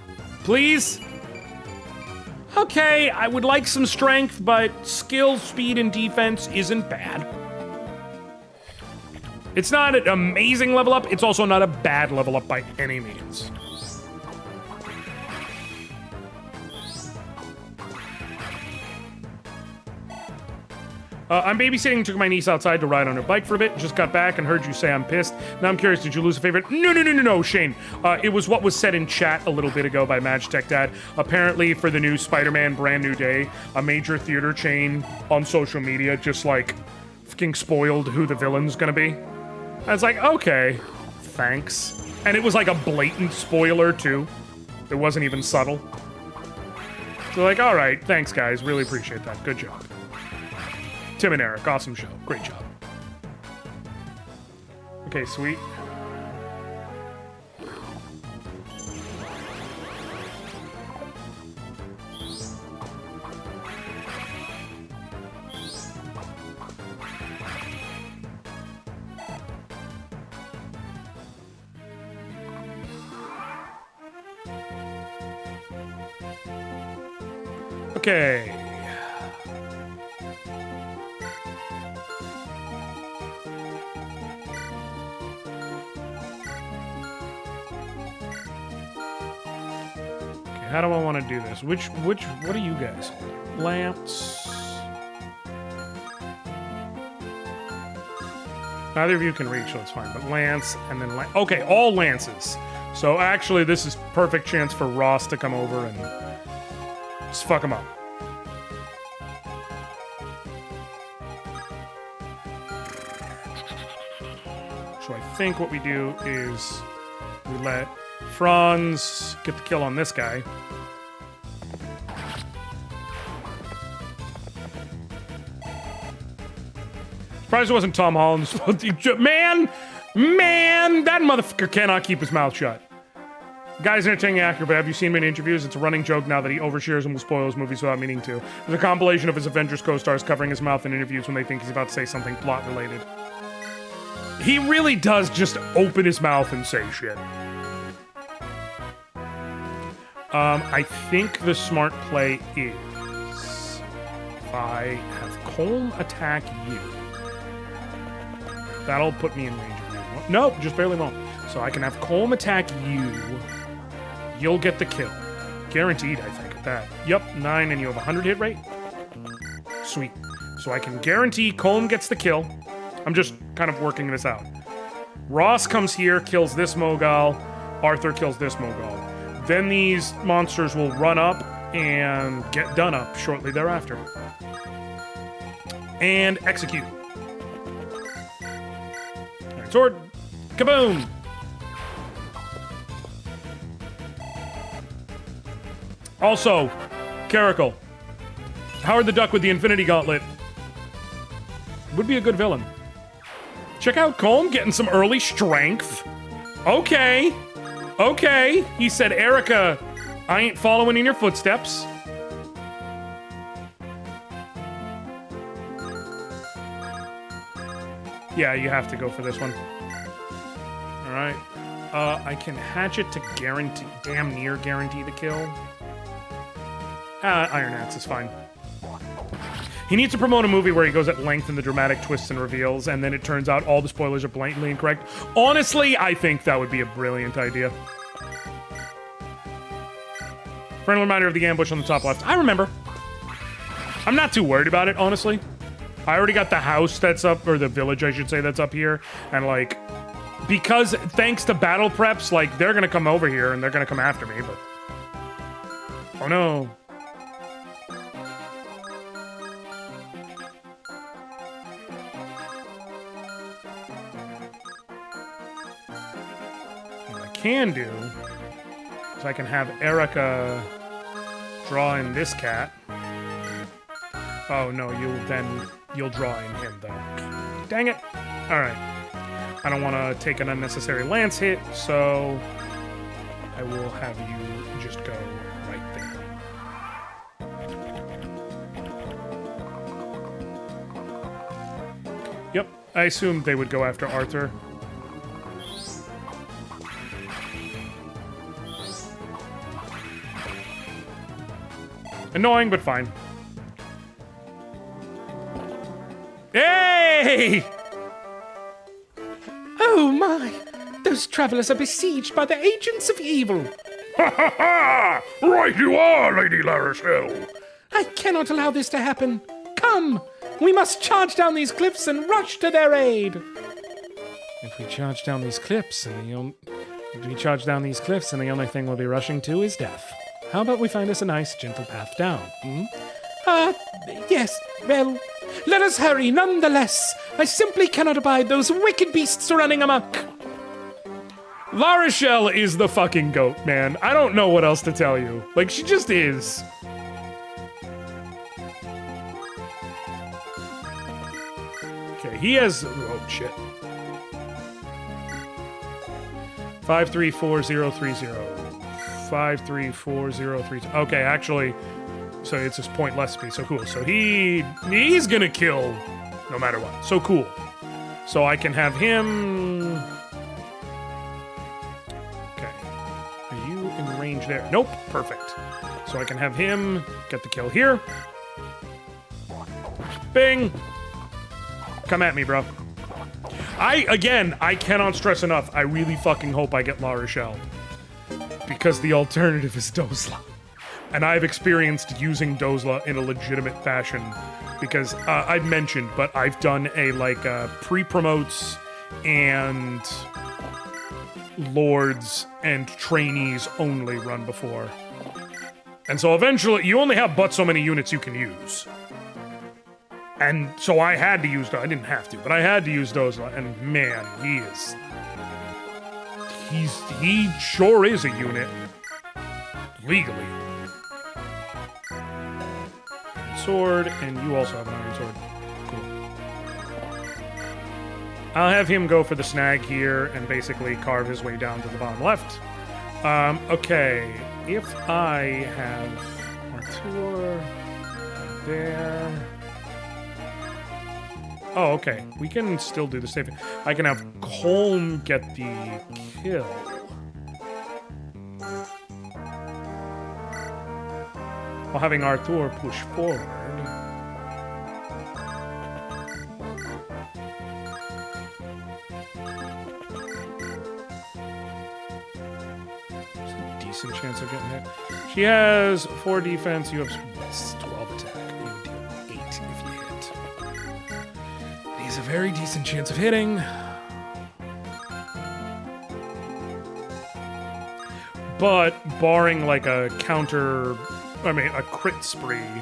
[SPEAKER 1] Please?" Okay, I would like some strength, but skill, speed, and defense isn't bad. It's not an amazing level up, it's also not a bad level up by any means. I'm babysitting, took my niece outside to ride on her bike for a bit, just got back and heard you say I'm pissed. Now I'm curious, did you lose a favorite? No, Shane. It was what was said in chat a little bit ago by Magitech Dad. Apparently for the new Spider-Man Brand New Day, a major theater chain on social media just like fucking spoiled who the villain's gonna be. I was like, okay, thanks. And it was like a blatant spoiler too. It wasn't even subtle. So like, all right, thanks guys, really appreciate that, good job. Tim and Eric, awesome show. Great job. Okay, sweet. Okay. How do I want to do this? What are you guys? Lance. Neither of you can reach, so it's fine. But Lance, and then okay, all Lances. So actually, this is perfect chance for Ross to come over and just fuck him up. So I think what we do is we let Franz get the kill on this guy. Surprised it wasn't Tom Holland. Man, that motherfucker cannot keep his mouth shut. Guy's entertaining actor, but have you seen him in interviews? It's a running joke now that he overshares and will spoil his movies without meaning to. There's a compilation of his Avengers co-stars covering his mouth in interviews when they think he's about to say something plot-related. He really does just open his mouth and say shit. I think the smart play is if I have Colm attack you. That'll put me in range of you. Nope, just barely won't. So I can have Colm attack you. You'll get the kill. Guaranteed, I think, at that. Yep, 9, and you have a 100 hit rate? Sweet. So I can guarantee Colm gets the kill. I'm just kind of working this out. Ross comes here, kills this Mogul. Arthur kills this Mogul. Then these monsters will run up and get done up shortly thereafter. And execute. Alright, sword. Kaboom! Also, Caracal. Howard the Duck with the Infinity Gauntlet. Would be a good villain. Check out Colm getting some early strength. Okay. Okay. He said, Erica, I ain't following in your footsteps. Yeah, you have to go for this one. All right. I can hatchet to guarantee, damn near guarantee the kill. Iron Axe is fine. He needs to promote a movie where he goes at length in the dramatic twists and reveals, and then it turns out all the spoilers are blatantly incorrect. Honestly, I think that would be a brilliant idea. Friendly reminder of the ambush on the top left. I remember. I'm not too worried about it, honestly. I already got the house that's up, or the village, I should say, that's up here, and like, because thanks to battle preps, like, they're gonna come over here and they're gonna come after me, but... Oh no. What I can do is I can have Erica draw in this cat. Oh no, you'll draw in him though. Dang it. Alright. I don't want to take an unnecessary lance hit, so I will have you just go right there. Yep, I assumed they would go after Arthur. Annoying, but fine. Hey!
[SPEAKER 3] Oh my! Those travelers are besieged by the agents of evil.
[SPEAKER 4] Ha ha ha! Right you are, Lady Larachelle.
[SPEAKER 3] I cannot allow this to happen. Come! We must charge down these cliffs and rush to their aid.
[SPEAKER 5] If we charge down these cliffs and the only thing we'll be rushing to is death. How about we find us a nice, gentle path down,
[SPEAKER 3] Yes, well, let us hurry nonetheless. I simply cannot abide those wicked beasts running amok.
[SPEAKER 1] Larachelle is the fucking goat, man. I don't know what else to tell you. Like, she just is. Okay, he has... Oh, shit. 534030. 534030. Okay, actually, so it's his point less speed. So cool. So he's gonna kill no matter what. So cool. So I can have him... Okay. Are you in range there? Nope. Perfect. So I can have him get the kill here. Bing! Come at me, bro. I cannot stress enough, I really fucking hope I get Larachelle. Because the alternative is Dozla. And I've experienced using Dozla in a legitimate fashion. Because I've mentioned, but I've done a, pre-promotes and lords and trainees only run before. And so eventually, you only have but so many units you can use. And so I had to use, I didn't have to, but I had to use Dozla, and man, he sure is a unit. Legally. Sword, and you also have an iron sword. Cool. I'll have him go for the snag here and basically carve his way down to the bottom left. Okay, if I have Artur there... Oh, okay. We can still do the same thing. I can have Colm get the kill. While having Arthur push forward. There's a decent chance of getting hit. She has 4 defense, you have 12 attack. You would deal 8 if you hit. He's a very decent chance of hitting. But barring like a crit spree,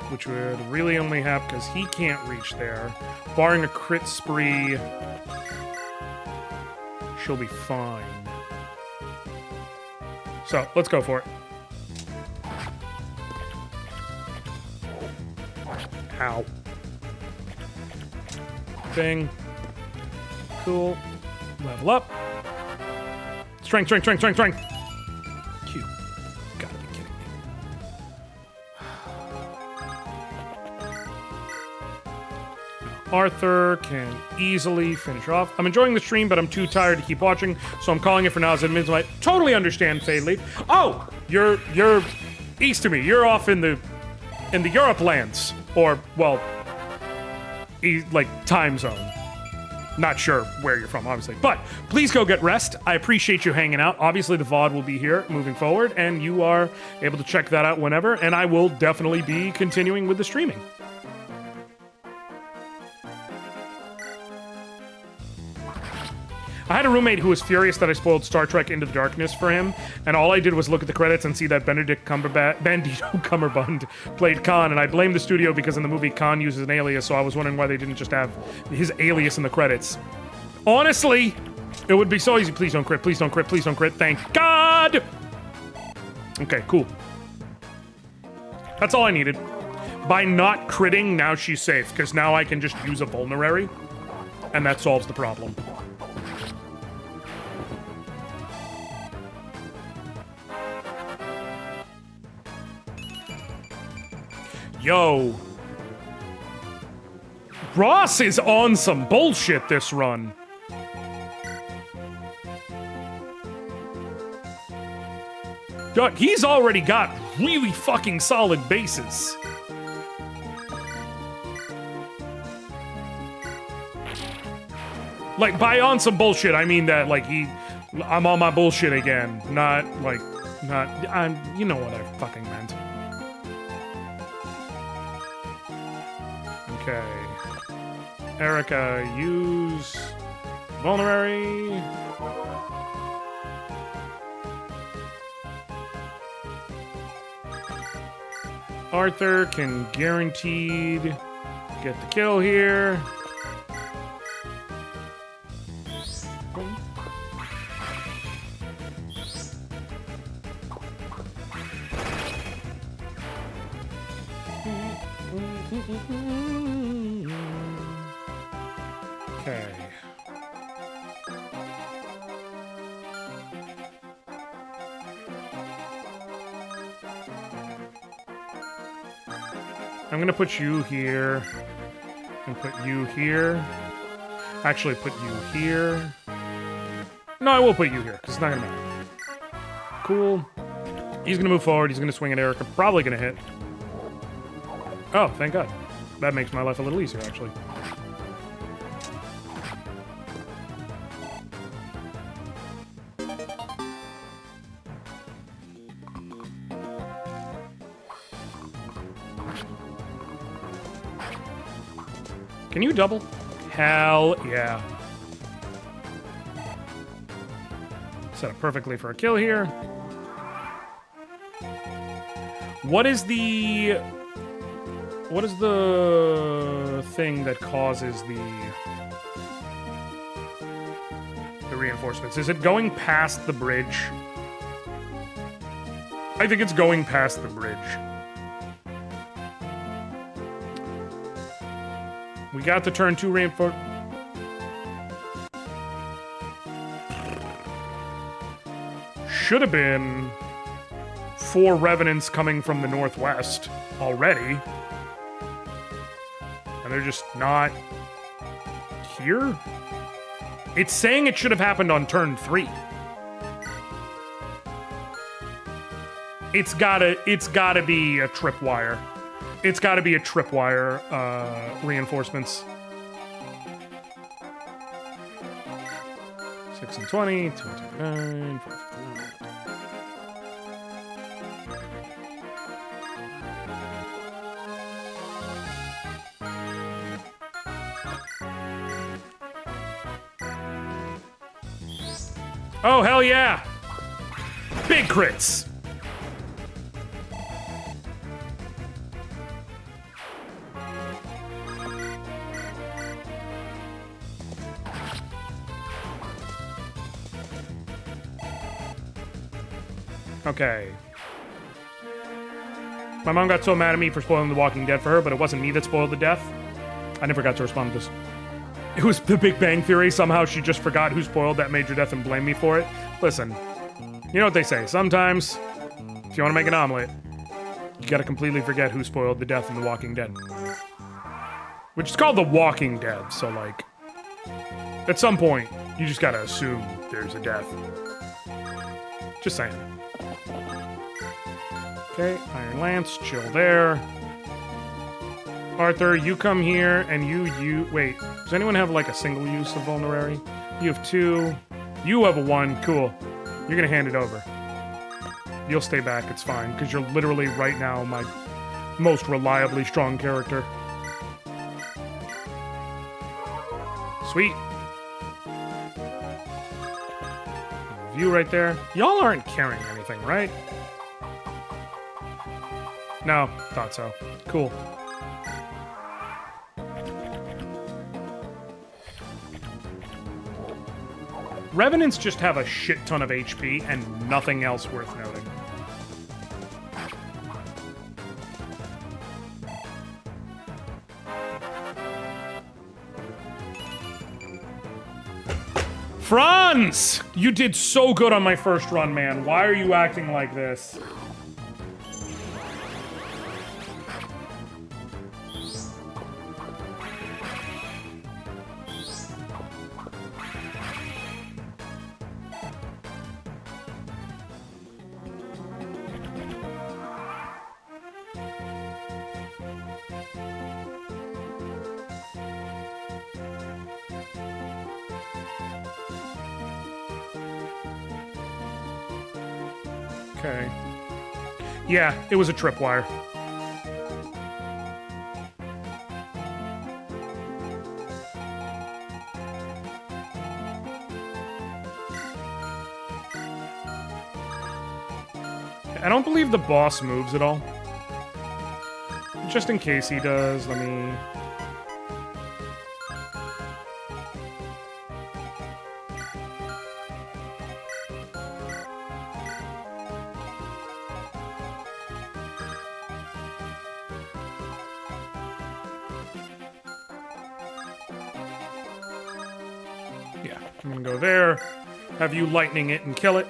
[SPEAKER 1] which would really only happen because he can't reach there. Barring a crit spree, she'll be fine. So, let's go for it. Ow. Thing. Cool. Level up. Strength, strength, strength, strength, strength. Q. Gotta be kidding me. Arthur can easily finish off. I'm enjoying the stream, but I'm too tired to keep watching, so I'm calling it for now as I totally understand, Fade Leaf. Oh, you're east of me. You're off in the Europe lands, or well, like time zone. Not sure where you're from, obviously, but please go get rest. I appreciate you hanging out. Obviously, the VOD will be here moving forward, and you are able to check that out whenever. And I will definitely be continuing with the streaming. I had a roommate who was furious that I spoiled Star Trek Into the Darkness for him, and all I did was look at the credits and see that Bandito Cumberbund played Khan, and I blamed the studio because in the movie Khan uses an alias, so I was wondering why they didn't just have his alias in the credits. Honestly, it would be so easy. Please don't crit, please don't crit, please don't crit. Thank God! Okay, cool. That's all I needed. By not critting, now she's safe, because now I can just use a vulnerary, and that solves the problem. Yo. Ross is on some bullshit this run. Dude, he's already got really fucking solid bases. Like, by on some bullshit, I mean that, like, I'm on my bullshit again. Not, like, you know what I fucking meant. Okay. Erica, use vulnerary. Arthur can guaranteed get the kill here. Okay. I'm gonna put you here and put you here. Actually, put you here. No, I will put you here because it's not gonna matter. Cool. He's gonna move forward. He's gonna swing at Erica. Probably gonna hit. Oh, thank God. That makes my life a little easier, actually. Can you double? Hell yeah. Set up perfectly for a kill here. What is the thing that causes the reinforcements? Is it going past the bridge? I think it's going past the bridge. We got the turn 2 reinforce. Should have been 4 revenants coming from the northwest already. And they're just not here? It's saying it should have happened on turn 3. It's gotta be a tripwire. It's gotta be a tripwire reinforcements. 6 and 20, 229, 459. Oh, hell yeah! Big crits! Okay. My mom got so mad at me for spoiling The Walking Dead for her, but it wasn't me that spoiled the death. I never got to respond to this. It was The Big Bang Theory. Somehow she just forgot who spoiled that major death and blamed me for it. Listen, you know what they say. Sometimes, if you want to make an omelet, you gotta completely forget who spoiled the death in The Walking Dead. Which is called The Walking Dead, so like, at some point, you just gotta assume there's a death. Just saying. Okay, Iron Lance, chill there. Arthur, you come here, and you... Wait, does anyone have, like, a single use of Vulnerary? You have 2. You have a 1. Cool. You're gonna hand it over. You'll stay back, it's fine, because you're literally, right now, my most reliably strong character. Sweet. View right there. Y'all aren't carrying anything, right? No, thought so. Cool. Revenants just have a shit ton of HP and nothing else worth noting. Franz! You did so good on my first run, man. Why are you acting like this? Okay. Yeah, it was a tripwire. I don't believe the boss moves at all. Just in case he does, let me... Yeah, I'm gonna go there, have you lightning it and kill it.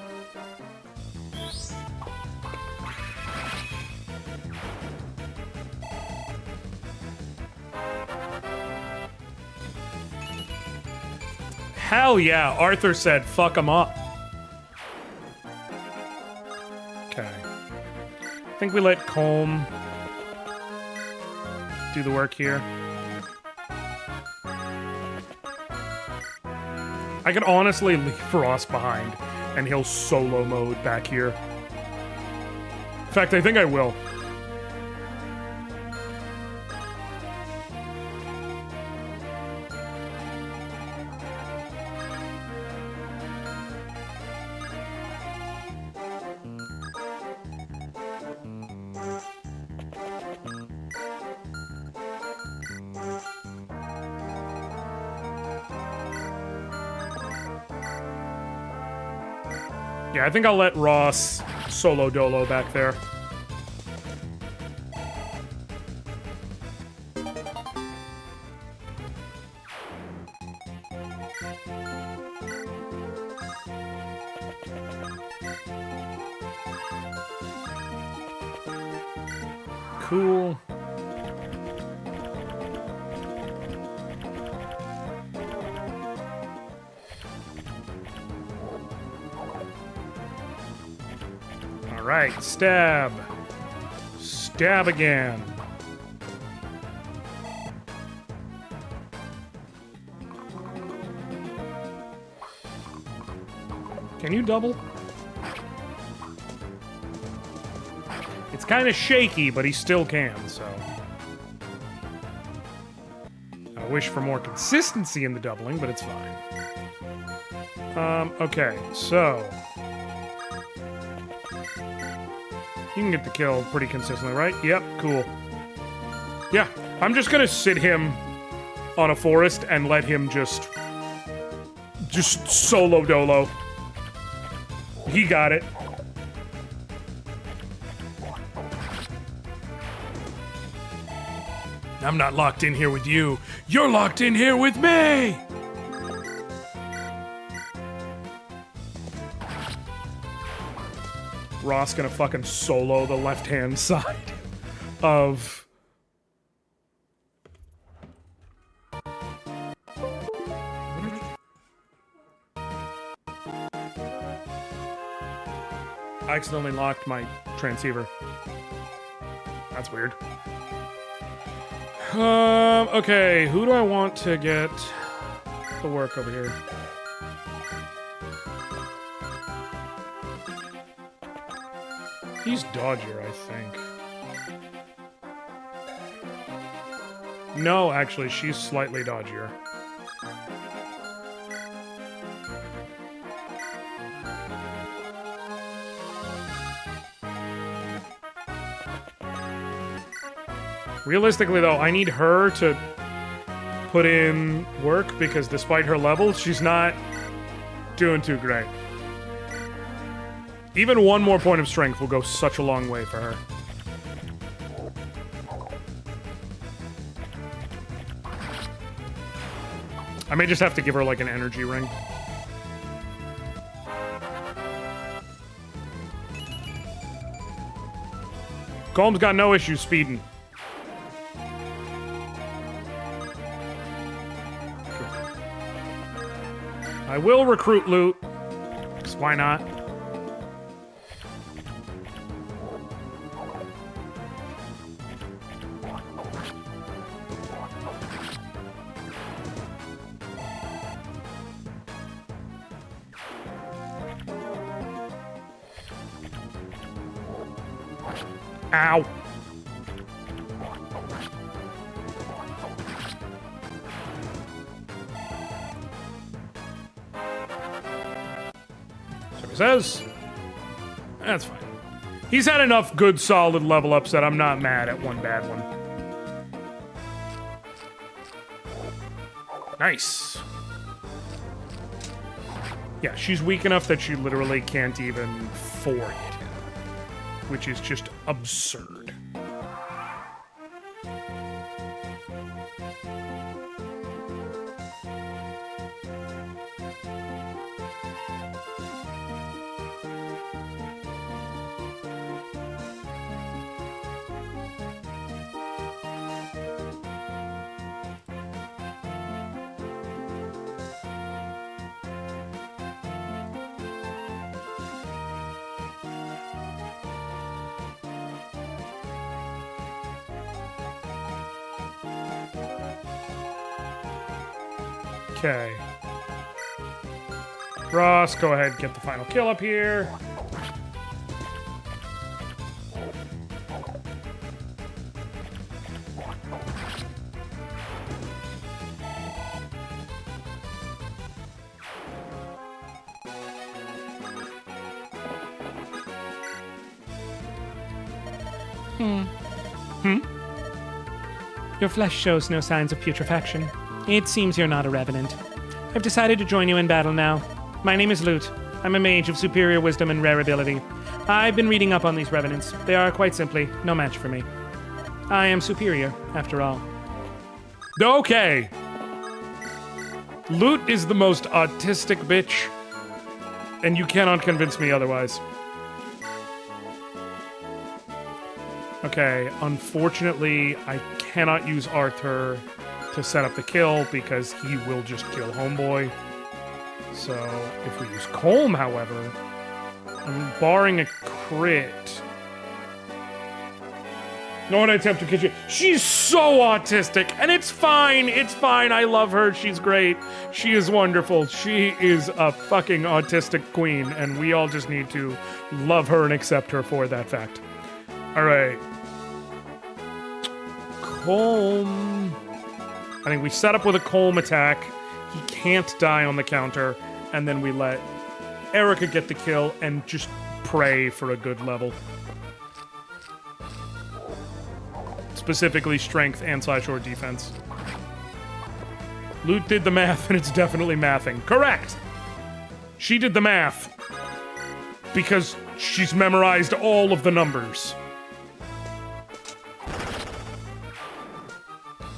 [SPEAKER 1] Hell yeah, Arthur said fuck him up. Okay. I think we let Colm do the work here. I could honestly leave Ross behind and he'll solo mode back here. In fact, I think I will. Yeah, I think I'll let Ross solo dolo back there. Cool. Alright, stab. Stab again. Can you double? It's kind of shaky, but he still can, so... I wish for more consistency in the doubling, but it's fine. Okay, so... You can get the kill pretty consistently, right? Yep, cool. Yeah, I'm just gonna sit him on a forest and let him just solo dolo. He got it.
[SPEAKER 4] I'm not locked in here with you. You're locked in here with me!
[SPEAKER 1] Ross gonna fucking solo the left-hand side of... I accidentally locked my transceiver. That's weird. Okay, who do I want to get to work over here? He's dodgier, I think. No, actually, she's slightly dodgier. Realistically, though, I need her to put in work because despite her level, she's not doing too great. Even one more point of strength will go such a long way for her. I may just have to give her like an energy ring. Colm's got no issues speeding. I will recruit loot, because why not? Ow. So he says. That's fine. He's had enough good, solid level ups that I'm not mad at one bad one. Nice. Yeah, she's weak enough that she literally can't even forward it. Which is just absurd. Okay. Ross, go ahead and get the final kill up here.
[SPEAKER 3] Your flesh shows no signs of putrefaction. It seems you're not a revenant. I've decided to join you in battle now. My name is Lute. I'm a mage of superior wisdom and rare ability. I've been reading up on these revenants. They are, quite simply, no match for me. I am superior, after all.
[SPEAKER 1] Okay. Lute is the most autistic bitch, and you cannot convince me otherwise. Okay, unfortunately, I cannot use Arthur to set up the kill because he will just kill Homeboy. So, if we use Colm, however, I'm barring a crit. No one attempt to catch you. She's so autistic, and it's fine. It's fine. I love her. She's great. She is wonderful. She is a fucking autistic queen, and we all just need to love her and accept her for that fact. All right. Colm. I think we set up with a Colm attack. He can't die on the counter, and then we let Erica get the kill and just pray for a good level. Specifically strength and /or defense. Lute did the math, and it's definitely mathing. Correct! She did the math. Because she's memorized all of the numbers.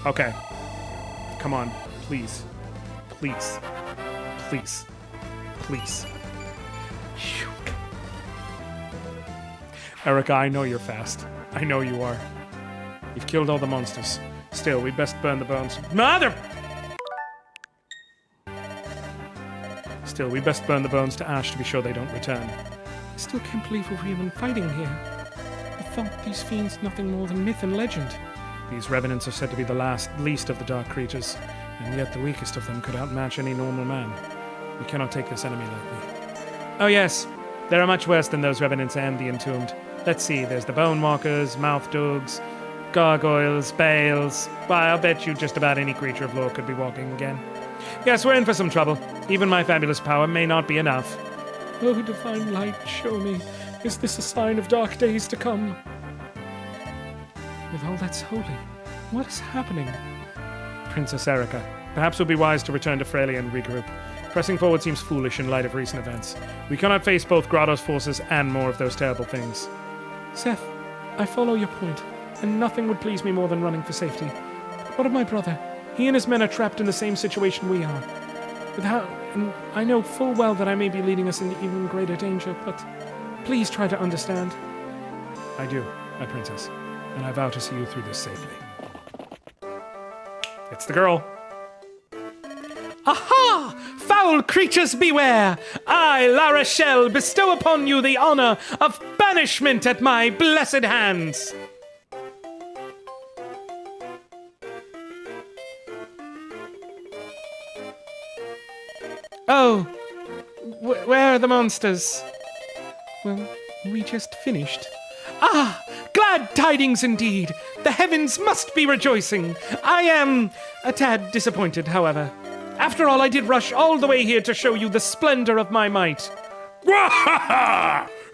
[SPEAKER 1] Okay. Come on. Please. Please. Please. Please. Phew. Erica, I know you're fast. I know you are. You've killed all the monsters. Still, we'd best burn the bones. Mother! Still, we best burn the bones to ash to be sure they don't return.
[SPEAKER 3] I still can't believe we're even fighting here. I thought these fiends nothing more than myth and legend.
[SPEAKER 1] These revenants are said to be the least of the dark creatures, and yet the weakest of them could outmatch any normal man. We cannot take this enemy lightly. Oh yes, there are much worse than those revenants and the entombed. Let's see, there's the bone walkers, mouth dogs, gargoyles, bales. Why, I'll bet you just about any creature of lore could be walking again. Yes, we're in for some trouble. Even my fabulous power may not be enough.
[SPEAKER 3] Oh, divine light, show me. Is this a sign of dark days to come? With all that's holy, what is happening?
[SPEAKER 1] Princess Erica, perhaps it would be wise to return to Freya and regroup. Pressing forward seems foolish in light of recent events. We cannot face both Grotto's forces and more of those terrible things.
[SPEAKER 3] Seth, I follow your point, and nothing would please me more than running for safety. But what of my brother? He and his men are trapped in the same situation we are. And I know full well that I may be leading us into even greater danger, but please try to understand.
[SPEAKER 1] I do, my princess, and I vow to see you through this safely. It's the girl.
[SPEAKER 3] Aha! Foul creatures beware! I, La Rochelle, bestow upon you the honor of banishment at my blessed hands! Oh, where are the monsters? Well, we just finished. Ah, glad tidings indeed! The heavens must be rejoicing! I am a tad disappointed, however. After all, I did rush all the way here to show you the splendor of my might.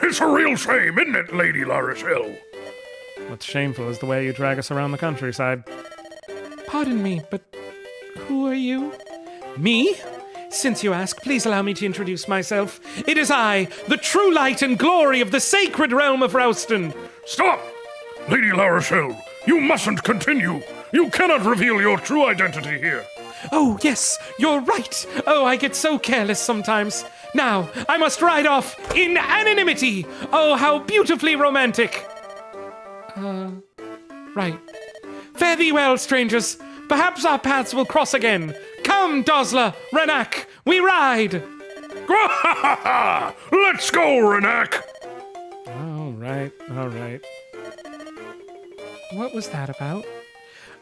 [SPEAKER 4] It's a real shame, isn't it, Lady La Rochelle?
[SPEAKER 1] What's shameful is the way you drag us around the countryside.
[SPEAKER 3] Pardon me, but who are you? Me? Since you ask, please allow me to introduce myself. It is I, the true light and glory of the sacred realm of Rouston.
[SPEAKER 4] Stop! Lady La Rochelle, you mustn't continue. You cannot reveal your true identity here.
[SPEAKER 3] Oh, yes, you're right. Oh, I get so careless sometimes. Now, I must ride off in anonymity. Oh, how beautifully romantic. Right. Fare thee well, strangers. Perhaps our paths will cross again. Come, Dosler, Renak, we ride.
[SPEAKER 4] Let's go, Renak.
[SPEAKER 1] All right.
[SPEAKER 3] What was that about?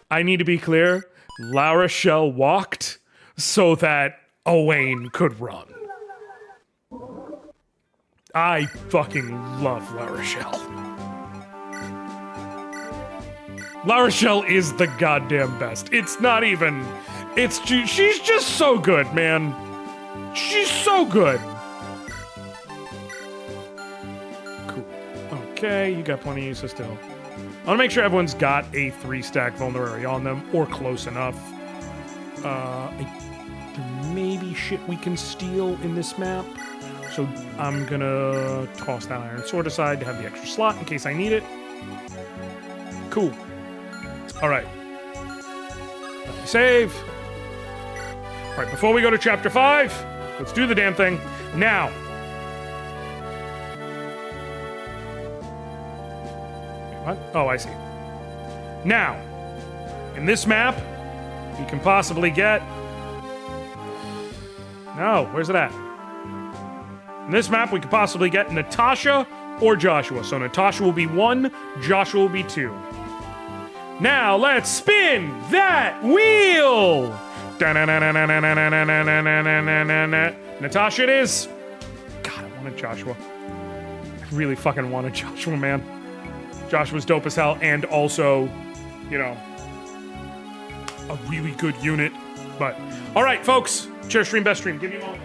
[SPEAKER 1] I need to be clear. La Rochelle walked so that Owain could run. I fucking love La Rochelle. La Rochelle is the goddamn best. It's not even... she's just so good, man. She's so good. Cool. Okay, you got plenty of uses still. I want to make sure everyone's got a 3-stack vulnerary on them, or close enough. There may be shit we can steal in this map, so I'm gonna toss that iron sword aside to have the extra slot in case I need it. Cool. Alright. Let me save. Alright, before we go to chapter 5, let's do the damn thing now. What? Oh, I see. Now, in this map, you can possibly get... No, where's it at? In this map, we could possibly get Natasha or Joshua. So Natasha will be 1, Joshua will be 2. Now, let's spin that wheel! Natasha it is. God, I wanted Joshua. I really fucking wanted Joshua, man. Joshua's dope as hell, and also, you know, a really good unit. But, all right, folks, share stream, best stream. Give me a moment.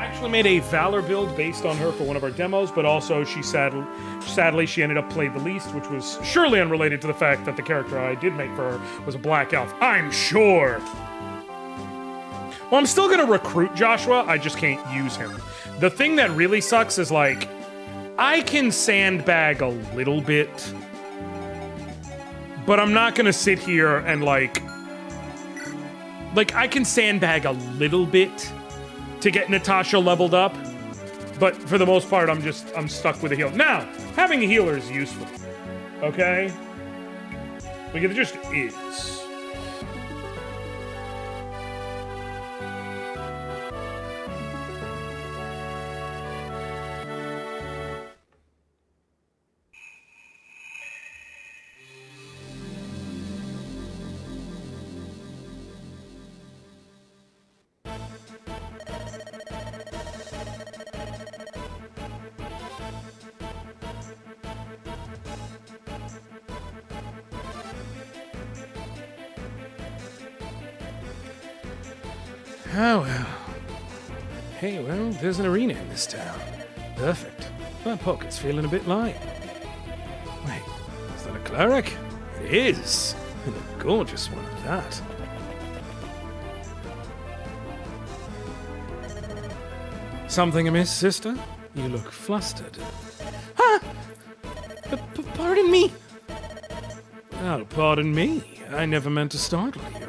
[SPEAKER 1] actually made a Valor build based on her for one of our demos, but also sadly she ended up playing the least, which was surely unrelated to the fact that the character I did make for her was a Black Elf. I'm sure. Well, I'm still gonna recruit Joshua, I just can't use him. The thing that really sucks is, like, I can sandbag a little bit, but I'm not gonna sit here and, like, I can sandbag a little bit to get Natasha leveled up, but for the most part, I'm stuck with a heal. Now, having a healer is useful, okay? Like, it just is.
[SPEAKER 5] Oh, well. Hey, well, there's an arena in this town. Perfect. My pocket's feeling a bit light. Wait, is that a cleric? It is. And a gorgeous one at that. Something amiss, sister? You look flustered.
[SPEAKER 3] Ah! Pardon me.
[SPEAKER 5] Oh, pardon me. I never meant to startle you.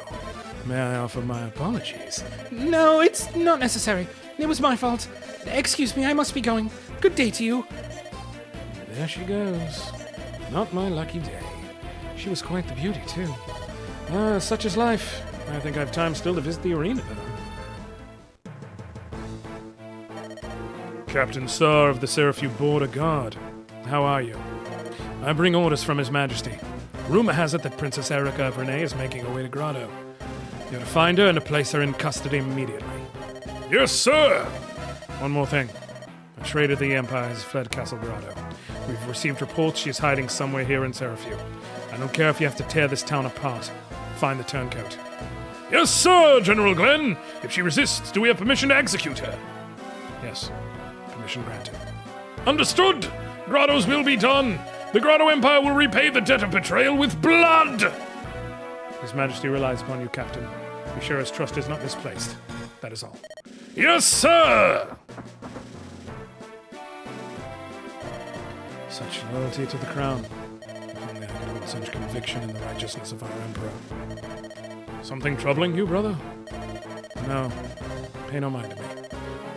[SPEAKER 5] May I offer my apologies?
[SPEAKER 3] No, it's not necessary. It was my fault. Excuse me, I must be going. Good day to you.
[SPEAKER 5] There she goes. Not my lucky day. She was quite the beauty, too. Such is life. I think I have time still to visit the arena, though. Captain Sar of the Seraphim Border Guard. How are you? I bring orders from His Majesty. Rumor has it that Princess Erica of Renee is making her way to Grotto. You're to find her and to place her in custody immediately. Yes, sir! One more thing. A traitor of the Empire has fled Castle Grotto. We've received reports she is hiding somewhere here in Seraphim. I don't care if you have to tear this town apart. Find the turncoat. Yes, sir, General Glenn! If she resists, do we have permission to execute her? Yes. Permission granted. Understood! Grotto's will be done! The Grotto Empire will repay the debt of betrayal with blood! His Majesty relies upon you, Captain. Be sure his trust is not misplaced. That is all. Yes, sir! Such loyalty to the crown. If only I could hold such conviction in the righteousness of our Emperor. Something troubling you, brother? No. Pay no mind to me.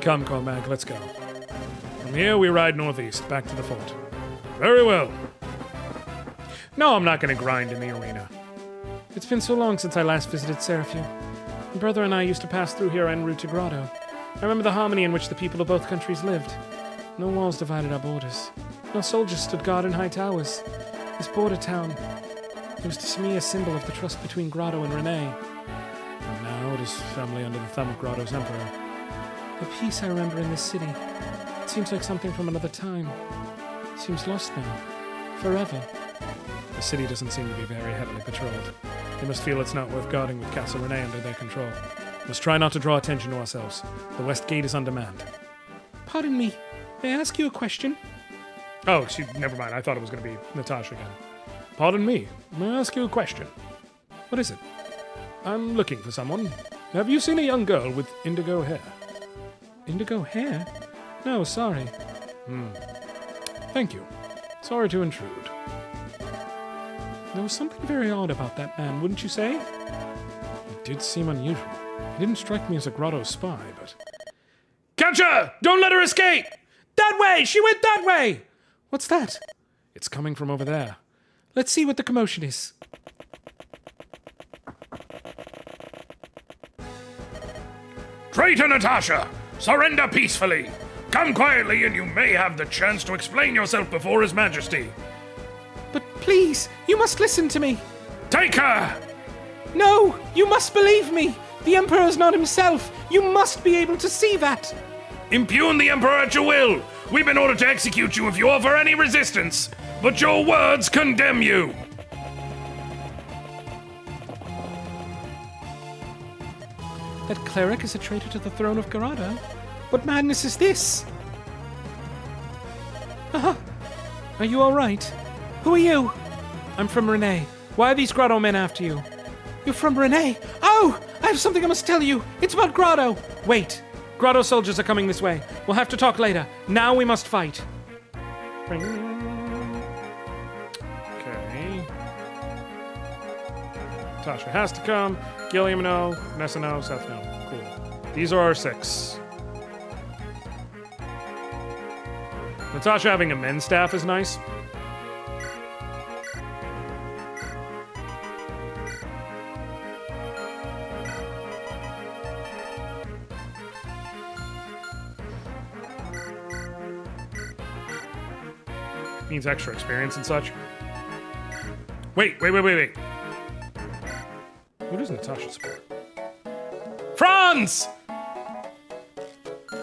[SPEAKER 5] Come, Cormac, let's go. From here, we ride northeast, back to the fort. Very well. No, I'm not going to grind in the arena. It's been so long since I last visited Seraphim. My brother and I used to pass through here en route to Grotto. I remember the harmony in which the people of both countries lived. No walls divided our borders. No soldiers stood guard in high towers. This border town, it was to me a symbol of the trust between Grotto and Renee. And now it is firmly under the thumb of Grotto's emperor. The peace I remember in this city, it seems like something from another time. It seems lost now. Forever. The city doesn't seem to be very heavily patrolled. They must feel it's not worth guarding with Castle Renee under their control. Must try not to draw attention to ourselves. The West Gate is on demand.
[SPEAKER 3] Pardon me. May I ask you a question?
[SPEAKER 1] Oh, never mind. I thought it was going to be Natasha again. Pardon me. May I ask you a question?
[SPEAKER 5] What is it?
[SPEAKER 1] I'm looking for someone. Have you seen a young girl with indigo hair?
[SPEAKER 5] Indigo hair? No, sorry.
[SPEAKER 1] Thank you. Sorry to intrude.
[SPEAKER 5] There was something very odd about that man, wouldn't you say? It did seem unusual. He didn't strike me as a Grotto spy, but...
[SPEAKER 1] Catch her! Don't let her escape!
[SPEAKER 3] That way! She went that way!
[SPEAKER 5] What's that? It's coming from over there. Let's see what the commotion is.
[SPEAKER 1] Traitor Natasha! Surrender peacefully! Come quietly and you may have the chance to explain yourself before His Majesty.
[SPEAKER 3] But please, you must listen to me.
[SPEAKER 1] Take her!
[SPEAKER 3] No, you must believe me. The Emperor is not himself. You must be able to see that.
[SPEAKER 1] Impugn the Emperor at your will. We've been ordered to execute you if you offer any resistance. But your words condemn you.
[SPEAKER 3] That cleric is a traitor to the throne of Grotto. What madness is this? Are you all right? Who are you?
[SPEAKER 5] I'm from Renee. Why are these grotto men after you?
[SPEAKER 3] You're from Renee. Oh, I have something I must tell you. It's about Grotto.
[SPEAKER 5] Wait. Grotto soldiers are coming this way. We'll have to talk later. Now we must fight.
[SPEAKER 1] Okay. Tasha has to come. Gilliam no. Nessa no. Seth no. Cool. These are our 6. Natasha having a men's staff is nice. Means extra experience and such. Wait. Who does Natasha support? Franz! You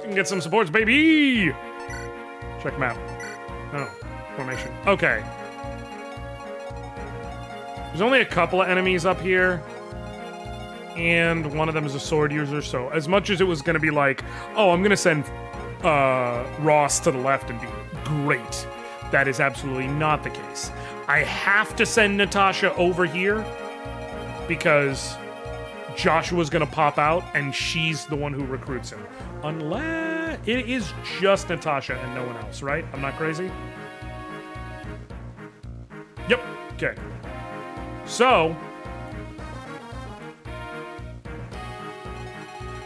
[SPEAKER 1] can get some supports, baby! Check map. Oh, formation. Okay. There's only a couple of enemies up here. And one of them is a sword user, so as much as it was gonna be like, oh, I'm gonna send Ross to the left and be great. That is absolutely not the case. I have to send Natasha over here because Joshua's gonna pop out and she's the one who recruits him. Unless it is just Natasha and no one else, right? I'm not crazy? Yep, okay. So,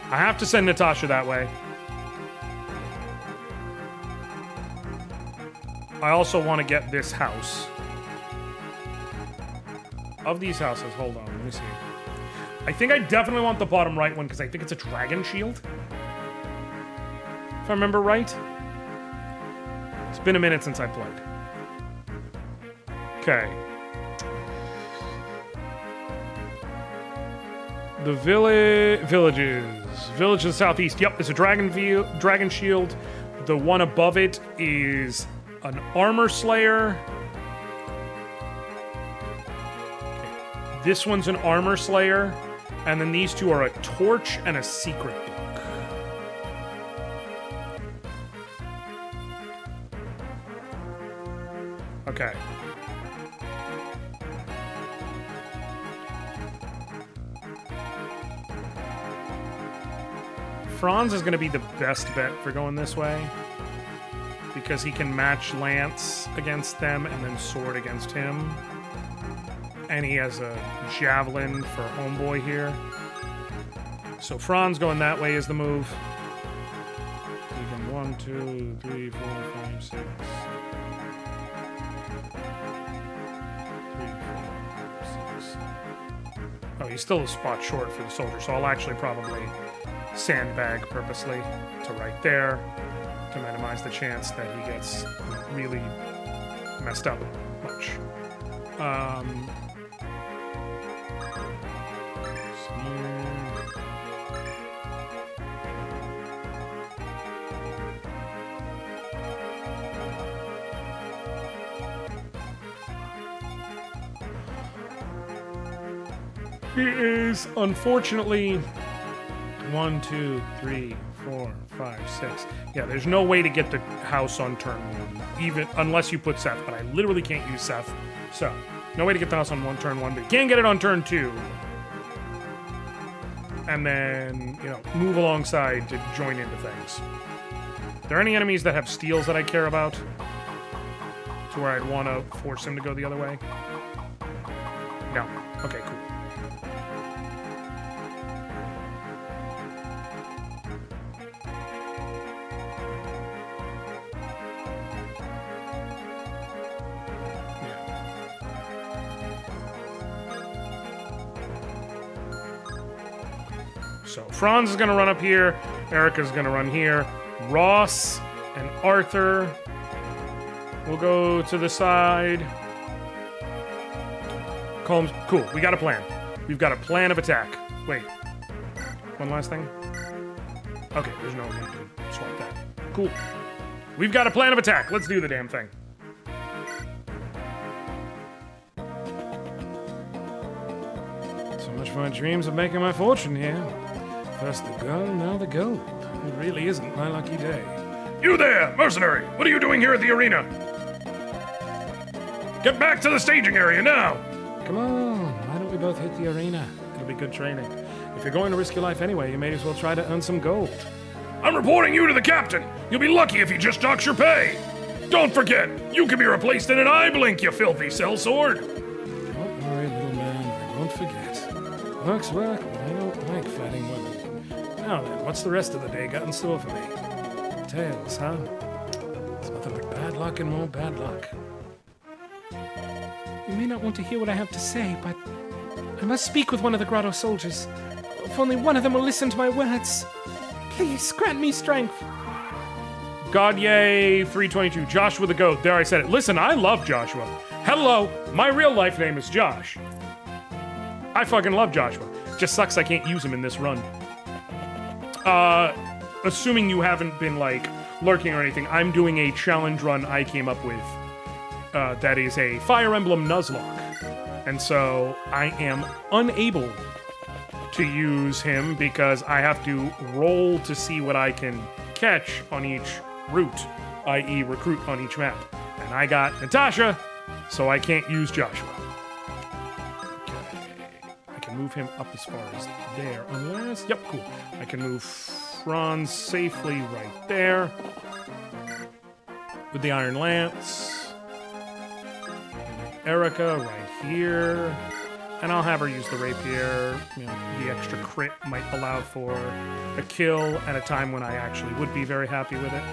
[SPEAKER 1] I have to send Natasha that way. I also want to get this house. Of these houses, hold on, let me see. I think I definitely want the bottom right one because I think it's a dragon shield. If I remember right. It's been a minute since I played. Okay. The villages. Village to the southeast. Yep, it's a dragon shield. The one above it is an armor slayer. Okay. This one's an armor slayer. And then these two are a torch and a secret book. Okay. Franz is going to be the best bet for going this way. Because he can match lance against them and then sword against him. And he has a javelin for homeboy here. So Franz going that way is the move. You can 1, 2, 3, 4, 5, 6. 3, 4, 6. Oh, he's still a spot short for the soldier, so I'll actually probably sandbag purposely to right there to minimize the chance that he gets really messed up much. He is unfortunately 1, 2, 3, 4, 5, 6. Yeah, there's no way to get the house on turn 1, even unless you put Seth, but I literally can't use Seth. So, no way to get the house on turn 1, but you can get it on turn 2. And then, move alongside to join into things. Are there any enemies that have steals that I care about? To where I'd want to force him to go the other way? No. Okay, cool. So Franz is going to run up here. Erica's going to run here. Ross and Arthur will go to the side. Combs. Cool. We got a plan. We've got a plan of attack. Wait. One last thing. Okay, there's no need to swap that. Cool. We've got a plan of attack. Let's do the damn thing.
[SPEAKER 5] So much for my dreams of making my fortune here. First the gun, now the gold. It really isn't my lucky day.
[SPEAKER 4] You there, mercenary! What are you doing here at the arena? Get back to the staging area now!
[SPEAKER 5] Come on, why don't we both hit the arena? It'll be good training. If you're going to risk your life anyway, you may as well try to earn some gold.
[SPEAKER 4] I'm reporting you to the captain. You'll be lucky if he just docks your pay. Don't forget, you can be replaced in an eye blink, you filthy sellsword.
[SPEAKER 5] Don't worry, little man, I won't forget. Work's work, but I don't like fighting women. Now then, what's the rest of the day got in store for me? Tails, huh? It's nothing but bad luck and more bad luck.
[SPEAKER 3] You may not want to hear what I have to say, but I must speak with one of the grotto soldiers. If only one of them will listen to my words. Please, grant me strength.
[SPEAKER 1] God yay, 322. Joshua the Goat. There, I said it. Listen, I love Joshua. Hello, my real life name is Josh. I fucking love Joshua. Just sucks I can't use him in this run. Assuming you haven't been, like, lurking or anything, I'm doing a challenge run I came up with. That is a Fire Emblem Nuzlocke. And so I am unable to use him because I have to roll to see what I can catch on each route, i.e. recruit on each map. And I got Natasha, so I can't use Joshua. Okay. I can move him up as far as there, unless... Yep, cool. I can move Franz safely right there with the Iron Lance. Erica right here. And I'll have her use the rapier. You know, the extra crit might allow for a kill at a time when I actually would be very happy with it.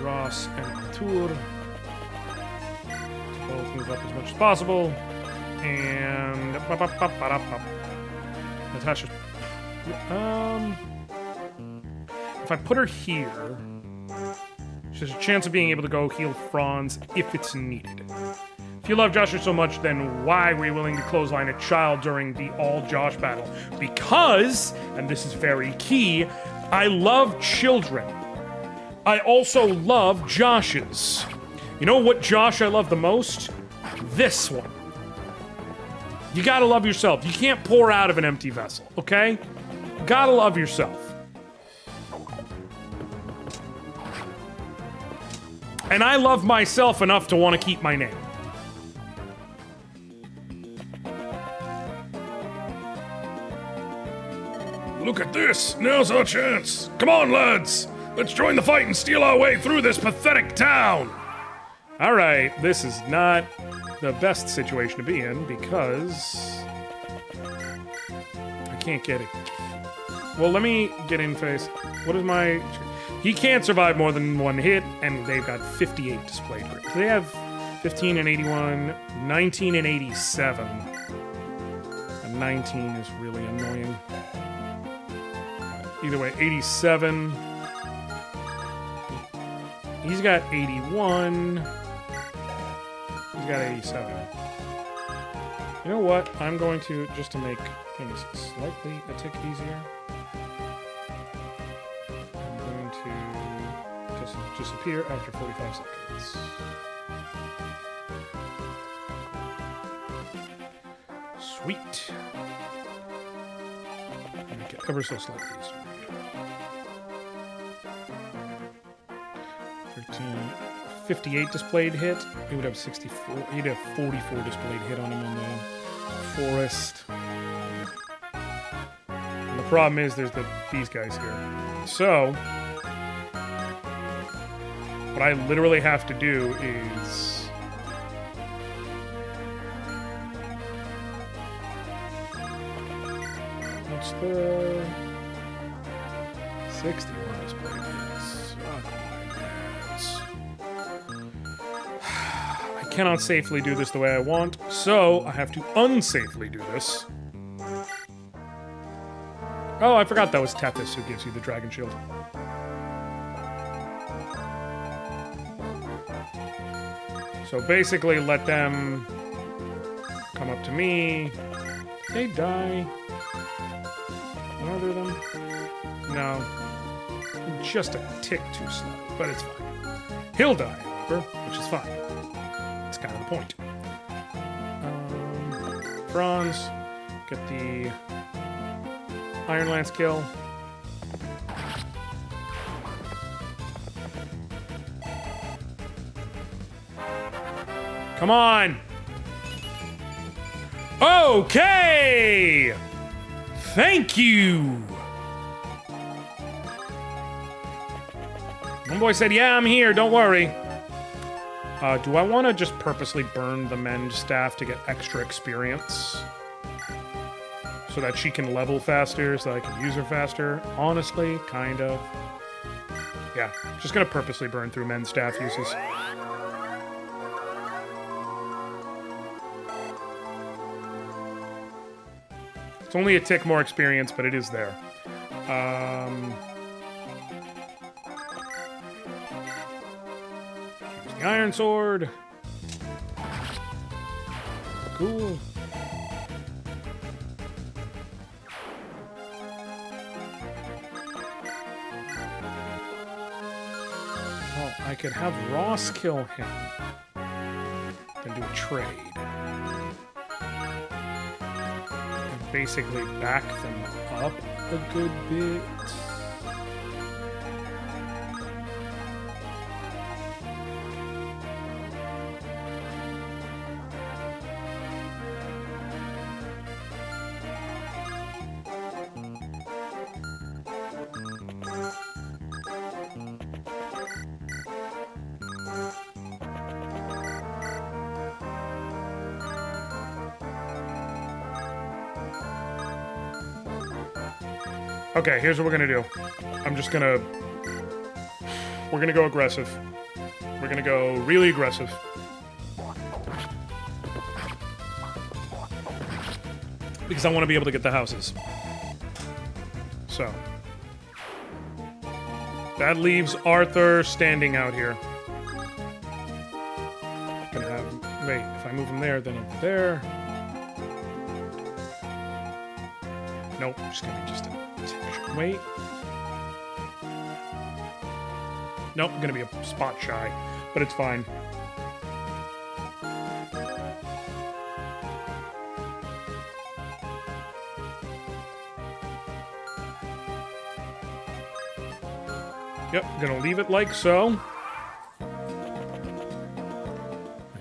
[SPEAKER 1] Ross and Artur. Both move up as much as possible. And... Natasha... If I put her here... She has a chance of being able to go heal Franz if it's needed. If you love Joshua so much, then why were you willing to clothesline a child during the all-Josh battle? Because, and this is very key, I love children. I also love Joshes. You know what Josh I love the most? This one. You gotta love yourself. You can't pour out of an empty vessel, okay? You gotta love yourself. And I love myself enough to want to keep my name.
[SPEAKER 4] Look at this! Now's our chance! Come on, lads! Let's join the fight and steal our way through this pathetic town!
[SPEAKER 1] Alright, this is not the best situation to be in because... I can't get it. Well, let me get in face. What is my... He can't survive more than one hit, and they've got 58 displayed grades. They have 15 and 81, 19 and 87. And 19 is really annoying. Either way, 87. He's got 81. He's got 87. You know what? I'm going to, just to make things slightly a tick easier, I'm going to just disappear after 45 seconds. Sweet. Make it ever so slightly easier. 13, 58 displayed hit. He would have 64. He'd have 44 displayed hit on him on the forest. And the problem is there's these guys here. So what I literally have to do is what's the 61 displayed hits? I cannot safely do this the way I want, so I have to unsafely do this. Oh, I forgot that was Tethys who gives you the Dragon Shield. So basically let them come up to me. They die. Murder them. No. Just a tick too slow, but it's fine. He'll die, however, which is fine. That's kind of the point. Franz. Get the Iron Lance kill. Come on! Okay! Thank you! One boy said, yeah, I'm here, don't worry. Do I want to just purposely burn the mend staff to get extra experience? So that she can level faster, so I can use her faster? Honestly, kind of. Yeah, just gonna purposely burn through mend staff uses. It's only a tick more experience, but it is there. Use the Iron Sword. Cool. Well, I could have Ross kill him. Then do a trade. Basically back them up a good bit. Okay, here's what we're gonna do. We're gonna go aggressive. We're gonna go really aggressive. Because I want to be able to get the houses. So. That leaves Arthur standing out here. Gonna have, wait, if I move him there, then over there. Nope, just gonna be just a wait. Nope, I'm gonna be a spot shy, but it's fine. Yep, gonna leave it like so.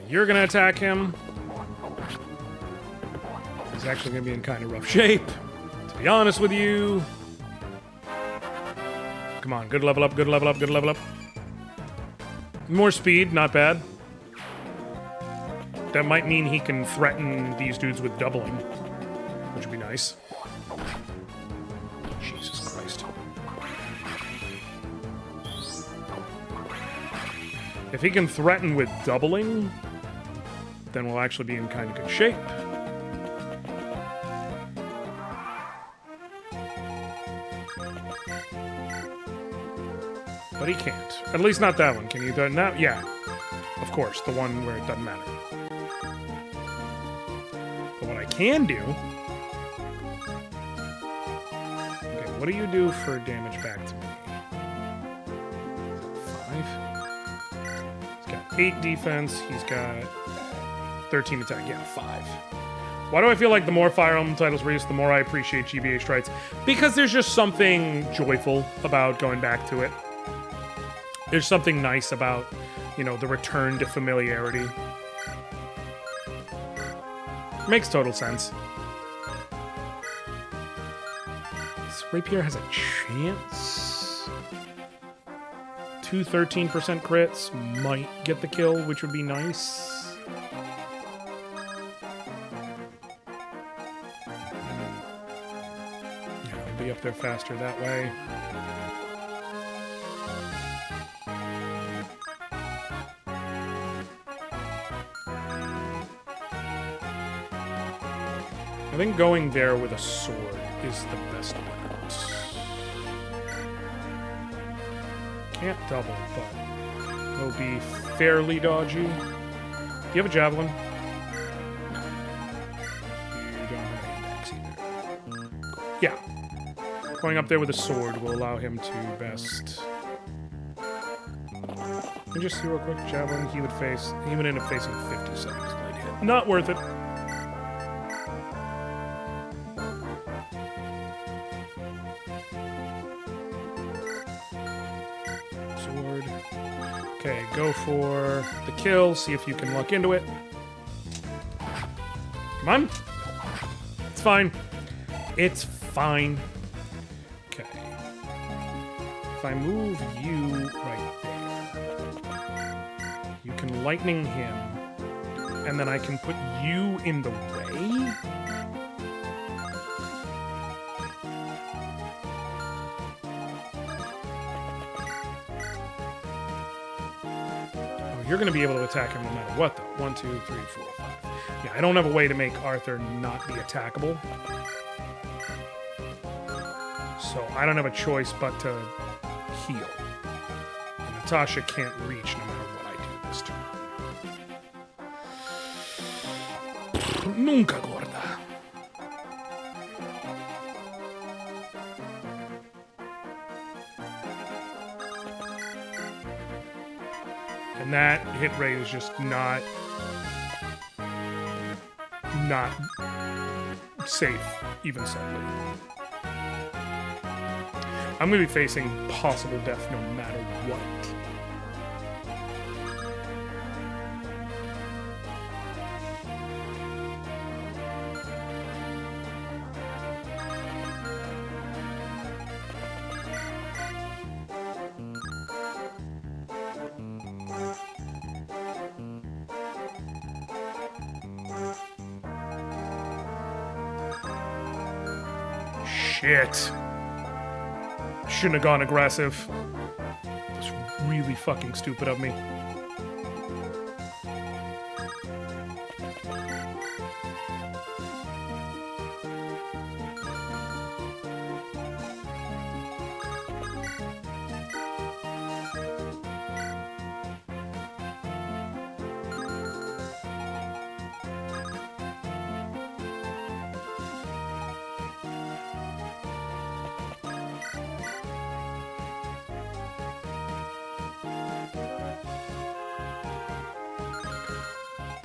[SPEAKER 1] You're gonna attack him. He's actually gonna be in kind of rough shape, to be honest with you. Come on, good level up, good level up, good level up. More speed, not bad. That might mean he can threaten these dudes with doubling, which would be nice. Jesus Christ. If he can threaten with doubling, then we'll actually be in kind of good shape. But he can't. At least not that one. Can you do it now? Yeah. Of course, the one where it doesn't matter. But what I can do... Okay, what do you do for damage back to me? 5? He's got 8 defense. He's got 13 attack. Yeah, 5. Why do I feel like the more Fire Emblem titles release, the more I appreciate GBA Strides? Because there's just something joyful about going back to it. There's something nice about, you know, the return to familiarity. Makes total sense. This rapier has a chance. 2 13% crits might get the kill, which would be nice. Yeah, I'll be up there faster that way. I think going there with a sword is the best bet. Can't double, but it'll be fairly dodgy. Do you have a javelin? You don't have any axe either. Yeah. Going up there with a sword will allow him to best... Let me just see real quick. Javelin, he would end up facing 50 seconds. Not worth it. Sword. Okay, go for the kill. See if you can luck into it. Come on. It's fine. It's fine. Okay. If I move you right there, you can lightning him, and then I can put you in the way? Oh, you're going to be able to attack him no matter what, though. 1, 2, 3, 4, 5. Yeah, I don't have a way to make Arthur not be attackable. So I don't have a choice but to heal. And Natasha can't reach no matter what I do this turn. Nunca gorda. And that hit rate is just not safe, even slightly. I'm going to be facing possible death no matter what. Shit. Shouldn't have gone aggressive. It's really fucking stupid of me.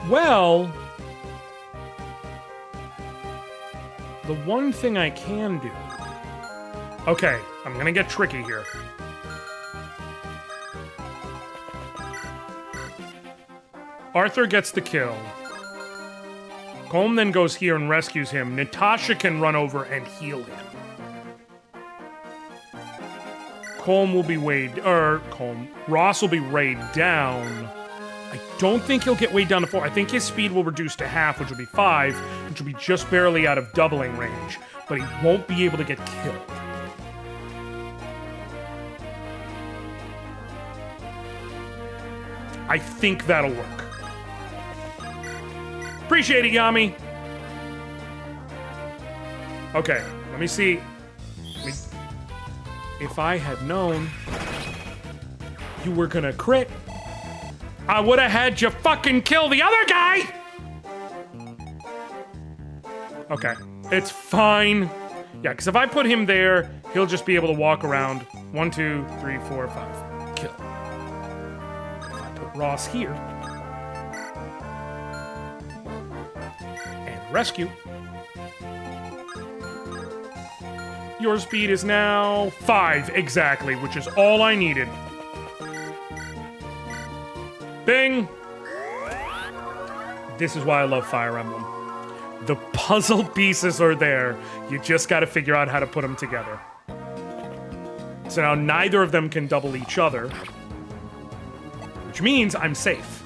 [SPEAKER 1] Well, the one thing I can do... Okay, I'm gonna get tricky here. Arthur gets the kill. Colm then goes here and rescues him. Natasha can run over and heal him. Colm will be weighed... Ross will be weighed down. I don't think he'll get weighed down to 4. I think his speed will reduce to half, which will be 5, which will be just barely out of doubling range. But he won't be able to get killed. I think that'll work. Appreciate it, Yami. Okay, let me see. If I had known you were gonna crit, I would have had you fucking kill the other guy! Okay, it's fine. Yeah, because if I put him there, he'll just be able to walk around. 1, 2, 3, 4, 5. Kill. If I put Ross here. And rescue. Your speed is now 5, exactly, which is all I needed. Bing! This is why I love Fire Emblem. The puzzle pieces are there. You just gotta figure out how to put them together. So now neither of them can double each other, which means I'm safe.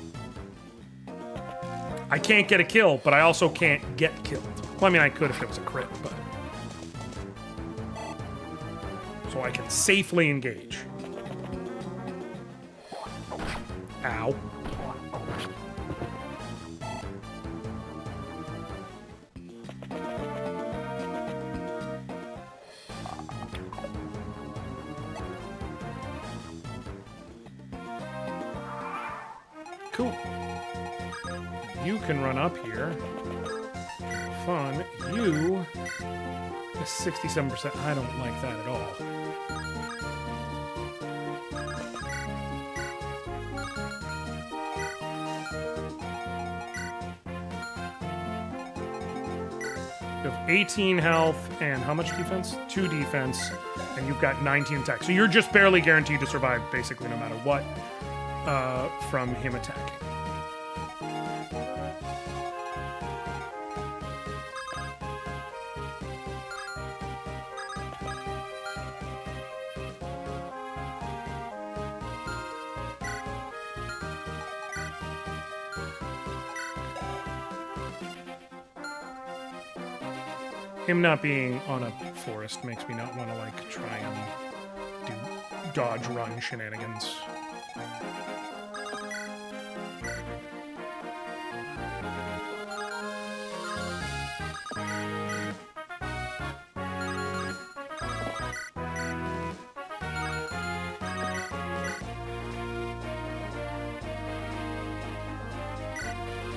[SPEAKER 1] I can't get a kill, but I also can't get killed. Well, I mean, I could if it was a crit, but... So I can safely engage. Ow. Cool. You can run up here. Fun. You... 67%. I don't like that at all. You have 18 health and how much defense? 2 defense, and you've got 19 attack. So you're just barely guaranteed to survive, basically, no matter what, from him attacking. Him not being on a forest makes me not want to, like, try and do dodge run shenanigans.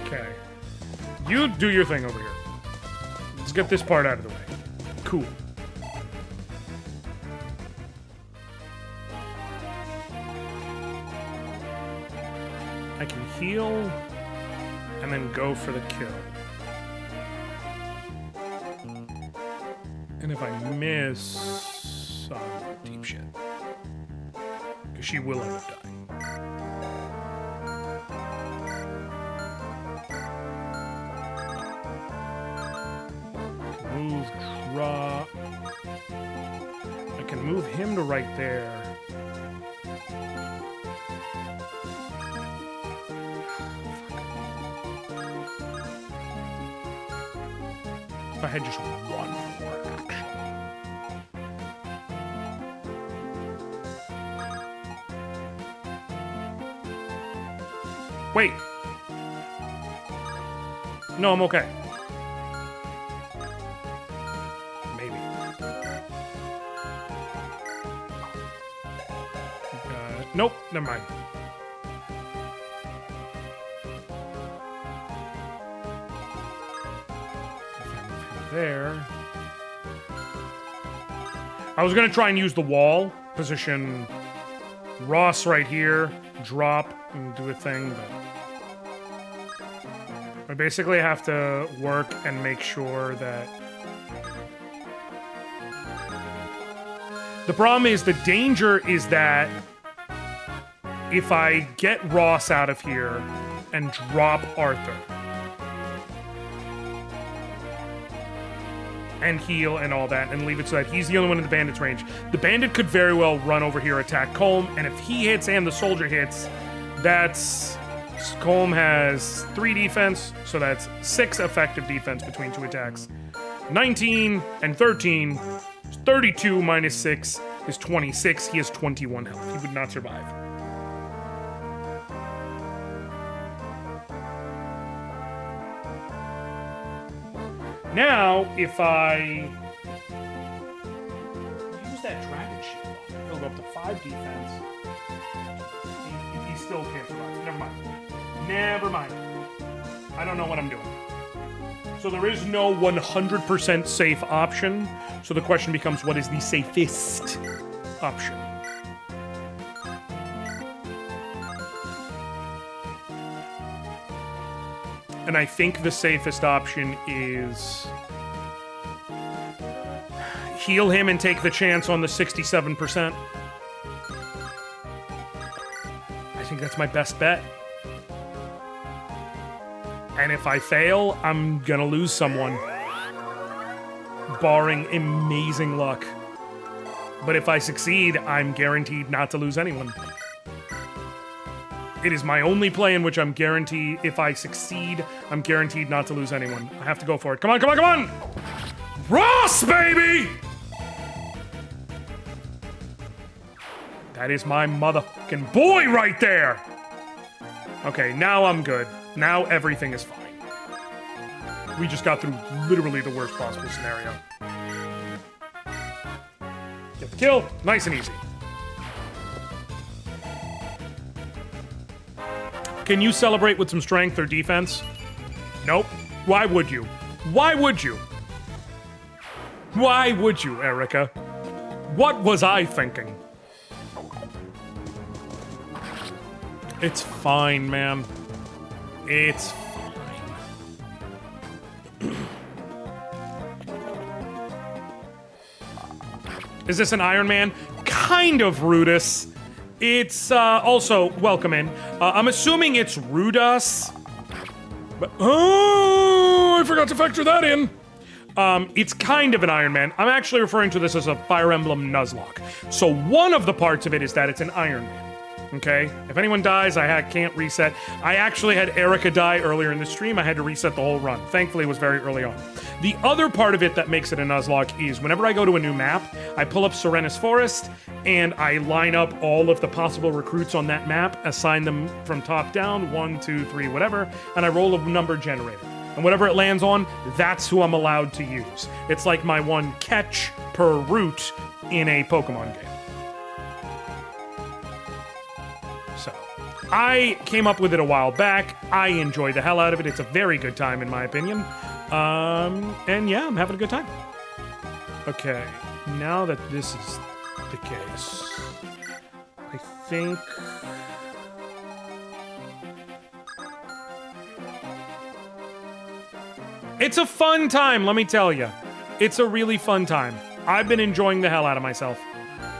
[SPEAKER 1] Okay. You do your thing over here. Let's get this part out of the way. Cool. I can heal and then go for the kill. And if I miss, deep shit. Because she will end up dying. Move, drop. I can move him to right there. If I had just one more action. Wait. No, I'm okay. Nope, never mind. If I move him there. I was gonna try and use the wall, position Ross right here, drop, and do a thing, but I basically have to work and make sure that the problem is, the danger is that if I get Ross out of here and drop Arthur and heal and all that and leave it so that he's the only one in the bandit's range, the bandit could very well run over here, attack Colm, and if he hits and the soldier hits, that's... Colm has 3 defense, so that's 6 effective defense between 2 attacks. 19 and 13 is 32 minus 6 is 26. He has 21 health. He would not survive. Now, if I use that dragon shield, he'll go up to 5 defense. He still can't survive. Never mind. Never mind. I don't know what I'm doing. So there is no 100% safe option. So the question becomes, what is the safest option? And I think the safest option is heal him and take the chance on the 67%. I think that's my best bet. And if I fail, I'm gonna lose someone. Barring amazing luck. But if I succeed, I'm guaranteed not to lose anyone. It is my only play in which I'm guaranteed, if I succeed, I'm guaranteed not to lose anyone. I have to go for it. Come on, come on, come on! Ross, baby! That is my motherfucking boy right there! Okay, now I'm good. Now everything is fine. We just got through literally the worst possible scenario. Get the kill. Nice and easy. Can you celebrate with some strength or defense? Nope. Why would you? Why would you? Why would you, Erica? What was I thinking? It's fine, man. It's fine. Is this an Iron Man? Kind of Rudus. It's also welcome in. I'm assuming it's Rudas. But oh, I forgot to factor that in. It's kind of an Iron Man. I'm actually referring to this as a Fire Emblem Nuzlocke. So one of the parts of it is that it's an Iron Man. Okay? If anyone dies, I can't reset. I actually had Erica die earlier in the stream. I had to reset the whole run. Thankfully, it was very early on. The other part of it that makes it a Nuzlocke is whenever I go to a new map, I pull up Serenus Forest, and I line up all of the possible recruits on that map, assign them from top down, 1, 2, 3, whatever, and I roll a number generator. And whatever it lands on, that's who I'm allowed to use. It's like my one catch per route in a Pokemon game. So, I came up with it a while back. I enjoy the hell out of it. It's a very good time, in my opinion. And yeah, I'm having a good time. Okay, now that this is the case, I think... It's a fun time, let me tell you. It's a really fun time. I've been enjoying the hell out of myself.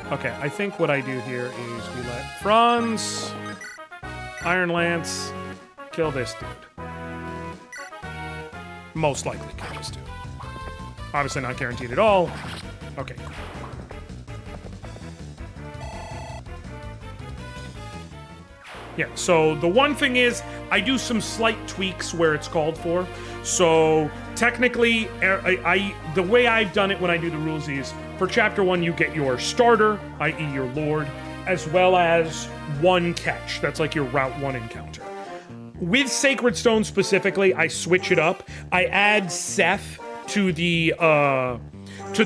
[SPEAKER 1] Okay, I think what I do here is we let Franz, Iron Lance, kill this dude. Most likely kill this dude. Obviously not guaranteed at all. Okay. Yeah, so the one thing is, I do some slight tweaks where it's called for. So technically, the way I've done it when I do the rules is, for Chapter 1, you get your starter, i.e. your Lord, as well as one catch. That's like your Route 1 encounter. With Sacred Stone specifically, I switch it up. I add Seth to the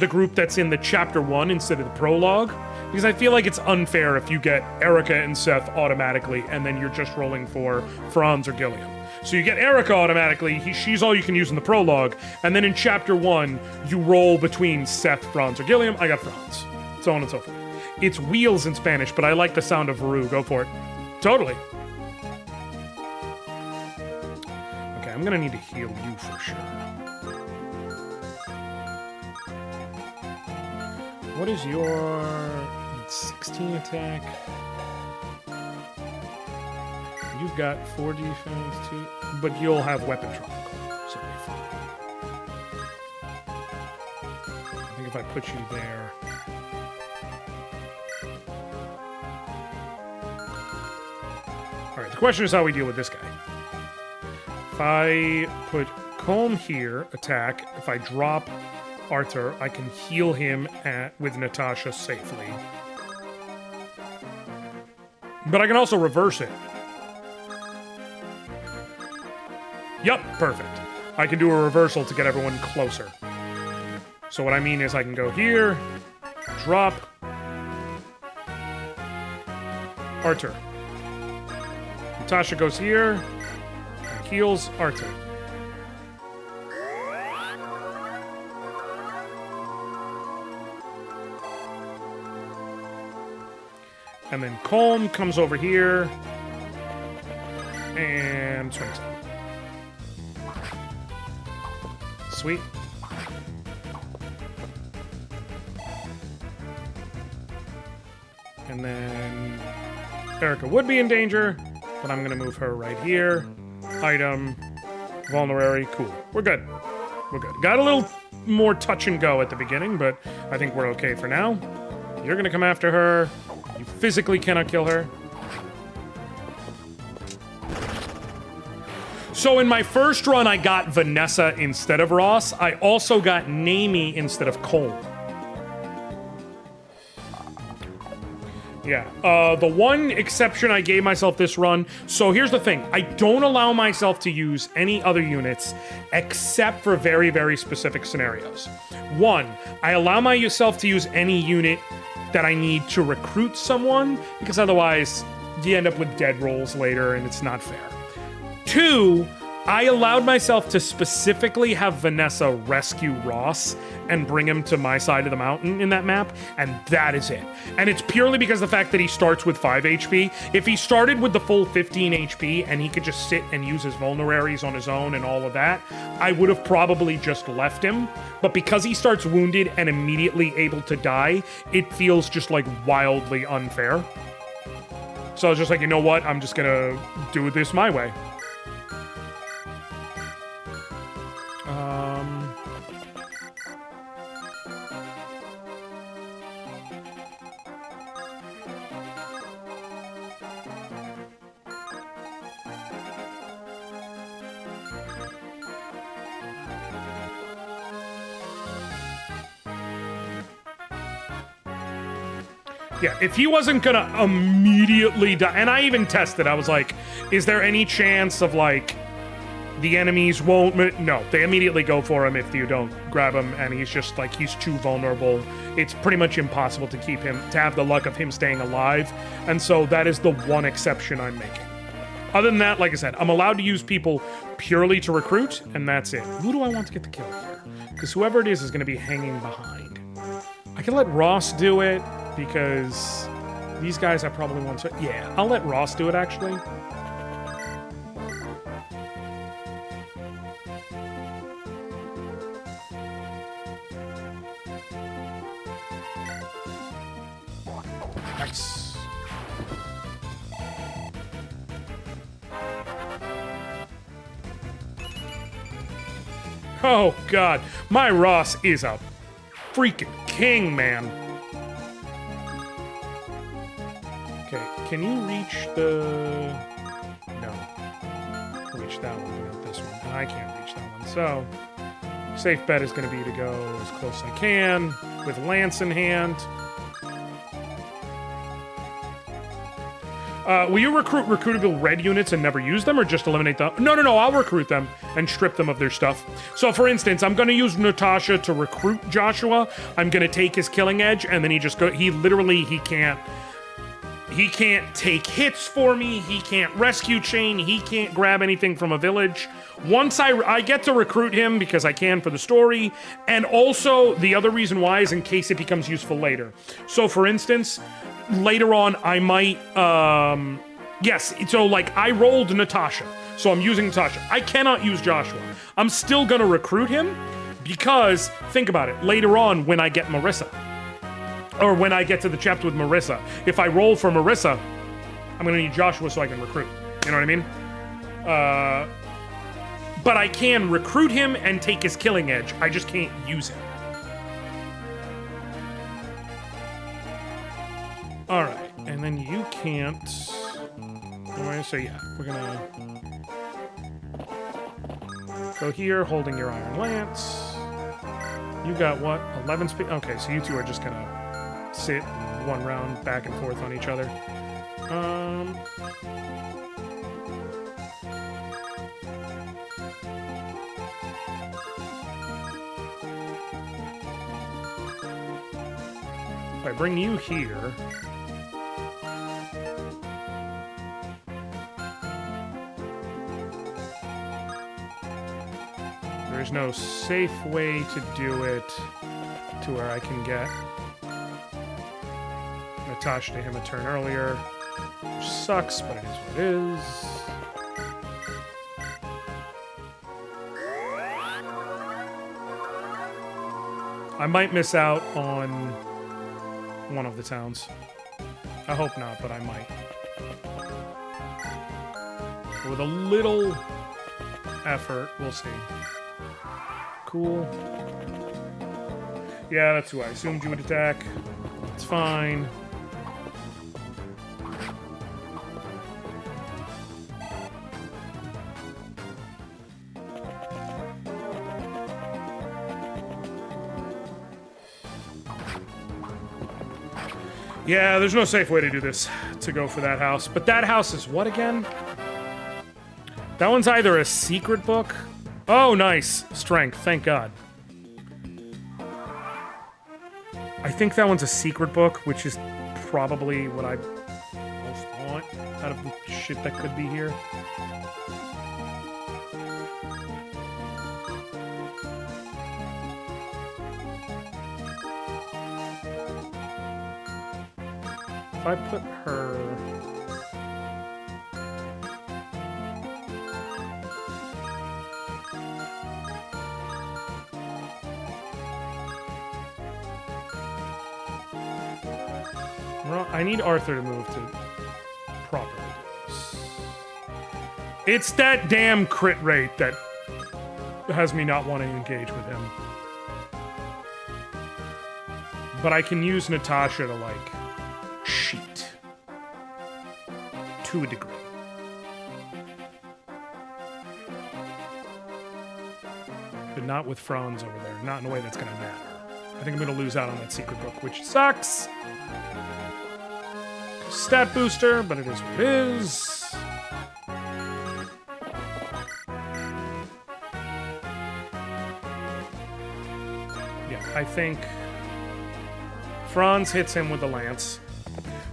[SPEAKER 1] group that's in the Chapter 1 instead of the prologue. Because I feel like it's unfair if you get Erica and Seth automatically, and then you're just rolling for Franz or Gilliam. So you get Erica automatically, she's all you can use in the prologue, and then in Chapter 1, you roll between Seth, Franz, or Gilliam. I got Franz. So on and so forth. It's wheels in Spanish, but I like the sound of Varu. Go for it. Totally. Okay, I'm gonna need to heal you for sure. What is your 16 attack? You've got 4 defense too, but you'll have weapon trouble, so it'll be fine. I think if I put you there. Alright, the question is how we deal with this guy. If I put Comb here, attack, if I drop Arthur, I can heal him with Natasha safely. But I can also reverse it. Yup, perfect. I can do a reversal to get everyone closer. So what I mean is I can go here, drop, Arthur. Natasha goes here, and heals Arthur. And then Colm comes over here and swings it. Sweet. And then Erica would be in danger, but I'm going to move her right here. Item, vulnerary, cool. We're good. We're good. Got a little more touch and go at the beginning, but I think we're okay for now. You're going to come after her. You physically cannot kill her. So in my first run, I got Vanessa instead of Ross. I also got Namie instead of Cole. Yeah. The one exception I gave myself this run, so here's the thing. I don't allow myself to use any other units except for very, very specific scenarios. One, I allow myself to use any unit that I need to recruit someone, because otherwise you end up with dead rolls later and it's not fair. Two, I allowed myself to specifically have Vanessa rescue Ross and bring him to my side of the mountain in that map, and that is it. And it's purely because of the fact that he starts with 5 HP. If he started with the full 15 HP and he could just sit and use his vulneraries on his own and all of that, I would have probably just left him. But because he starts wounded and immediately able to die, it feels just like wildly unfair. So I was just like, you know what? I'm just gonna do this my way. Yeah, if he wasn't gonna immediately die, and I even tested, I was like, is there any chance of, like, the enemies won't... No, they immediately go for him if you don't grab him, and he's just, like, he's too vulnerable. It's pretty much impossible to keep him, to have the luck of him staying alive, and so that is the one exception I'm making. Other than that, like I said, I'm allowed to use people purely to recruit, and that's it. Who do I want to get the kill here? Because whoever it is gonna be hanging behind. I can let Ross do it, because these guys I probably want to... Yeah, I'll let Ross do it, actually. Nice. Oh, God. My Ross is a freaking king, man. Okay, can you reach the... No. Reach that one, not this one. I can't reach that one. So, safe bet is going to be to go as close as I can with Lance in hand. Will you recruit recruitable red units and never use them, or just eliminate them? No, I'll recruit them and strip them of their stuff. So, for instance, I'm going to use Natasha to recruit Joshua. I'm going to take his killing edge, and then he can't take hits for me. He can't rescue chain. He can't grab anything from a village. Once I get to recruit him because I can for the story. And also, the other reason why is in case it becomes useful later. So, for instance, later on, I might... yes, so, like, I rolled Natasha. So I'm using Natasha. I cannot use Joshua. I'm still going to recruit him because, think about it, later on when I get Marissa... Or when I get to the chapter with Marissa. If I roll for Marissa, I'm going to need Joshua so I can recruit. You know what I mean? But I can recruit him and take his killing edge. I just can't use him. Alright, and then you can't... So yeah, we're going to... Go here, holding your Iron Lance. You got what? 11 speed? Okay, so you two are just going to... sit one round back and forth on each other. If I bring you here... There's no safe way to do it to where I can get Natasha to him a turn earlier, which sucks, but it is what it is. I might miss out on one of the towns. I hope not, but I might. With a little effort, we'll see. Cool. Yeah, that's who I assumed you would attack. It's fine. Yeah, there's no safe way to do this, to go for that house. But that house is what again? That one's either a secret book... Oh, nice. Strength, thank God. I think that one's a secret book, which is probably what I most want out of the shit that could be here. If I put her... Well, I need Arthur to move to properly do this. It's that damn crit rate that has me not wanting to engage with him. But I can use Natasha to, like, cheat. To a degree. But not with Franz over there. Not in a way that's going to matter. I think I'm going to lose out on that secret book, which sucks. Stat booster, but it is what it is. Yeah, I think Franz hits him with the lance.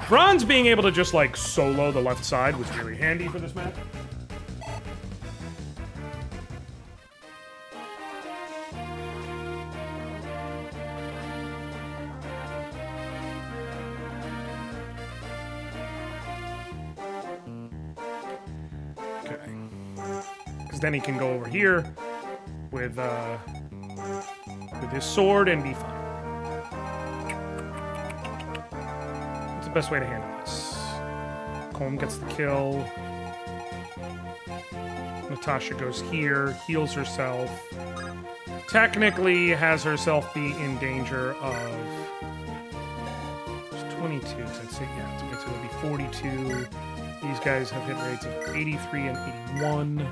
[SPEAKER 1] Franz being able to just, like, solo the left side was really handy for this match. Then he can go over here with his sword and be fine. That's the best way to handle this. Colm gets the kill. Natasha goes here, heals herself. Technically has herself be in danger of... It's 22, so I'd say, yeah, 22 would be 42. These guys have hit rates of 83 and 81.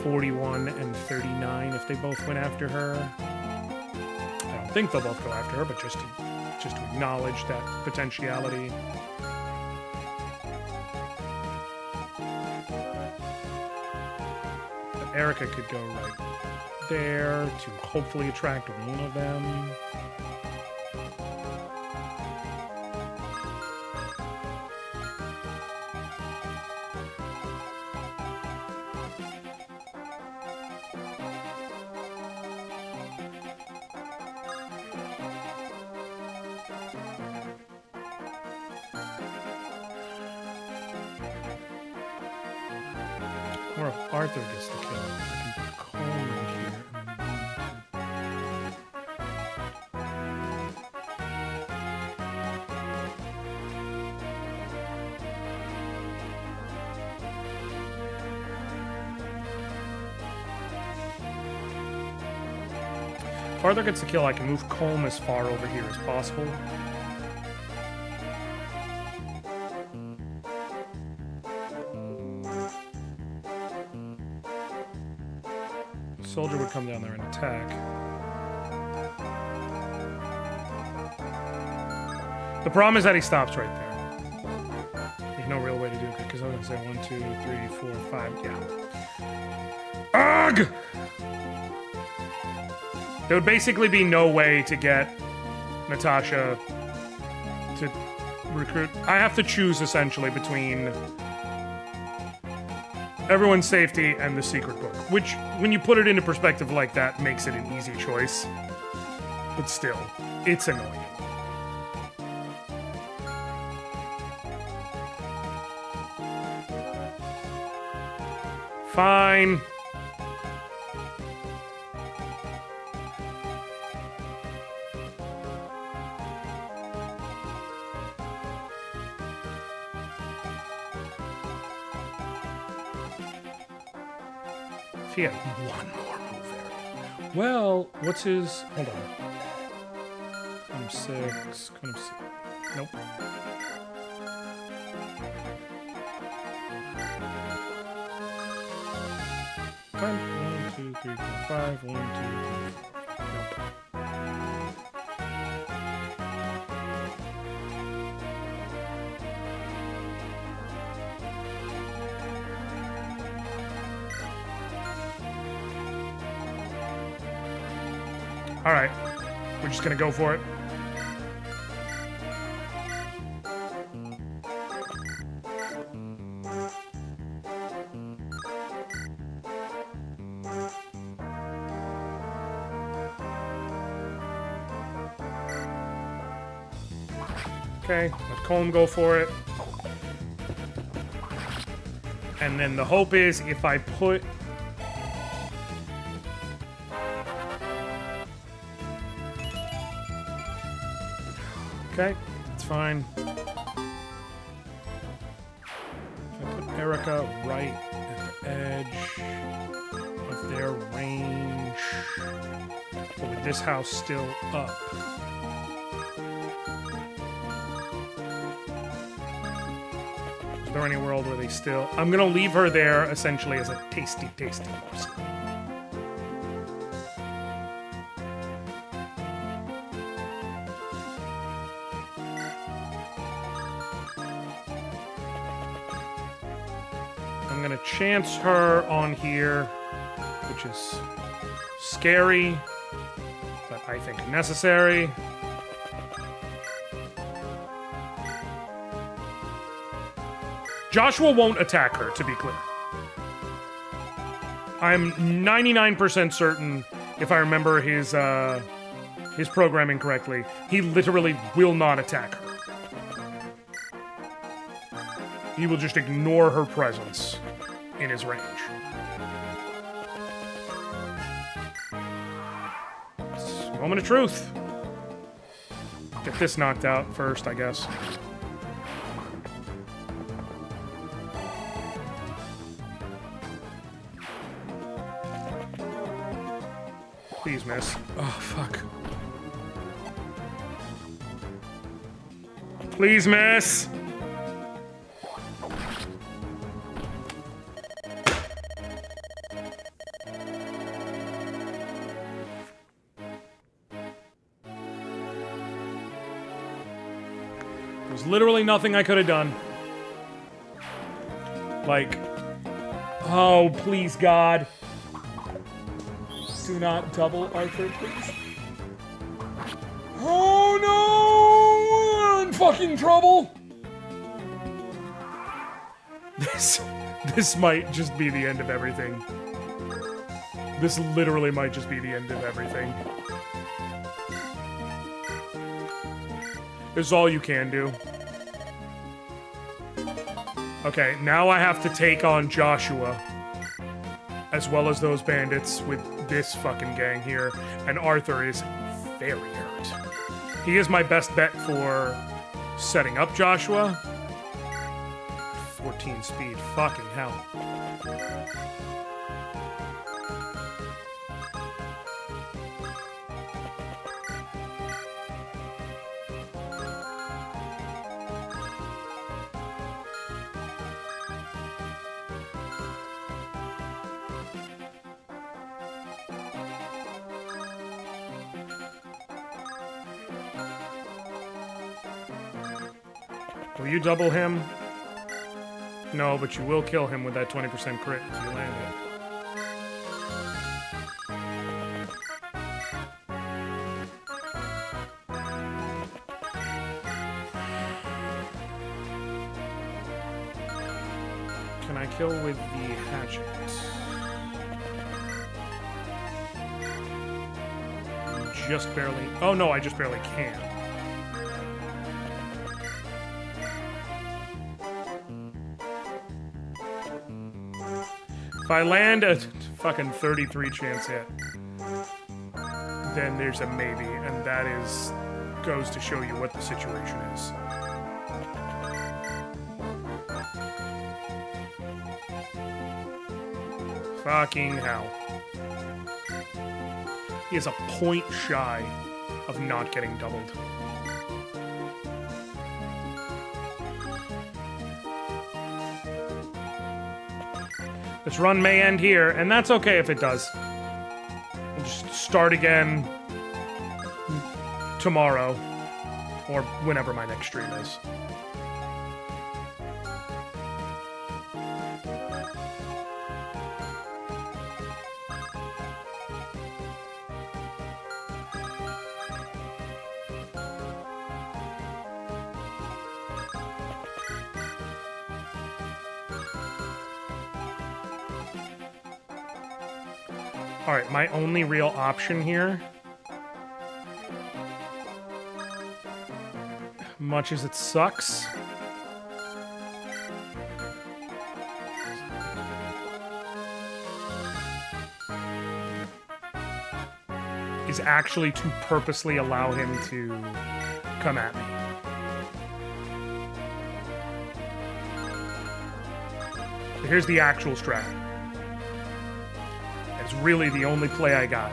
[SPEAKER 1] 41 and 39 if they both went after her. I don't think they'll both go after her, but just to acknowledge that potentiality. But Erica could go right there to hopefully attract one of them. Or if Arthur gets the kill, I can put Colm in here. If Arthur gets the kill, I can move Colm as far over here as possible. Soldier would come down there and attack. The problem is that he stops right there. There's no real way to do it because I was gonna say 1, 2, 3, 4, 5. Yeah. Ugh! There would basically be no way to get Natasha to recruit. I have to choose essentially between everyone's safety and the secret book, which, when you put it into perspective like that, makes it an easy choice. But still, it's annoying. Fine. If he had one more move area. Well, what's his... Hold on. Column 6. Column 6. Nope. Fine. 1, 2, 3, 4, 5. 1, 2, 3, 4. Nope. All right, we're just gonna go for it. Okay, let Colm go for it. And then the hope is if I put... Okay, that's fine. If I put Erica right at the edge of their range, but with this house still up. Is there any world where they still... I'm gonna leave her there essentially as a tasty, tasty morsel. I'm gonna chance her on here, which is scary, but I think necessary. Joshua won't attack her, to be clear. I'm 99% certain, if I remember his programming correctly, he literally will not attack her. He will just ignore her presence in his range. It's a moment of truth. Get this knocked out first, I guess. Please miss.
[SPEAKER 4] Oh, fuck.
[SPEAKER 1] Please miss. There's literally nothing I could have done. Like, oh, please, God. Do not double Arthur, please. Oh no! We're in fucking trouble! This might just be the end of everything. This literally might just be the end of everything. This is all you can do. Okay, now I have to take on Joshua, as well as those bandits with this fucking gang here, and Arthur is very hurt. He is my best bet for setting up Joshua. 14 speed, fucking hell. Will you double him? No, but you will kill him with that 20% crit if you land it. Can I kill with the hatchet? Just barely. Oh no, I just barely can. If I land a fucking 33 chance hit, then there's a maybe, and that goes to show you what the situation is. Fucking hell. He is a point shy of not getting doubled. This run may end here, and that's okay if it does. We'll just start again tomorrow, or whenever my next stream is. Alright, my only real option here Much as it sucks. Is actually to purposely allow him to come at me. So here's the actual strat. It's really the only play I got.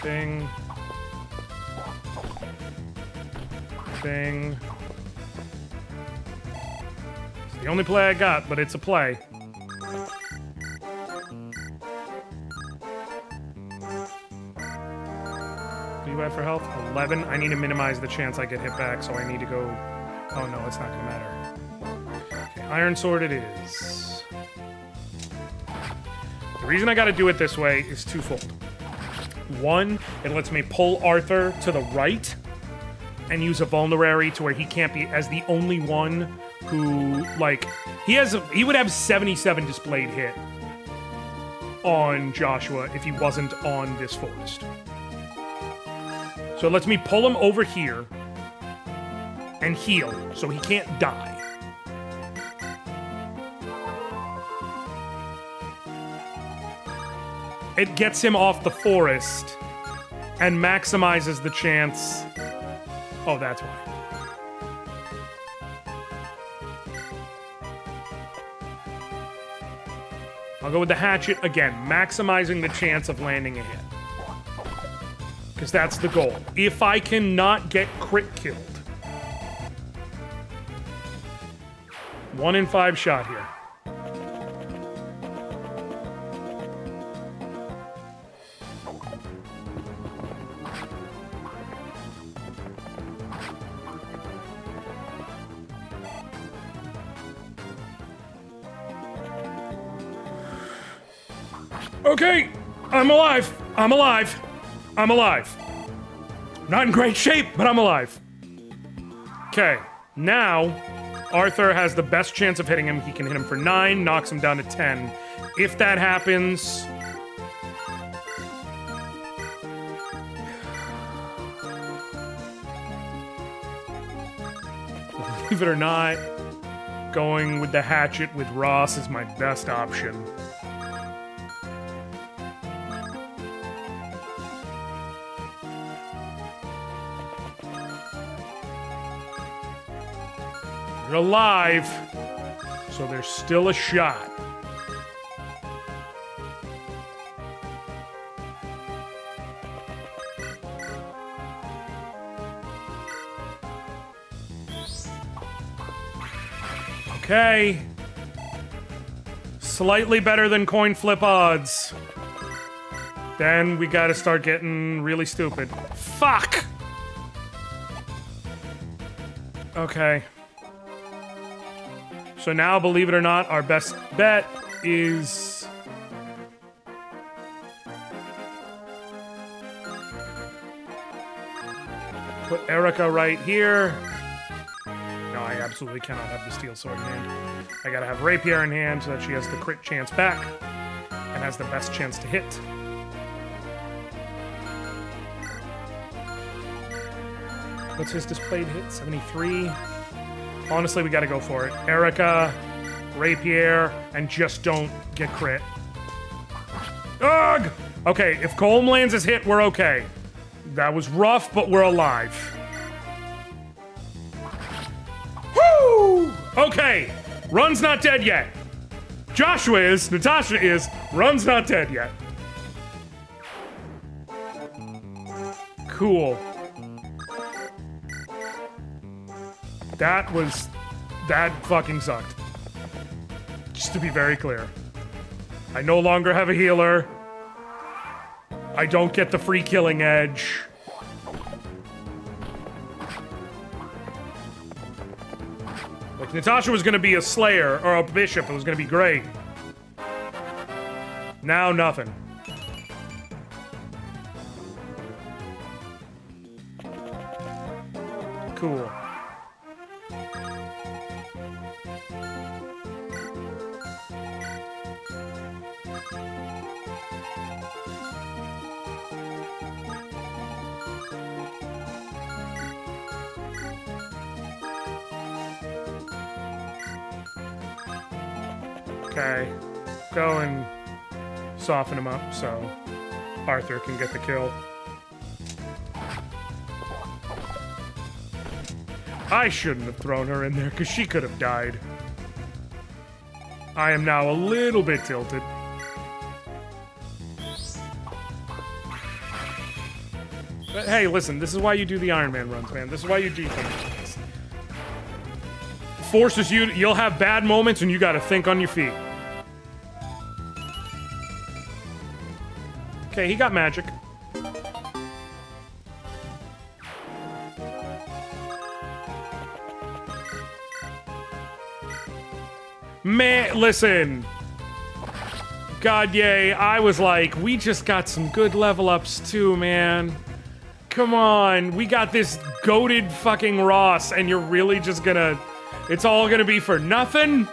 [SPEAKER 1] Bing. Bing. It's the only play I got, but it's a play. What do you have for health? 11. I need to minimize the chance I get hit back, so I need to go... Oh no, it's not gonna matter. Okay, Iron Sword it is. The reason I gotta do it this way is twofold. One, it lets me pull Arthur to the right and use a vulnerary to where he can't be as the only one who, like, he would have 77 displayed hit on Joshua if he wasn't on this forest. So it lets me pull him over here and heal so he can't die. It gets him off the forest and maximizes the chance. Oh, that's why. I'll go with the hatchet again, maximizing the chance of landing a hit. Because that's the goal. If I cannot get crit killed. 1 in 5 shot here. Okay, I'm alive. I'm alive. I'm alive. Not in great shape, but I'm alive. Okay, now Arthur has the best chance of hitting him. He can hit him for 9, knocks him down to 10. If that happens... Believe it or not, going with the hatchet with Ross is my best option. You're alive, so there's still a shot. Okay. Slightly better than coin flip odds. Then we gotta start getting really stupid. Fuck! Okay. So now, believe it or not, our best bet is... Put Erica right here. No, I absolutely cannot have the steel sword in hand. I gotta have rapier in hand so that she has the crit chance back and has the best chance to hit. What's his displayed hit? 73. Honestly, we gotta go for it. Erica, rapier, and just don't get crit. Ugh! Okay, if Colm lands his hit, we're okay. That was rough, but we're alive. Woo! Okay, Run's not dead yet. Joshua is, Natasha is, Run's not dead yet. Cool. That fucking sucked. Just to be very clear. I no longer have a healer. I don't get the free killing edge. Like, Natasha was gonna be a slayer, or a bishop, it was gonna be great. Now, nothing. Cool. Okay. Go and soften him up so Arthur can get the kill. I shouldn't have thrown her in there because she could have died. I am now a little bit tilted. But hey, listen, this is why you do the Iron Man runs, man. This is why you do things. Forces you, you'll have bad moments and you gotta think on your feet. Okay, he got magic. Man, listen. God, yay. I was like, we just got some good level ups too, man. Come on. We got this goated fucking Ross, and you're really just gonna... It's all gonna be for nothing?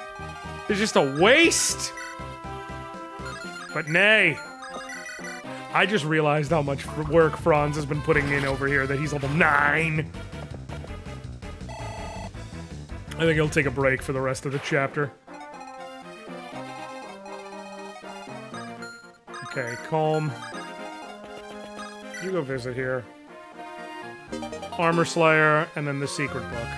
[SPEAKER 1] It's just a waste? But nay. I just realized how much work Franz has been putting in over here, that he's level 9. I think he'll take a break for the rest of the chapter. Okay, calm. You go visit here. Armor Slayer, and then the secret book.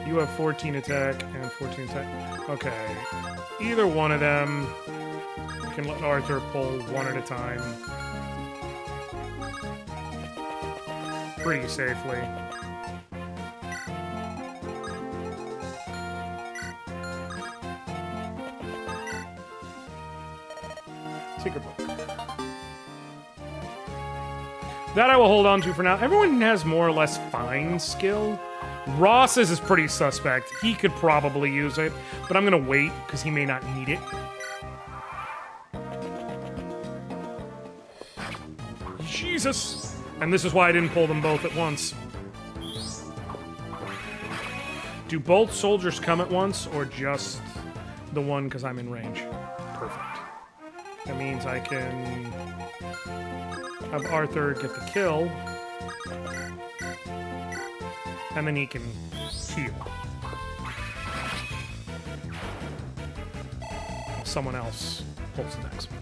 [SPEAKER 1] You have 14 attack and 14 attack. Okay. Either one of them. You can let Arthur pull one at a time. Pretty safely. Secret book. That I will hold on to for now. Everyone has more or less fine skill. Ross's is pretty suspect. He could probably use it, but I'm gonna wait because he may not need it. Jesus! And this is why I didn't pull them both at once. Do both soldiers come at once, or just the one because I'm in range? Perfect. That means I can have Arthur get the kill, and then he can heal. Someone else pulls the next one.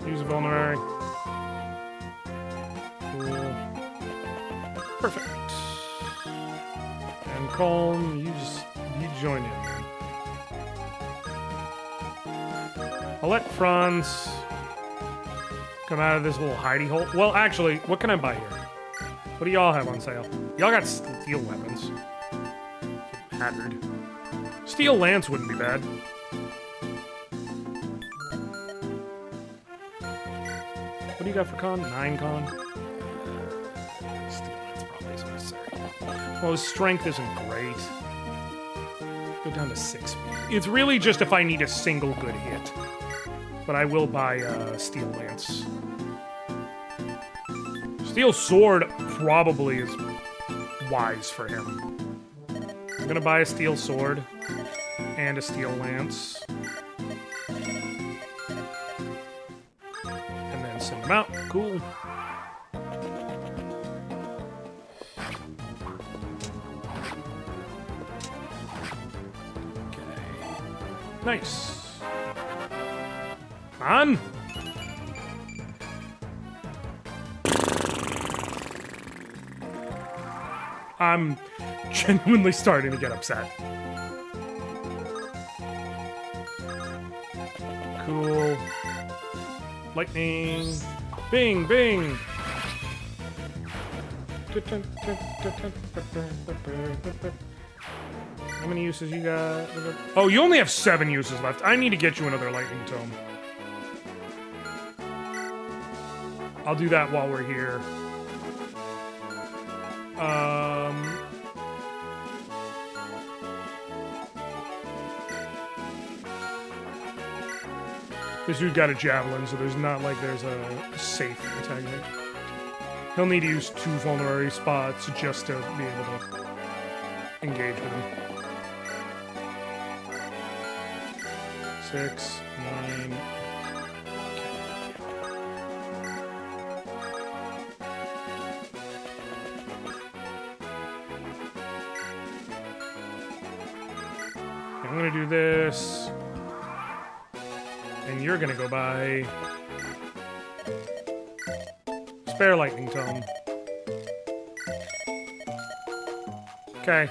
[SPEAKER 1] Use a vulnerary. Cool. Perfect. And calm, you join in. I'll let Franz come out of this little hidey hole. Well, actually, what can I buy here? What do y'all have on sale? Y'all got steel weapons. Hattered. Steel lance wouldn't be bad. What do you got for con? 9 con? Steel lance probably is necessary. Well, his strength isn't great. Go down to 6. It's really just if I need a single good hit. But I will buy a steel lance. Steel sword probably is wise for him. I'm gonna buy a steel sword and a steel lance. And then send them out. Cool. Nice. On. I'm genuinely starting to get upset. Cool. Lightning. Bing, bing. How many uses you got? Oh, you only have 7 uses left. I need to get you another lightning tome. I'll do that while we're here. This dude got a javelin, so there's not like there's a safe attack. He'll need to use 2 vulnerary spots just to be able to engage with him. 6, 9. I'm gonna do this. And you're gonna go by Spare Lightning Tome. Okay.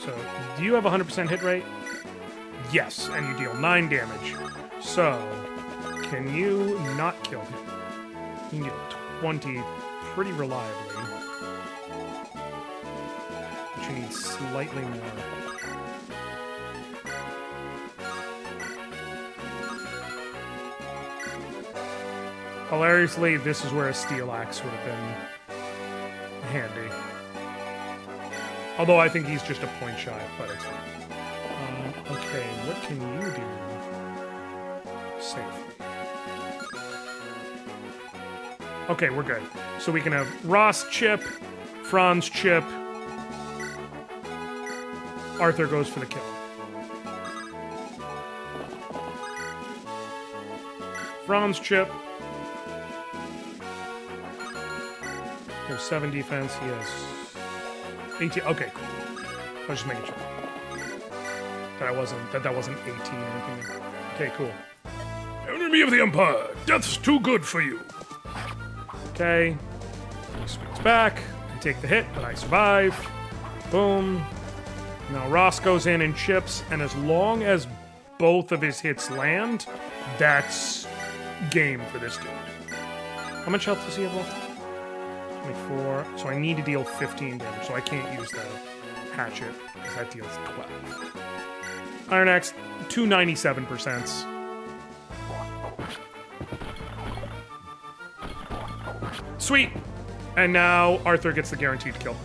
[SPEAKER 1] So, do you have 100% hit rate? Yes, and you deal 9 damage. So, can you not kill him? You can deal 20 pretty reliably. But you need slightly more. Hilariously, this is where a steel axe would have been handy. Although I think he's just a point shy, but it's fine. Okay, what can you do safely? Okay, we're good. So we can have Ross chip, Franz chip, Arthur goes for the kill. Franz chip. He has 7 defense, he has 18. Okay, cool. I was just making sure that wasn't 18 or anything. Okay, cool.
[SPEAKER 4] Enemy of the Empire, death's too good for you.
[SPEAKER 1] Okay. He swings back. I take the hit, but I survive. Boom. Now Ross goes in and chips, and as long as both of his hits land, that's game for this dude. How much health does he have left? 24. So I need to deal 15 damage, so I can't use the hatchet, because that deals 12. Iron Axe, 297%. Sweet! And now Arthur gets the guaranteed kill.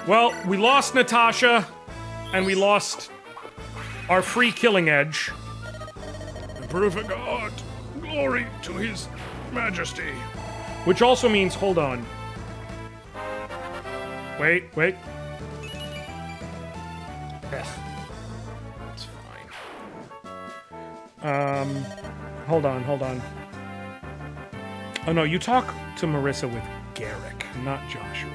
[SPEAKER 1] Well, we lost Natasha, and we lost our free killing edge.
[SPEAKER 4] Emperor of God, glory to his majesty.
[SPEAKER 1] Which also means, hold on. Wait. Ugh. It's fine. Hold on. Oh no, you talk to Marissa with Garrick, not Joshua.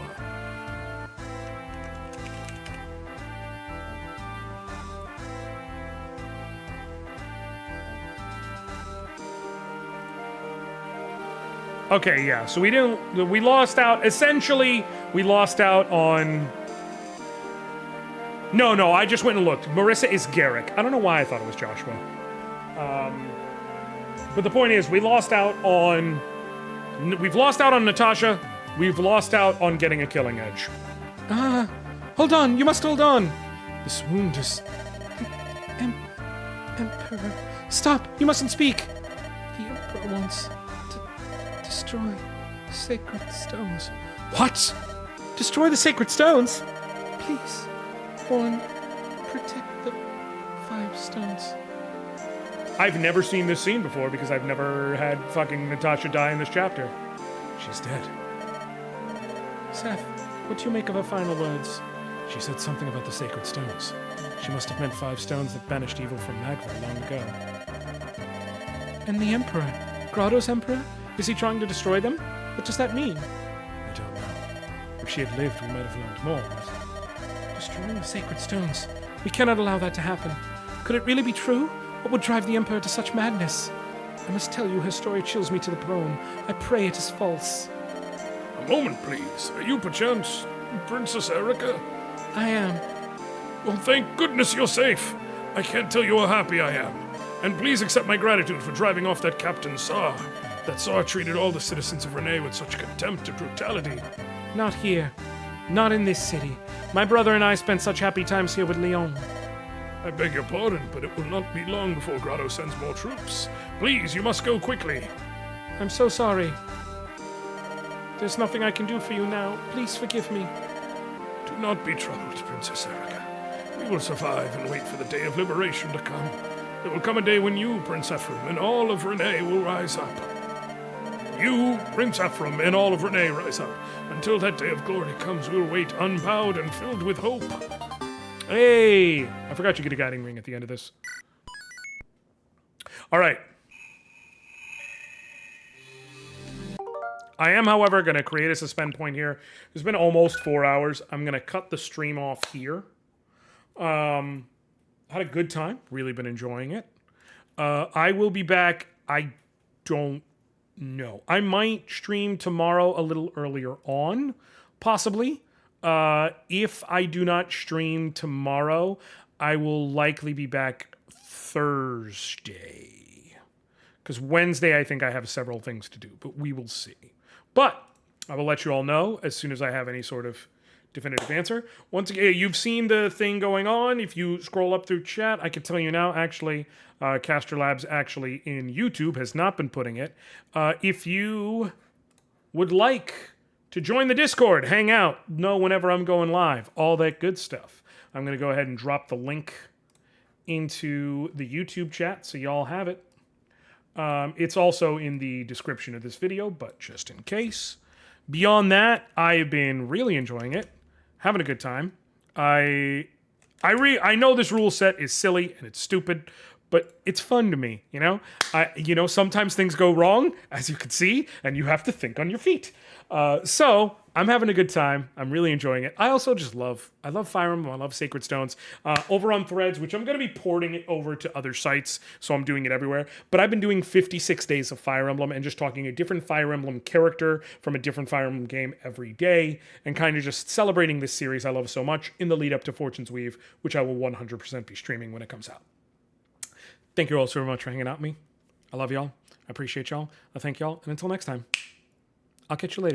[SPEAKER 1] Okay, yeah, so we lost out, essentially, we lost out on... No, I just went and looked. Marissa is Garrick. I don't know why I thought it was Joshua. But the point is, we've lost out on Natasha, we've lost out on getting a killing edge.
[SPEAKER 3] Hold on, you must hold on. This wound is... Emperor... Stop, you mustn't speak. The Emperor wants to destroy sacred stones. What? Destroy the sacred stones? Please, one, protect the 5 stones.
[SPEAKER 1] I've never seen this scene before because I've never had fucking Natasha die in this chapter. She's dead.
[SPEAKER 3] Seth, what do you make of her final words?
[SPEAKER 5] She said something about the sacred stones. She must have meant 5 stones that banished evil from Magva long ago.
[SPEAKER 3] And the Emperor? Grotto's Emperor? Is he trying to destroy them? What does that mean?
[SPEAKER 5] I don't know. If she had lived, we might have learned more, but...
[SPEAKER 3] Destroying the sacred stones. We cannot allow that to happen. Could it really be true? What would drive the Emperor to such madness? I must tell you, her story chills me to the bone. I pray it is false.
[SPEAKER 4] A moment, please. Are you perchance Princess Erica?
[SPEAKER 3] I am.
[SPEAKER 4] Well, thank goodness you're safe. I can't tell you how happy I am. And please accept my gratitude for driving off that Captain Saar. That Saar treated all the citizens of Renee with such contempt and brutality.
[SPEAKER 3] Not here. Not in this city. My brother and I spent such happy times here with Leon.
[SPEAKER 4] I beg your pardon, but it will not be long before Grotto sends more troops. Please, you must go quickly.
[SPEAKER 3] I'm so sorry. There's nothing I can do for you now. Please forgive me.
[SPEAKER 4] Do not be troubled, Princess Erica. We will survive and wait for the day of liberation to come. There will come a day when you, Prince Ephraim, and all of Renee will rise up. You, Prince Ephraim, and all of Renee rise up. Until that day of glory comes, we'll wait unbowed and filled with hope.
[SPEAKER 1] Hey! I forgot you get a guiding ring at the end of this. All right. I am, however, going to create a suspend point here. It's been almost 4 hours. I'm going to cut the stream off here. Had a good time. Really been enjoying it. I will be back. I don't know. I might stream tomorrow a little earlier on, possibly. If I do not stream tomorrow, I will likely be back Thursday. Because Wednesday, I think I have several things to do, but we will see. But I will let you all know as soon as I have any sort of definitive answer. Once again, you've seen the thing going on. If you scroll up through chat, I can tell you now, actually, Caster Labs actually in YouTube has not been putting it. If you would like to join the Discord, hang out, know whenever I'm going live, all that good stuff, I'm going to go ahead and drop the link into the YouTube chat so y'all have it. It's also in the description of this video, but just in case. Beyond that, I have been really enjoying it, having a good time. I know this rule set is silly and it's stupid, but it's fun to me, you know? Sometimes things go wrong, as you can see, and you have to think on your feet. So I'm having a good time. I'm really enjoying it. I also just love Fire Emblem. I love Sacred Stones. Over on Threads, which I'm going to be porting it over to other sites, so I'm doing it everywhere. But I've been doing 56 days of Fire Emblem and just talking a different Fire Emblem character from a different Fire Emblem game every day and kind of just celebrating this series I love so much in the lead up to Fortune's Weave, which I will 100% be streaming when it comes out. Thank you all so much for hanging out with me. I love y'all. I appreciate y'all. I thank y'all. And until next time, I'll catch you later.